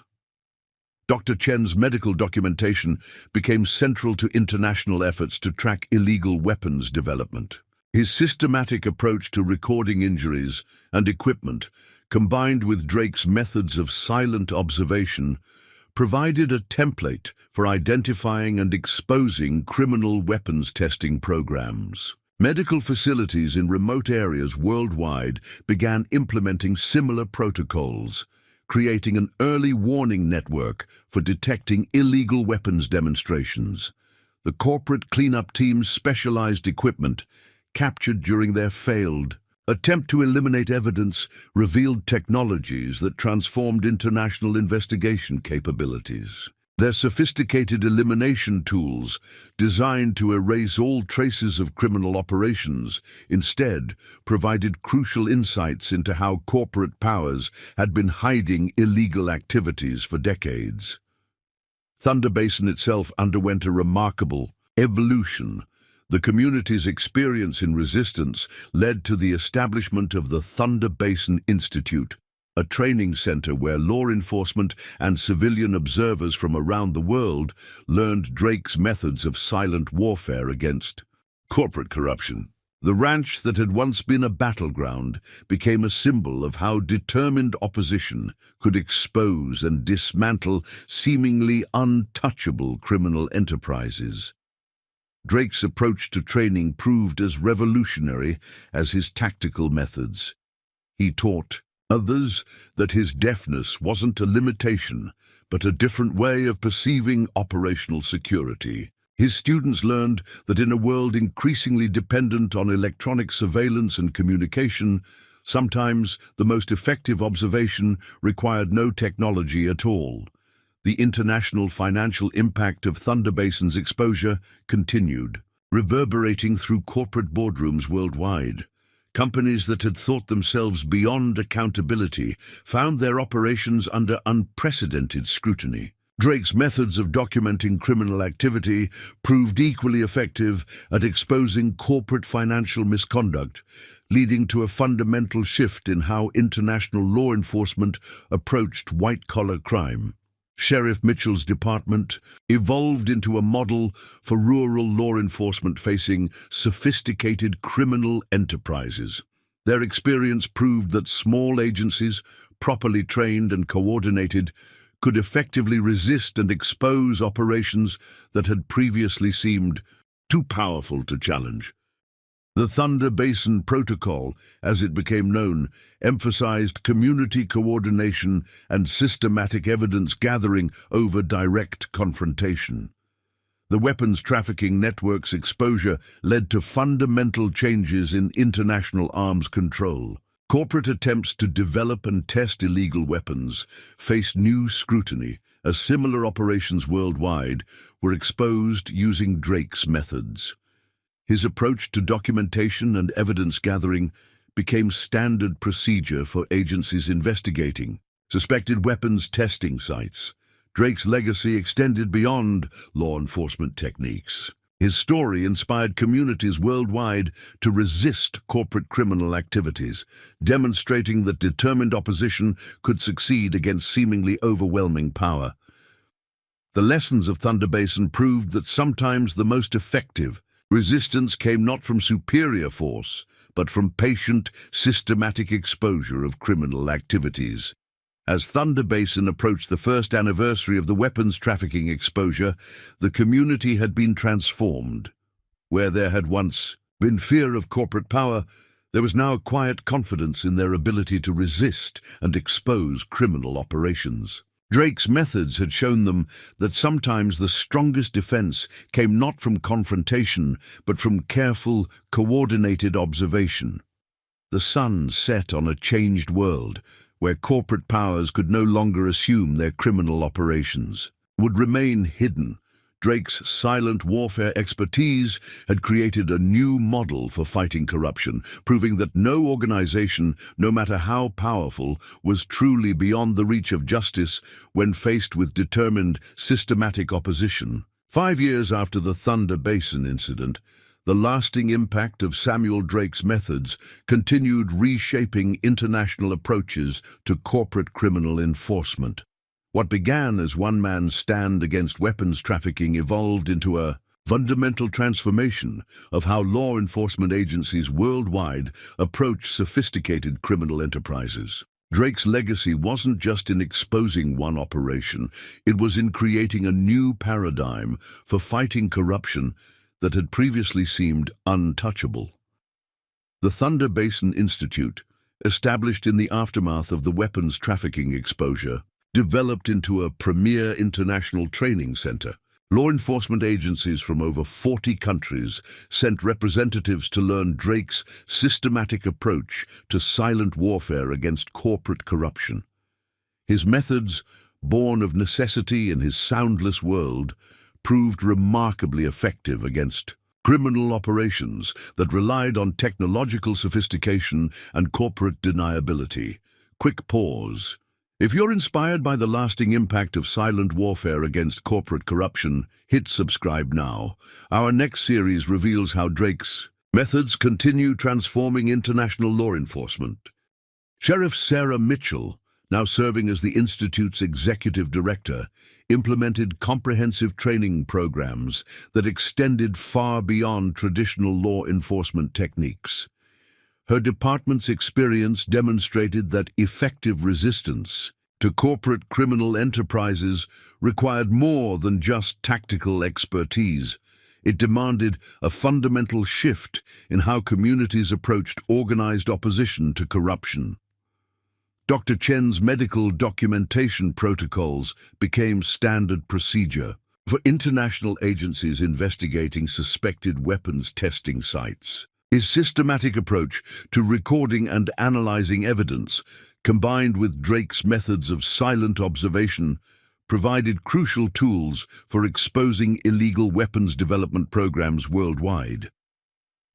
Dr. Chen's medical documentation became central to international efforts to track illegal weapons development. His systematic approach to recording injuries and equipment, combined with Drake's methods of silent observation, provided a template for identifying and exposing criminal weapons testing programs. Medical facilities in remote areas worldwide began implementing similar protocols, creating an early warning network for detecting illegal weapons demonstrations. The corporate cleanup team's specialized equipment, captured during their failed attempt to eliminate evidence, revealed technologies that transformed international investigation capabilities. Their sophisticated elimination tools, designed to erase all traces of criminal operations, instead provided crucial insights into how corporate powers had been hiding illegal activities for decades. Thunder Basin itself underwent a remarkable evolution. The community's experience in resistance led to the establishment of the Thunder Basin Institute, a training center where law enforcement and civilian observers from around the world learned Drake's methods of silent warfare against corporate corruption. The ranch that had once been a battleground became a symbol of how determined opposition could expose and dismantle seemingly untouchable criminal enterprises. Drake's approach to training proved as revolutionary as his tactical methods. He taught others that his deafness wasn't a limitation, but a different way of perceiving operational security. His students learned that in a world increasingly dependent on electronic surveillance and communication, sometimes the most effective observation required no technology at all. The international financial impact of Thunder Basin's exposure continued, reverberating through corporate boardrooms worldwide. Companies that had thought themselves beyond accountability found their operations under unprecedented scrutiny. Drake's methods of documenting criminal activity proved equally effective at exposing corporate financial misconduct, leading to a fundamental shift in how international law enforcement approached white-collar crime. Sheriff Mitchell's department evolved into a model for rural law enforcement facing sophisticated criminal enterprises. Their experience proved that small agencies, properly trained and coordinated, could effectively resist and expose operations that had previously seemed too powerful to challenge. The Thunder Basin Protocol, as it became known, emphasized community coordination and systematic evidence gathering over direct confrontation. The weapons trafficking network's exposure led to fundamental changes in international arms control. Corporate attempts to develop and test illegal weapons faced new scrutiny, as similar operations worldwide were exposed using Drake's methods. His approach to documentation and evidence gathering became standard procedure for agencies investigating suspected weapons testing sites. Drake's legacy extended beyond law enforcement techniques. His story inspired communities worldwide to resist corporate criminal activities, demonstrating that determined opposition could succeed against seemingly overwhelming power. The lessons of Thunder Basin proved that sometimes the most effective resistance came not from superior force, but from patient, systematic exposure of criminal activities. As Thunder Basin approached the first anniversary of the weapons trafficking exposure, the community had been transformed. Where there had once been fear of corporate power, there was now a quiet confidence in their ability to resist and expose criminal operations. Drake's methods had shown them that sometimes the strongest defense came not from confrontation, but from careful, coordinated observation. The sun set on a changed world, where corporate powers could no longer assume their criminal operations would remain hidden. Drake's silent warfare expertise had created a new model for fighting corruption, proving that no organization, no matter how powerful, was truly beyond the reach of justice when faced with determined, systematic opposition. 5 years after the Thunder Basin incident, the lasting impact of Samuel Drake's methods continued reshaping international approaches to corporate criminal enforcement. What began as one man's stand against weapons trafficking evolved into a fundamental transformation of how law enforcement agencies worldwide approach sophisticated criminal enterprises. Drake's legacy wasn't just in exposing one operation, it was in creating a new paradigm for fighting corruption that had previously seemed untouchable. The Thunder Basin Institute, established in the aftermath of the weapons trafficking exposure, developed into a premier international training center. Law enforcement agencies from over 40 countries sent representatives to learn Drake's systematic approach to silent warfare against corporate corruption. His methods, born of necessity in his soundless world, proved remarkably effective against criminal operations that relied on technological sophistication and corporate deniability. Quick pause. If you're inspired by the lasting impact of silent warfare against corporate corruption, hit subscribe now. Our next series reveals how Drake's methods continue transforming international law enforcement. Sheriff Sarah Mitchell, now serving as the Institute's executive director, implemented comprehensive training programs that extended far beyond traditional law enforcement techniques. Her department's experience demonstrated that effective resistance to corporate criminal enterprises required more than just tactical expertise. It demanded a fundamental shift in how communities approached organized opposition to corruption. Dr. Chen's medical documentation protocols became standard procedure, for international agencies investigating suspected weapons testing sites. His systematic approach to recording and analyzing evidence, combined with Drake's methods of silent observation, provided crucial tools for exposing illegal weapons development programs worldwide.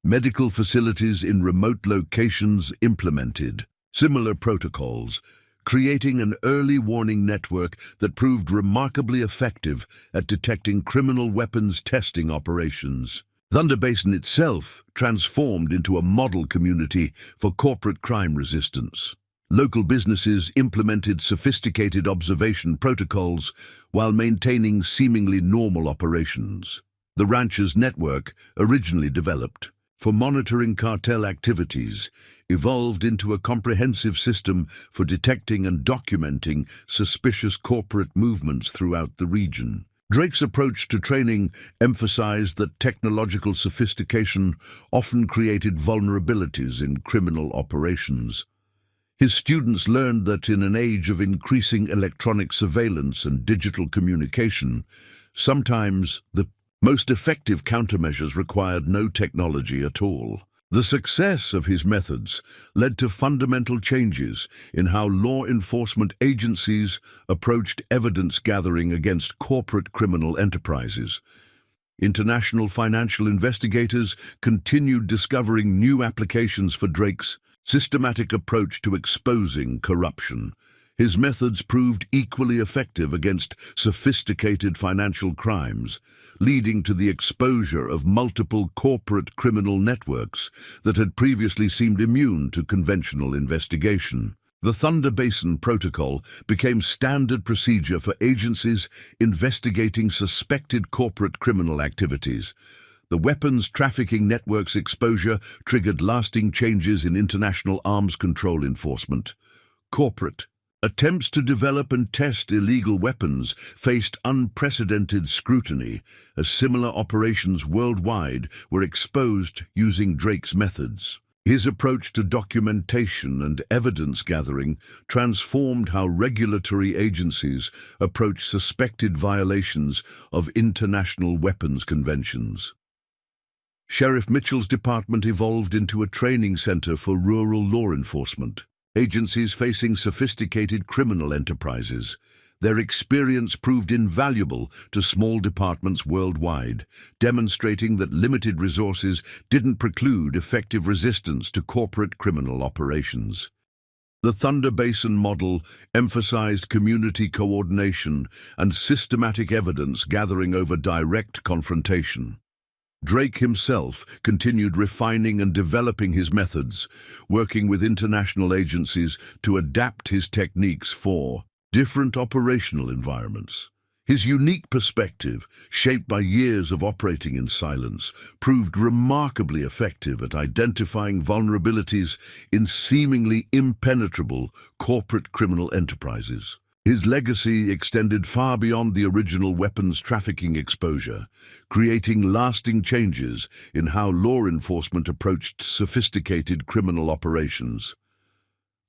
Medical facilities in remote locations implemented similar protocols, creating an early warning network that proved remarkably effective at detecting criminal weapons testing operations. Thunder Basin itself transformed into a model community for corporate crime resistance. Local businesses implemented sophisticated observation protocols while maintaining seemingly normal operations. The rancher's network, originally developed for monitoring cartel activities, evolved into a comprehensive system for detecting and documenting suspicious corporate movements throughout the region. Drake's approach to training emphasized that technological sophistication often created vulnerabilities in criminal operations. His students learned that in an age of increasing electronic surveillance and digital communication, sometimes the most effective countermeasures required no technology at all. The success of his methods led to fundamental changes in how law enforcement agencies approached evidence gathering against corporate criminal enterprises. International financial investigators continued discovering new applications for Drake's systematic approach to exposing corruption. His methods proved equally effective against sophisticated financial crimes, leading to the exposure of multiple corporate criminal networks that had previously seemed immune to conventional investigation. The Thunder Basin Protocol became standard procedure for agencies investigating suspected corporate criminal activities. The weapons trafficking network's exposure triggered lasting changes in international arms control enforcement. Corporate attempts to develop and test illegal weapons faced unprecedented scrutiny, as similar operations worldwide were exposed using Drake's methods. His approach to documentation and evidence gathering transformed how regulatory agencies approach suspected violations of international weapons conventions. Sheriff Mitchell's department evolved into a training center for rural law enforcement. Agencies facing sophisticated criminal enterprises. Their experience proved invaluable to small departments worldwide, demonstrating that limited resources didn't preclude effective resistance to corporate criminal operations. The Thunder Basin model emphasized community coordination and systematic evidence gathering over direct confrontation. Drake himself continued refining and developing his methods, working with international agencies to adapt his techniques for different operational environments. His unique perspective, shaped by years of operating in silence, proved remarkably effective at identifying vulnerabilities in seemingly impenetrable corporate criminal enterprises. His legacy extended far beyond the original weapons trafficking exposure, creating lasting changes in how law enforcement approached sophisticated criminal operations.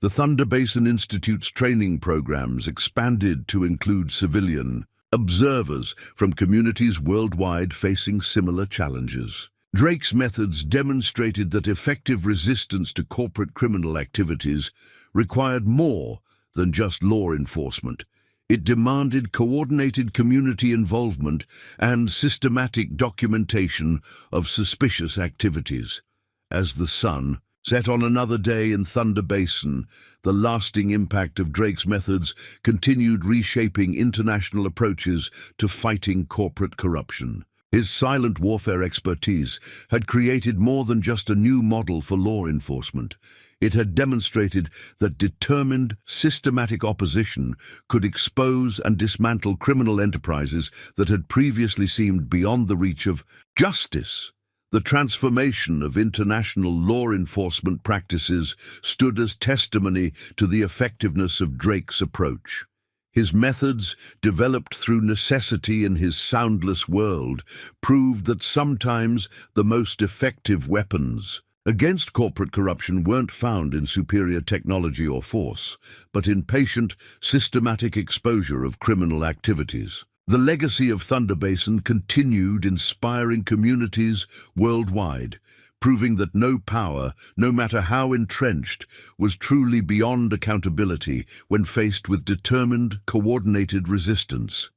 The Thunder Basin Institute's training programs expanded to include civilian observers from communities worldwide facing similar challenges. Drake's methods demonstrated that effective resistance to corporate criminal activities required more than just law enforcement. It demanded coordinated community involvement and systematic documentation of suspicious activities. As the sun set on another day in Thunder Basin, the lasting impact of Drake's methods continued reshaping international approaches to fighting corporate corruption. His silent warfare expertise had created more than just a new model for law enforcement. It had demonstrated that determined, systematic opposition could expose and dismantle criminal enterprises that had previously seemed beyond the reach of justice. The transformation of international law enforcement practices stood as testimony to the effectiveness of Drake's approach. His methods, developed through necessity in his soundless world, proved that sometimes the most effective weapons against corporate corruption weren't found in superior technology or force, but in patient, systematic exposure of criminal activities. The legacy of Thunder Basin continued inspiring communities worldwide, proving that no power, no matter how entrenched, was truly beyond accountability when faced with determined, coordinated resistance.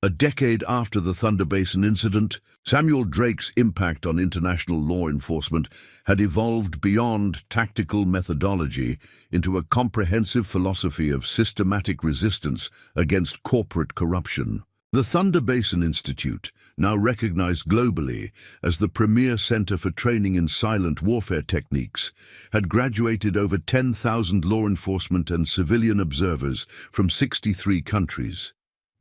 A decade after the Thunder Basin incident, Samuel Drake's impact on international law enforcement had evolved beyond tactical methodology into a comprehensive philosophy of systematic resistance against corporate corruption. The Thunder Basin Institute, now recognized globally as the premier center for training in silent warfare techniques, had graduated over 10,000 law enforcement and civilian observers from 63 countries.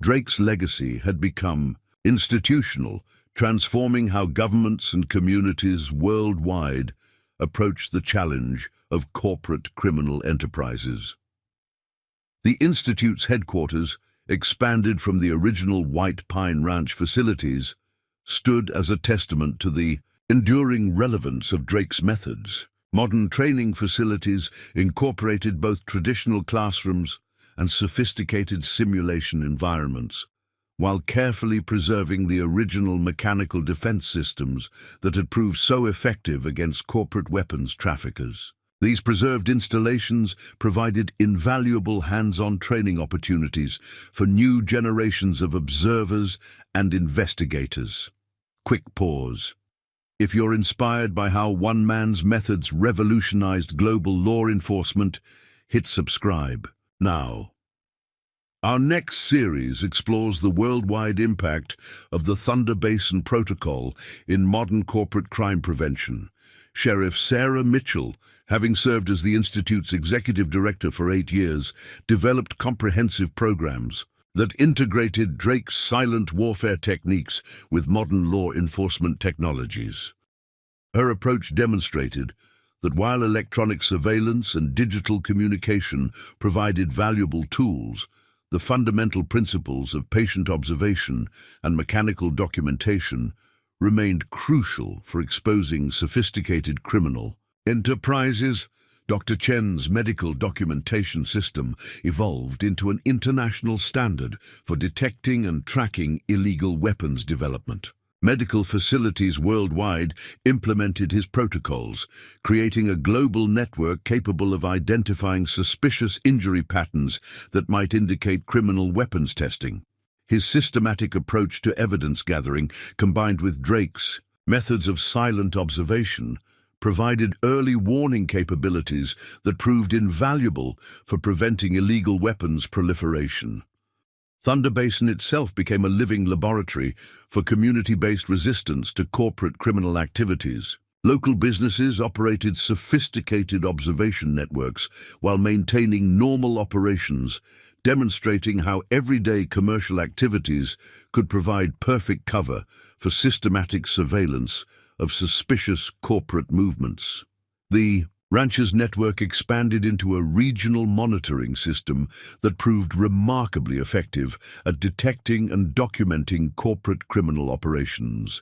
Drake's legacy had become institutional, transforming how governments and communities worldwide approach the challenge of corporate criminal enterprises. The Institute's headquarters, expanded from the original White Pine Ranch facilities, stood as a testament to the enduring relevance of Drake's methods. Modern training facilities incorporated both traditional classrooms and sophisticated simulation environments, while carefully preserving the original mechanical defense systems that had proved so effective against corporate weapons traffickers. These preserved installations provided invaluable hands-on training opportunities for new generations of observers and investigators. Quick pause. If you're inspired by how one man's methods revolutionized global law enforcement, hit subscribe now. Our next series explores the worldwide impact of the Thunder Basin Protocol in modern corporate crime prevention. Sheriff Sarah Mitchell, having served as the Institute's executive director for 8 years, developed comprehensive programs that integrated Drake's silent warfare techniques with modern law enforcement technologies. Her approach demonstrated that while electronic surveillance and digital communication provided valuable tools, the fundamental principles of patient observation and mechanical documentation remained crucial for exposing sophisticated criminal enterprises. Dr. Chen's medical documentation system evolved into an international standard for detecting and tracking illegal weapons development. Medical facilities worldwide implemented his protocols, creating a global network capable of identifying suspicious injury patterns that might indicate criminal weapons testing. His systematic approach to evidence gathering, combined with Drake's methods of silent observation, provided early warning capabilities that proved invaluable for preventing illegal weapons proliferation. Thunder Basin itself became a living laboratory for community-based resistance to corporate criminal activities. Local businesses operated sophisticated observation networks while maintaining normal operations, demonstrating how everyday commercial activities could provide perfect cover for systematic surveillance of suspicious corporate movements. The ranch's network expanded into a regional monitoring system that proved remarkably effective at detecting and documenting corporate criminal operations.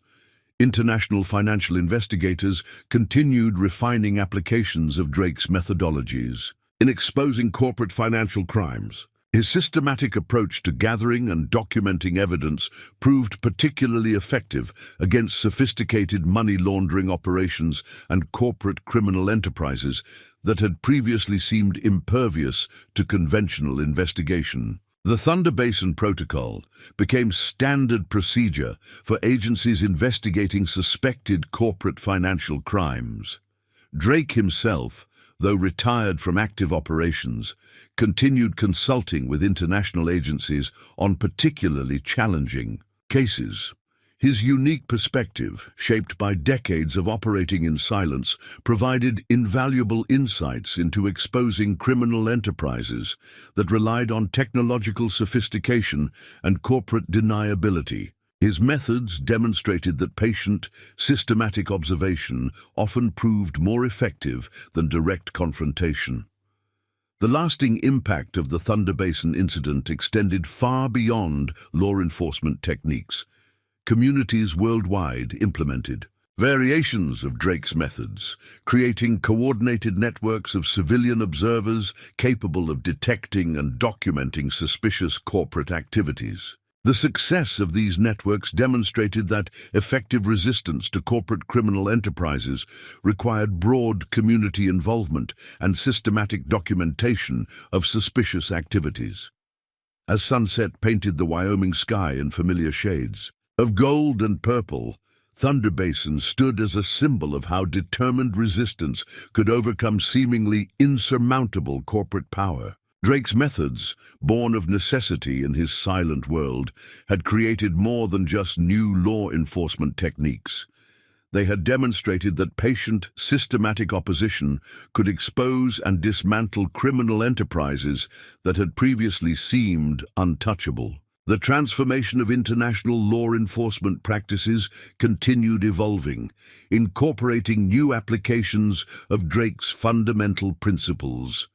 International financial investigators continued refining applications of Drake's methodologies in exposing corporate financial crimes. His systematic approach to gathering and documenting evidence proved particularly effective against sophisticated money laundering operations and corporate criminal enterprises that had previously seemed impervious to conventional investigation. The Thunder Basin Protocol became standard procedure for agencies investigating suspected corporate financial crimes. Drake himself, though retired from active operations, continued consulting with international agencies on particularly challenging cases. His unique perspective, shaped by decades of operating in silence, provided invaluable insights into exposing criminal enterprises that relied on technological sophistication and corporate deniability. His methods demonstrated that patient, systematic observation often proved more effective than direct confrontation. The lasting impact of the Thunder Basin incident extended far beyond law enforcement techniques. Communities worldwide implemented variations of Drake's methods, creating coordinated networks of civilian observers capable of detecting and documenting suspicious corporate activities. The success of these networks demonstrated that effective resistance to corporate criminal enterprises required broad community involvement and systematic documentation of suspicious activities. As sunset painted the Wyoming sky in familiar shades of gold and purple, Thunder Basin stood as a symbol of how determined resistance could overcome seemingly insurmountable corporate power. Drake's methods, born of necessity in his silent world, had created more than just new law enforcement techniques. They had demonstrated that patient, systematic opposition could expose and dismantle criminal enterprises that had previously seemed untouchable. The transformation of international law enforcement practices continued evolving, incorporating new applications of Drake's fundamental principles.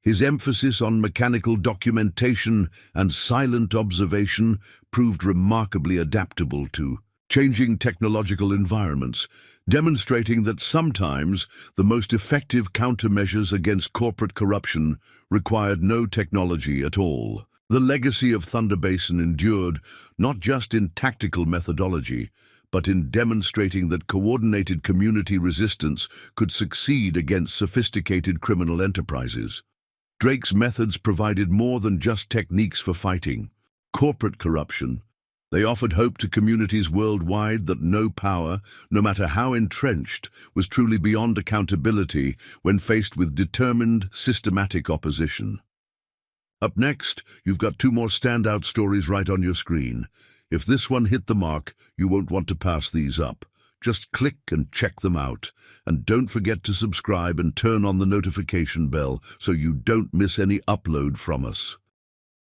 His emphasis on mechanical documentation and silent observation proved remarkably adaptable to changing technological environments, demonstrating that sometimes the most effective countermeasures against corporate corruption required no technology at all. The legacy of Thunder Basin endured not just in tactical methodology, but in demonstrating that coordinated community resistance could succeed against sophisticated criminal enterprises. Drake's methods provided more than just techniques for fighting corporate corruption. They offered hope to communities worldwide that no power, no matter how entrenched, was truly beyond accountability when faced with determined, systematic opposition. Up next, you've got two more standout stories right on your screen. If this one hit the mark, you won't want to pass these up. Just click and check them out. And don't forget to subscribe and turn on the notification bell so you don't miss any upload from us.